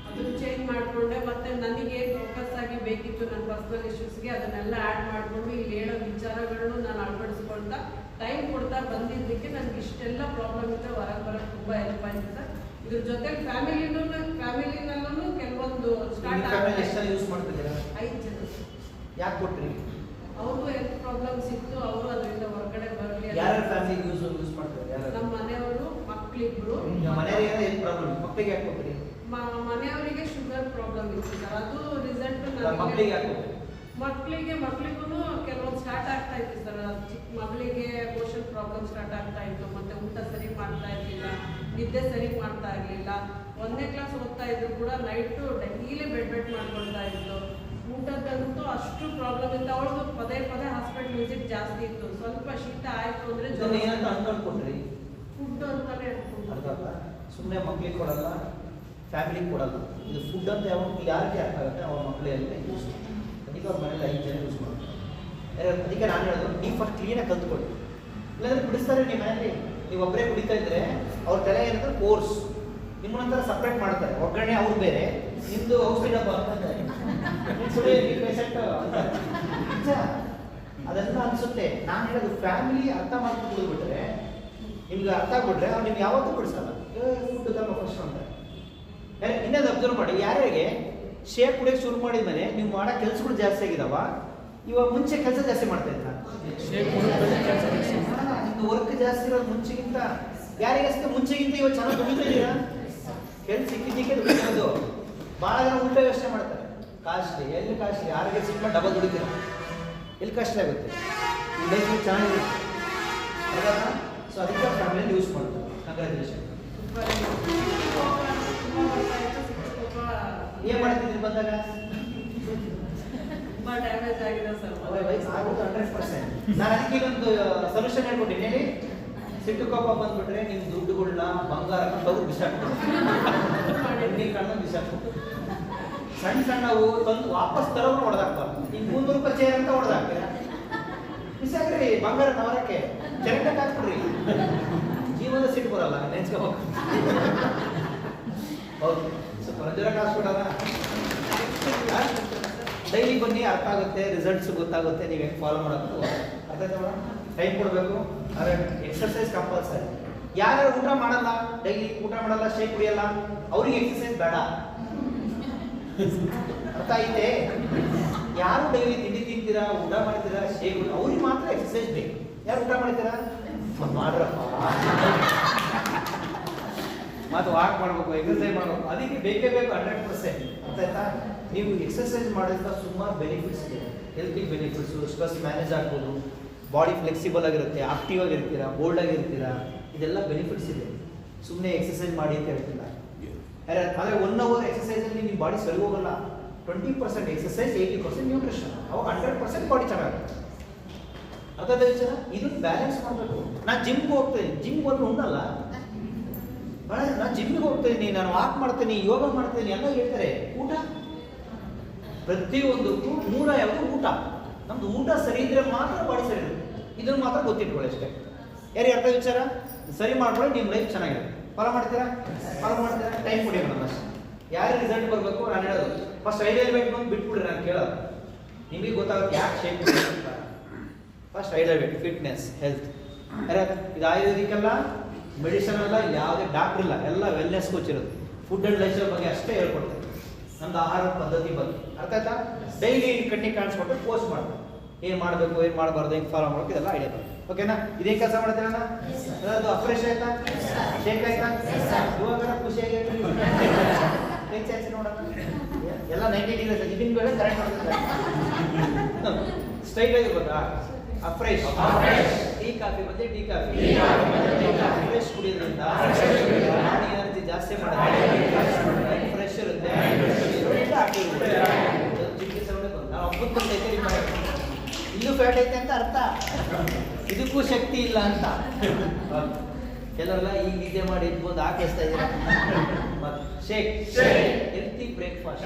ಅದನ್ನು ಚೇಂಜ್ ಮಾಡಿಕೊಂಡೆ. ಮತ್ತೆ ನನಗೆ ಫೋಕಸ್ ಆಗಿ ಬೇಕಿತ್ತು ನನ್ನ ಪರ್ಸನಲ್ ಇಶ್ಯೂಸ್ಗೆ, ಅದನ್ನೆಲ್ಲ ಆ್ಯಡ್ ಮಾಡಿಕೊಂಡು ಇಲ್ಲಿ ಹೇಳೋ ವಿಚಾರಗಳನ್ನು ನಾನು ಅಳವಡಿಸ್ಕೊಳ್ತಾ ಟೈಮ್ ಕೊಡ್ತಾ ಬಂದಿದ್ದಕ್ಕೆ ನನಗೆ ಇಷ್ಟೆಲ್ಲ ಪ್ರಾಬ್ಲಮ್ ಇದ್ದರೆ ಹೊರಗೆ ಬರೋಕ್ಕೆ ತುಂಬ ಹೆಲ್ಪ್ ಆಯಿತು ಸರ್. ಇದ್ರ ಜೊತೆ ಫ್ಯಾಮಿಲಿನಲ್ಲೂ ಕೆಲವೊಂದು ಸ್ಟಾರ್ಟ್ ಫ್ಯಾಮಿಲಿ ಎಷ್ಟು ಜನ ಯೂಸ್ ಮಾಡ್ತಿದ್ದೀರಾ? 5 ಜನ. ಯಾಕೆ ಕೊಟ್ರಿ? ಅವ್ರಿಗೂ ಹೆಲ್ತ್ ಪ್ರಾಬ್ಲಮ್ಸ್ ಇತ್ತು, ಅವರು ಅದರಿಂದ ಹೊರಗಡೆ ಬರಲಿ. ಯಾರ್ಯಾರ ಫ್ಯಾಮಿಲಿ ಯೂಸ್ ಮಾಡ್ತಾರೆ? ಯಾರು? ನಮ್ಮ ಮನೆಯವರು, ಮಕ್ಕಳಿಬ್ರು. ಮನೆಯವರಿಗೆ ಏನು ಪ್ರಾಬ್ಲಮ್? ಮಕ್ಕಳಿಗೆ ಯಾಕೆ ಕೊಟ್ರಿ? ಮನೆಯವರಿಗೆ ಶುಗರ್ ಪ್ರಾಬ್ಲಮ್ ಇತ್ತು ಸರ್. ಅದು ರಿಸಲ್ಟ್ ಮಕ್ಕಳಿಗೆ ಯಾಕೆ ಕೊಟ್ರಿ? ಮಕ್ಕಳಿಗೂ ಕೆಲವೊಂದು ಸ್ಟಾರ್ಟ್ ಆಗ್ತಾ ಇತ್ತು ಸರ್. ಚಿಕ್ಕ ಮಗಳಿಗೆ ಮೋಷನ್ ಪ್ರಾಬ್ಲಮ್ ಸ್ಟಾರ್ಟ್ ಆಗ್ತಾ ಇತ್ತು. ಮತ್ತೆ ಊಟ ಸರಿ ಮಾಡ್ತಾ ಇರಲಿಲ್ಲ, ನಿದ್ದೆ ಸರಿ ಮಾಡ್ತಾ ಇರಲಿಲ್ಲ. 1ನೇ ಕ್ಲಾಸ್ ಓದ್ತಾ ಇದ್ರು ಕೂಡ ನೈಟು ಡೈಲಿ ಬೆಡ್ ಮಾಡ್ಕೊಳ್ತಾ ಇತ್ತು. ಊಟದಂತೂ ಅಷ್ಟು ಪ್ರಾಬ್ಲಮ್ ಇತ್ತು. ಅವಳದು ಪದೇ ಹಾಸ್ಪಿಟಲ್ ವಿಸಿಟ್ ಜಾಸ್ತಿ ಇತ್ತು. ಸ್ವಲ್ಪ ಶೀತ ಆಯ್ತು ಅಂದ್ರೆ ಏನಂತ ಅನ್ಕೊಂಡ್ರಿ? ಫುಡ್ ಅಂತಾನೆ ಅರ್ಥ. ಸುಮ್ಮನೆ ಮಕ್ಳಿಗೆ ಕೊಡಲ್ಲ, ಫ್ಯಾಮಿಲಿಗೆ ಕೊಡಲ್ಲ. ಇದು ಫುಡ್ ಅಂತ ಯಾವಾಗ ಯಾರಿಗೆ ಅರ್ಥ ಆಗುತ್ತೆ ಅವ್ರ ಮಕ್ಕಳೇ ಯೂಸ್ ಮಾಡ್ತಾರೆ. ಅದಕ್ಕೆ ಅವ್ರ ಮನೇಲಿ 5 ಜನ ಯೂಸ್ ಮಾಡ್ತಾರೆ. ಅದಕ್ಕೆ ನಾನು ಹೇಳೋದು, ನೀವು ಫಸ್ಟ್ ಕ್ಲೀನಾಗಿ ಕಲ್ತ್ಕೊಳ್ಳಿ. ಇಲ್ಲಾಂದ್ರೆ ಬಿಡಿಸ್ತಾರೆ ನಿಮ್ಮ ಮನೇಲಿ. ನೀವು ಒಬ್ಬರೇ ಕುಡಿತಾ ಇದ್ರೆ ಅವ್ರ ತಲೆ ಏನಂದ್ರೆ ಕೋರ್ಸ್ ನಿಮ್ಮನ್ನಂತರ ಸಪ್ರೇಟ್ ಮಾಡ್ತಾರೆ. ಒಗ್ಗರಣೆ ಅವ್ರು ಬೇರೆ, ನಿಮ್ಮದು ಔಷಧಿ ಡಬ್ಬ ಅಂತಂದ್ರೆ ಪೇಷಂಟ್ ಅಂತ ಅದೆಲ್ಲ ಅನಿಸುತ್ತೆ. ನಾನು ಹೇಳೋದು ಫ್ಯಾಮಿಲಿ ಅರ್ಥ ಮಾಡ್ಕೊಂಡು ಬಿಟ್ರೆ, ನಿಮ್ಗೆ ಅರ್ಥ ಆಗ್ಬಿಟ್ರೆ ಅವ್ರು ನಿಮ್ಗೆ ಯಾವತ್ತೂ ಬಿಡಿಸಲ್ಲ. ಫುಡ್ ತಮ್ಮ ಫಸ್ಟ್ ಅಂತ ಇನ್ನೊಂದು ಅಬ್ಸರ್ವ್ ಮಾಡಿ. ಯಾರ್ಯಾರಿಗೆ ಶೇಕ್ ಕುಡಿಯೋಕೆ ಶುರು ಮಾಡಿದ್ಮೇಲೆ ನೀವು ಮಾಡೋ ಕೆಲಸಗಳು ಜಾಸ್ತಿ ಆಗಿದಾವ, ಇವಾಗ ಮುಂಚೆ ಕೆಲಸ ಜಾಸ್ತಿ ಮಾಡ್ತಾ ಇದ್ದ, ನಿಮ್ದು ವರ್ಕ್ ಜಾಸ್ತಿ ಇರೋದು ಮುಂಚೆಗಿಂತ. ಯಾರಿಗಷ್ಟೇ ಮುಂಚೆಗಿಂತ ಇವಾಗ ಚೆನ್ನಾಗಿ ದುಡಿತಾ ಇದ್ದೀರಾ? ಕೆಲಸ ಸಿಕ್ಕಿದ್ದಕ್ಕೆ ದುಡಿಯೋದು. ಭಾಳ ಜನ ಉಲ್ಟಾ ಯೋಚನೆ ಮಾಡ್ತಾರೆ, ಕಾಸ್ಟ್ಲಿ. ಎಲ್ಲಿ ಕಾಸ್ಟ್ಲಿ? ಆರೋಗ್ಯ ಸಿಕ್ಕ ಡಬಲ್ ದುಡಿತೀರ, ಎಲ್ಲಿ ಕಾಸ್ಟ್ಲಿ ಆಗುತ್ತೆ? ಲೈಫ್ ಚೆನ್ನಾಗಿರುತ್ತೆ. ಹೌದಾ? ಸೊ ಅದಕ್ಕೆ ಫ್ಯಾಮಿಲಿಯಲ್ಲಿ ಯೂಸ್ ಮಾಡ್ತಾರೆ. ಕಂಗ್ರ್ಯಾಚುಲೇಷನ್. ಏನು ಮಾಡ್ತಿದ್ರಿ ಬಂದಾಗ? ತುಂಬಾ ಡ್ಯಾಮೇಜ್ ಆಗಿದೆ ಸರ್. ಆಗುತ್ತೆ 100%. ನಾನು ಅದಕ್ಕೆ ಒಂದು ಸೊಲ್ಯೂಷನ್ ಹೇಳ್ಕೊಟ್ಟಿನಿ. ಹೇಳಿ. ಸಿಟ್ಟು ಕೋಪ ಬಂದ್ಬಿಟ್ರೆ ನಿಮ್ಮ ದುಡ್ಡುಗಳನ್ನ, ಬಂಗಾರ ತಗದು ಬಿಸಾಕ್ಬಿಟ್ಟು, ಬಿಸಾಕ್ಬಿಟ್ಟು, ಸಣ್ಣವು ತಂದು ವಾಪಸ್ ತರೋರು ಹೊಡೆದಾಕ್ಬಾರ್ದು. ಈಗ 300 ರೂಪಾಯಿ ಚೇರ್ ಅಂತ ಹೊಡೆದಾಕ್ತೀರ, ಬಿಸಾಕ್ರಿ. ಬಂಗಾರ ನವರಕ್ಕೆ ಚೆರೆಂಡಕ್ಕೆ ಹಾಕ್ಬಿಡ್ರಿ. ಜೀವನದ ಸಿಟ್ಟು ಬರಲ್ಲ, ನೆನ್ಸ್ಕೋಬೇಕು. ಹೌದು. ಜ್ವರ ಕಾಸ್ಬಿಡಲ್ಲ. ಡೈಲಿ ಬನ್ನಿ, ಅರ್ಥ ಆಗುತ್ತೆ, ರಿಸಲ್ಟ್ಸ್ ಗೊತ್ತಾಗುತ್ತೆ, ನೀವು ಹೆಂಗೆ ಫಾಲೋ ಮಾಡೋದು ಅರ್ಥ ಆಯ್ತಾ ಮೇಡಮ್? ಟೈಮ್ ಕೊಡಬೇಕು, ಆದರೆ ಎಕ್ಸರ್ಸೈಸ್ ಕಂಪಲ್ಸರಿ. ಯಾರ್ಯಾರು ಊಟ ಮಾಡಲ್ಲ, ಡೈಲಿ ಊಟ ಮಾಡಲ್ಲ, ಶೇಕ್ ಕುಡಿಯಲ್ಲ, ಅವ್ರಿಗೆ ಎಕ್ಸರ್ಸೈಸ್ ಬೇಡ. ಅರ್ಥ ಐತೆ? ಯಾರು ಡೈಲಿ ತಿಂಡಿ ತಿಂತೀರಾ, ಊಟ ಮಾಡ್ತೀರಾ, ಶೇಕ್ ಅವ್ರಿಗೆ ಮಾತ್ರ ಎಕ್ಸರ್ಸೈಸ್ ಬೇಕು. ಯಾರು ಊಟ ಮಾಡ್ತೀರಾ ಮಾಡ್ರಪ್ಪ, ಮತ್ತು ವಾಕ್ ಮಾಡಬೇಕು, ಎಕ್ಸರ್ಸೈಸ್ ಮಾಡಬೇಕು, ಅದಕ್ಕೆ ಬೇಕೇ ಬೇಕು 100%. ಅರ್ಥ ಆಯ್ತಾ? ನೀವು ಎಕ್ಸರ್ಸೈಸ್ ಮಾಡೋದ್ರಿಂದ ಸುಮಾರು ಬೆನಿಫಿಟ್ಸ್ ಇದೆ. ಹೆಲ್ತಿಗೆ ಬೆನಿಫಿಟ್ಸು, ಸ್ಟ್ರೆಸ್ ಮ್ಯಾನೇಜ್ ಆಗ್ಬೋದು, ಬಾಡಿ ಫ್ಲೆಕ್ಸಿಬಲ್ ಆಗಿರುತ್ತೆ, ಆಕ್ಟಿವ್ ಆಗಿರ್ತೀರಾ, ಬೋಲ್ಡ್ ಆಗಿರ್ತೀರಾ, ಇದೆಲ್ಲ ಬೆನಿಫಿಟ್ಸ್ ಇದೆ. ಸುಮ್ಮನೆ ಎಕ್ಸರ್ಸೈಸ್ ಮಾಡಿ ಅಂತ ಹೇಳ್ತಿಲ್ಲ. ಆದರೆ 1 hour ಎಕ್ಸರ್ಸೈಸಲ್ಲಿ ನಿಮ್ಮ ಬಾಡಿ ಸರಿ ಹೋಗಲ್ಲ. 20% ಎಕ್ಸರ್ಸೈಸ್, 80% ನ್ಯೂಟ್ರಿಷನ್, ಅವಾಗ 100% ಬಾಡಿ ಚೆನ್ನಾಗುತ್ತೆ. ಅದಾದ ವಿಚಾರ ಇದನ್ನು ಬ್ಯಾಲೆನ್ಸ್ ಮಾಡಬೇಕು. ನಾನು ಜಿಮ್ಗೆ ಹೋಗ್ತೇನೆ, ಜಿಮ್ ಒಂದು ಉಣ್ಣಲ್ಲ, ನಾನು ಜಿಮ್ಗೆ ಹೋಗ್ತೀನಿ, ನಾನು ವಾಕ್ ಮಾಡ್ತೀನಿ, ಯೋಗ ಮಾಡ್ತೀನಿ ಎಲ್ಲ ಹೇಳ್ತಾರೆ. ಊಟ ಪ್ರತಿಯೊಂದಕ್ಕೂ ಮೂಲ ಯಾವುದು? ಊಟ. ನಮ್ದು ಊಟ ಸರಿ ಇದ್ರೆ ಮಾತ್ರ ಬಾಡಿ ಸರಿ ಇರುತ್ತೆ. ಇದನ್ನು ಮಾತ್ರ ಗೊತ್ತಿಟ್ಕೊಳ್ಳಿ ಅಷ್ಟೇ. ಯಾರಿಗೆ ಅರ್ಥ ವಿಚಾರ ಸರಿ ಮಾಡ್ಕೊಳ್ಳಿ, ನಿಮ್ಮ ಲೈಫ್ ಚೆನ್ನಾಗಿರುತ್ತೆ. ಫಾಲೋ ಮಾಡ್ತೀರಾ? ಟೈಮ್ ಕೊಡಿ ಮೇಡಮ್ ಅಷ್ಟೇ. ಯಾರು ರಿಸಲ್ಟ್ ಬರಬೇಕು ನಾನು ಹೇಳೋದು, ಫಸ್ಟ್ ಐಡಿಯಲ್ ವೇಟ್ ಬಂದು ಬಿಟ್ಬಿಡ್ರಿ, ನಾನು ಕೇಳೋದು ನಿಮಗೆ ಗೊತ್ತಾಗುತ್ತೆ ಯಾಕೆ ಶೇಪ್ ಅಂತ. First ideal weight, fitness, health. ಇದು ಆಯುರ್ವೇದಿಕ್ ಅಲ್ಲ, ಮೆಡಿಸಿನ್ ಅಲ್ಲ, ಯಾವುದೇ ಡಾಕ್ಟ್ರ್ ಇಲ್ಲ, ಎಲ್ಲ ವೆಲ್ನೆಸ್ ಕೋಚ್ ಇರುತ್ತೆ. ಫುಡ್ ಆ್ಯಂಡ್ ಲೈಫ್ ಸ್ಟೈಲ್ ಬಗ್ಗೆ ಅಷ್ಟೇ ಹೇಳ್ಕೊಡ್ತಾರೆ, ನಮ್ದು ಆಹಾರ ಪದ್ಧತಿ ಬಗ್ಗೆ. ಅರ್ಥ ಆಯ್ತಾ? ಡೈಲಿ ಕಣ್ಣಿಗೆ ಕಾಣಿಸ್ಕೊಟ್ಟು ಪೋಸ್ಟ್ ಮಾಡ್ತಾರೆ, ಏನು ಮಾಡಬೇಕು, ಏನು ಮಾಡಬಾರ್ದು, ಹೆಂಗೆ ಫಾಲೋ ಮಾಡಬೇಕು, ಇದೆಲ್ಲ ಐಡಿಯಾ ಬರುತ್ತೆ. ಓಕೆನಾ? ಇದೇ ಕೆಲಸ ಮಾಡ್ತೀರಾ? ಅದು ಅಫ್ರೆಶ್ ಆಯ್ತಾ? ಶೇಕ್ ಆಯ್ತಾ? ಇವಾಗ ಖುಷಿಯಾಗಿ ನೋಡೋಣ. ಎಲ್ಲ 90 ಡಿಗ್ರೀಸ್ ಇದನ್ನ ಬೇಡ, ಕರೆಕ್ಟ್ ಮಾಡ್ತಾರೆ. ಸ್ಟ್ರೈಟ್ ಆಗಿರ್ಬೇಕಾ? ಅಫ್ರೆಶ್. ಟೀ ಕಾಫಿ ಬಂದೆ, ಟೀ ಕಾಫಿ ಫ್ರೆಶ್ ಕುಡಿಯೋದ್ರಿಂದ ಬಾಡಿ ಎನರ್ಜಿ ಜಾಸ್ತಿ ಮಾಡುತ್ತೆ, ಫ್ರೆಶ್ ಇರುತ್ತೆ, ನಾವು ಹಬ್ಬದ ಬಂದೈತೆ, ಇಲ್ಲೂ ಫ್ಯಾಟ್ ಐತೆ ಅಂತ ಅರ್ಥ, ಇದಕ್ಕೂ ಶಕ್ತಿ ಇಲ್ಲ ಅಂತ. ಕೆಲವರೆಲ್ಲ ಈಗ ನಿದ್ದೆ ಮಾಡಿ ಎದ್ಬಂದು ಹಾಕಿಸ್ತಾ ಇದ್ದೀರಾ. ಮತ್ತು ಶೇಕ್, ಹೆಲ್ತಿ ಬ್ರೇಕ್ಫಾಸ್ಟ್,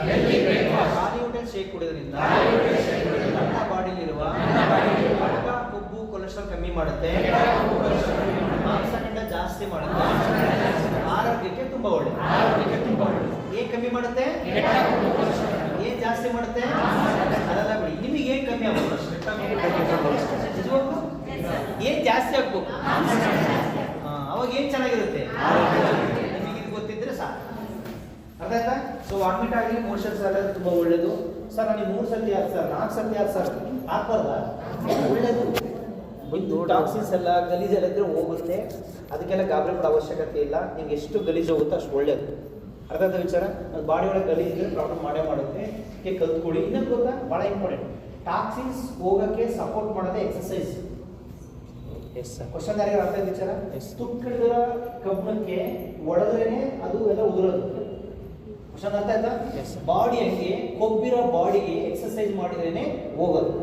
ಖಾಲಿ ಹೊಟ್ಟೆಲಿ ಶೇಕ್ ಕುಡಿಯೋದ್ರಿಂದ ನಮ್ಮ ಬಾಡಿಲಿರುವ ಕೊಬ್ಬು, ಕೊಲೆಸ್ಟ್ರಾಲ್ ಕಮ್ಮಿ ಮಾಡುತ್ತೆ, ಮಾಂಸಖಂಡ ಜಾಸ್ತಿ ಮಾಡುತ್ತೆ, ಆರೋಗ್ಯಕ್ಕೆ ತುಂಬ ಒಳ್ಳೆ. ಏನ್ ಕಮ್ಮಿ ಮಾಡುತ್ತೆ? ಏನ್ ಜಾಸ್ತಿ ಮಾಡುತ್ತೆ? ಅದೆಲ್ಲ ಬಿಡಿ, ನಿಮಗೆ ಏನ್ ಕಮ್ಮಿ ಆಗ್ಬೋದು? ಏನ್ ಜಾಸ್ತಿ ಆಗ್ಬೇಕು? ಅವಾಗ ಏನ್ ಚೆನ್ನಾಗಿರುತ್ತೆ? ನಿಮಗೆ ಇದು ಗೊತ್ತಿದ್ರೆ ಸಾಕು. ಅರ್ಥ ಆಯ್ತಾ? ಸೊ ವಾಮಿಟ್ ಆಗಲಿ, ಮೋಷನ್ಸ್ ಎಲ್ಲ ತುಂಬ ಒಳ್ಳೇದು. ಸರ್ ನನಗೆ 3 ಸತಿ ಆಯ್ತು ಸರ್, 4 ಸತಿ ಆಯ್ತು ಸರ್, ಆಗ್ಬಾರ್ದ? ಒಳ್ಳೇದು. ಒಂದು ಟಾಕ್ಸಿನ್ಸ್ ಎಲ್ಲ ಗಲೀಜೆಲ್ಲ ಇದ್ರೆ ಹೋಗುತ್ತೆ, ಅದಕ್ಕೆಲ್ಲ ಗಾಬರಿ ಪಡೋ ಅವಶ್ಯಕತೆ ಇಲ್ಲ. ನಿಮ್ಗೆ ಎಷ್ಟು ಗಲೀಜು ಹೋಗುತ್ತೋ ಅಷ್ಟು ಒಳ್ಳೇದು. ಅರ್ಥ ಆದ ವಿಚಾರ? ಅದು ಬಾಡಿ ಒಳಗೆ ಗಲೀಜ್ ಇದ್ರೆ ಪ್ರಾಬ್ಲಮ್ ಮಾಡುತ್ತೆ. ಕಲ್ತ್ಕೊಳ್ಳಿ. ಇನ್ನೊಂದು ಗೊತ್ತಾ, ಭಾಳ ಇಂಪಾರ್ಟೆಂಟ್, ಟಾಕ್ಸಿನ್ಸ್ ಹೋಗೋಕ್ಕೆ ಸಪೋರ್ಟ್ ಮಾಡೋದೇ ಎಕ್ಸಸೈಸ್. Yes sir. ಕ್ವಶನ್ ಯಾರಿಗೆ ಅರ್ಥ ಆದ ವಿಚಾರ? ತುಕ್ಕಿಡಿದ ಕಬ್ಬಣಕ್ಕೆ ಒಡೆದ್ರೇನೆ ಅದು ಎಲ್ಲ ಉದುರೋದು. ಕ್ವಶನ್ ಅರ್ಥ ಆಯ್ತಾ? ಬಾಡಿ ಹಂಗೆ ಕೊಬ್ಬಿರೋ ಬಾಡಿಗೆ ಎಕ್ಸಸೈಸ್ ಮಾಡಿದ್ರೇನೆ ಹೋಗೋದು.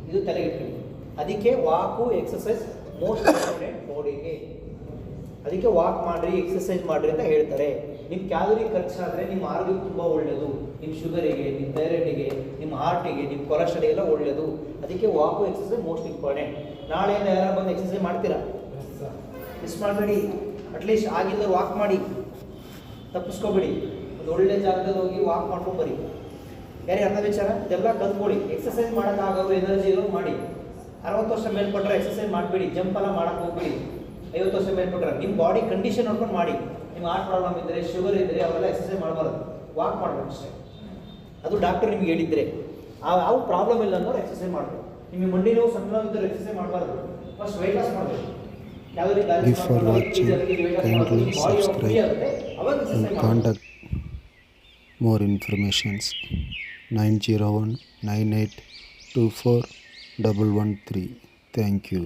ಇದು ತಲೆಗಿಟ್ಕೊಳ್ಳಿ. ಅದಕ್ಕೆ ವಾಕು ಎಕ್ಸಸೈಸ್ ಮೋಸ್ಟ್ ಇಂಪಾರ್ಟೆಂಟ್ ಬಾಡಿಗೆ. ಅದಕ್ಕೆ ವಾಕ್ ಮಾಡಿರಿ, ಎಕ್ಸಸೈಸ್ ಮಾಡಿರಿ ಅಂತ ಹೇಳ್ತಾರೆ. ನಿಮ್ಮ ಕ್ಯಾಲೋರಿ ಖರ್ಚಾದರೆ ನಿಮ್ಮ ಆರೋಗ್ಯಕ್ಕೆ ತುಂಬ ಒಳ್ಳೆಯದು. ನಿಮ್ಮ ಶುಗರಿಗೆ, ನಿಮ್ಮ ಥೈರಾಯ್ಡಿಗೆ, ನಿಮ್ಮ ಹಾರ್ಟಿಗೆ, ನಿಮ್ಮ ಕೊಲೆಸ್ಟ್ರಾಲಿಗೆ ಎಲ್ಲ ಒಳ್ಳೆಯದು. ಅದಕ್ಕೆ ವಾಕು ಎಕ್ಸಸೈಸ್ ಮೋಸ್ಟ್ ಇಂಪಾರ್ಟೆಂಟ್. ನಾಳೆಯಿಂದ ಯಾರು ಬಂದು ಎಕ್ಸಸೈಸ್ ಮಾಡ್ತೀರಾ? ಮಿಸ್ ಮಾಡಬೇಡಿ. ಅಟ್ಲೀಸ್ಟ್ ಆಗಿಲ್ಲ ವಾಕ್ ಮಾಡಿ, ತಪ್ಪಿಸ್ಕೊಬೇಡಿ. ಒಂದು ಒಳ್ಳೆ ಜಾಗದಲ್ಲಿ ಹೋಗಿ ವಾಕ್ ಮಾಡ್ಕೊಂಬರಿ. ಯಾರೇ ಅರ್ಥ ವಿಚಾರ? ಇದೆಲ್ಲ ಕಲ್ತ್ಕೊಳ್ಳಿ. ಎಕ್ಸಸೈಸ್ ಮಾಡೋಕ್ಕಾಗೋರು, ಎನರ್ಜಿ ಇರೋರು ಮಾಡಿ. 60 ವರ್ಷ ಮೇಲ್ಪಟ್ಟರೆ ಎಕ್ಸಸೈಸ್ ಮಾಡಬೇಡಿ, ಜಂಪ್ ಎಲ್ಲ ಮಾಡೋಕ್ಕೆ ಹೋಗ್ಬೇಡಿ. 50 ವರ್ಷ ಮೇಲ್ಪಟ್ಟರೆ ನಿಮ್ಮ ಬಾಡಿ ಕಂಡೀಷನ್ ನೋಡ್ಕೊಂಡು ಮಾಡಿ. ನಿಮ್ಮ ಹಾರ್ಟ್ ಪ್ರಾಬ್ಲಮ್ ಇದ್ದರೆ, ಶುಗರ್ ಇದ್ದರೆ ಅವೆಲ್ಲ ಎಕ್ಸಸೈಸ್ ಮಾಡಬಾರ್ದು, ವಾಕ್ ಮಾಡಬೇಕು ಅಷ್ಟೇ. ಅದು ಡಾಕ್ಟರ್ ನಿಮ್ಗೆ ಹೇಳಿದ್ರೆ. ಯಾವ ಪ್ರಾಬ್ಲಮ್ ಇಲ್ಲ ಅನ್ನೋರು ಎಕ್ಸಸೈಸ್ ಮಾಡಬೇಕು. ನಿಮಗೆ ಮಂಡಿ ನೋವು, ಸಣ್ಣ ನೋವು ಇದ್ದರೆ ಎಕ್ಸಸೈಸ್ ಮಾಡಬಾರ್ದು. ಫಸ್ಟ್ ವೆಯ್ಟ್ ಲಾಸ್ ಮಾಡಬೇಕು. ಕ್ಯಾಲೋರಿ ಬ್ಯಾಲೆನ್ಸ್ ಮಾಡಬೇಕು. Contact more informations 90198241113. Thank you.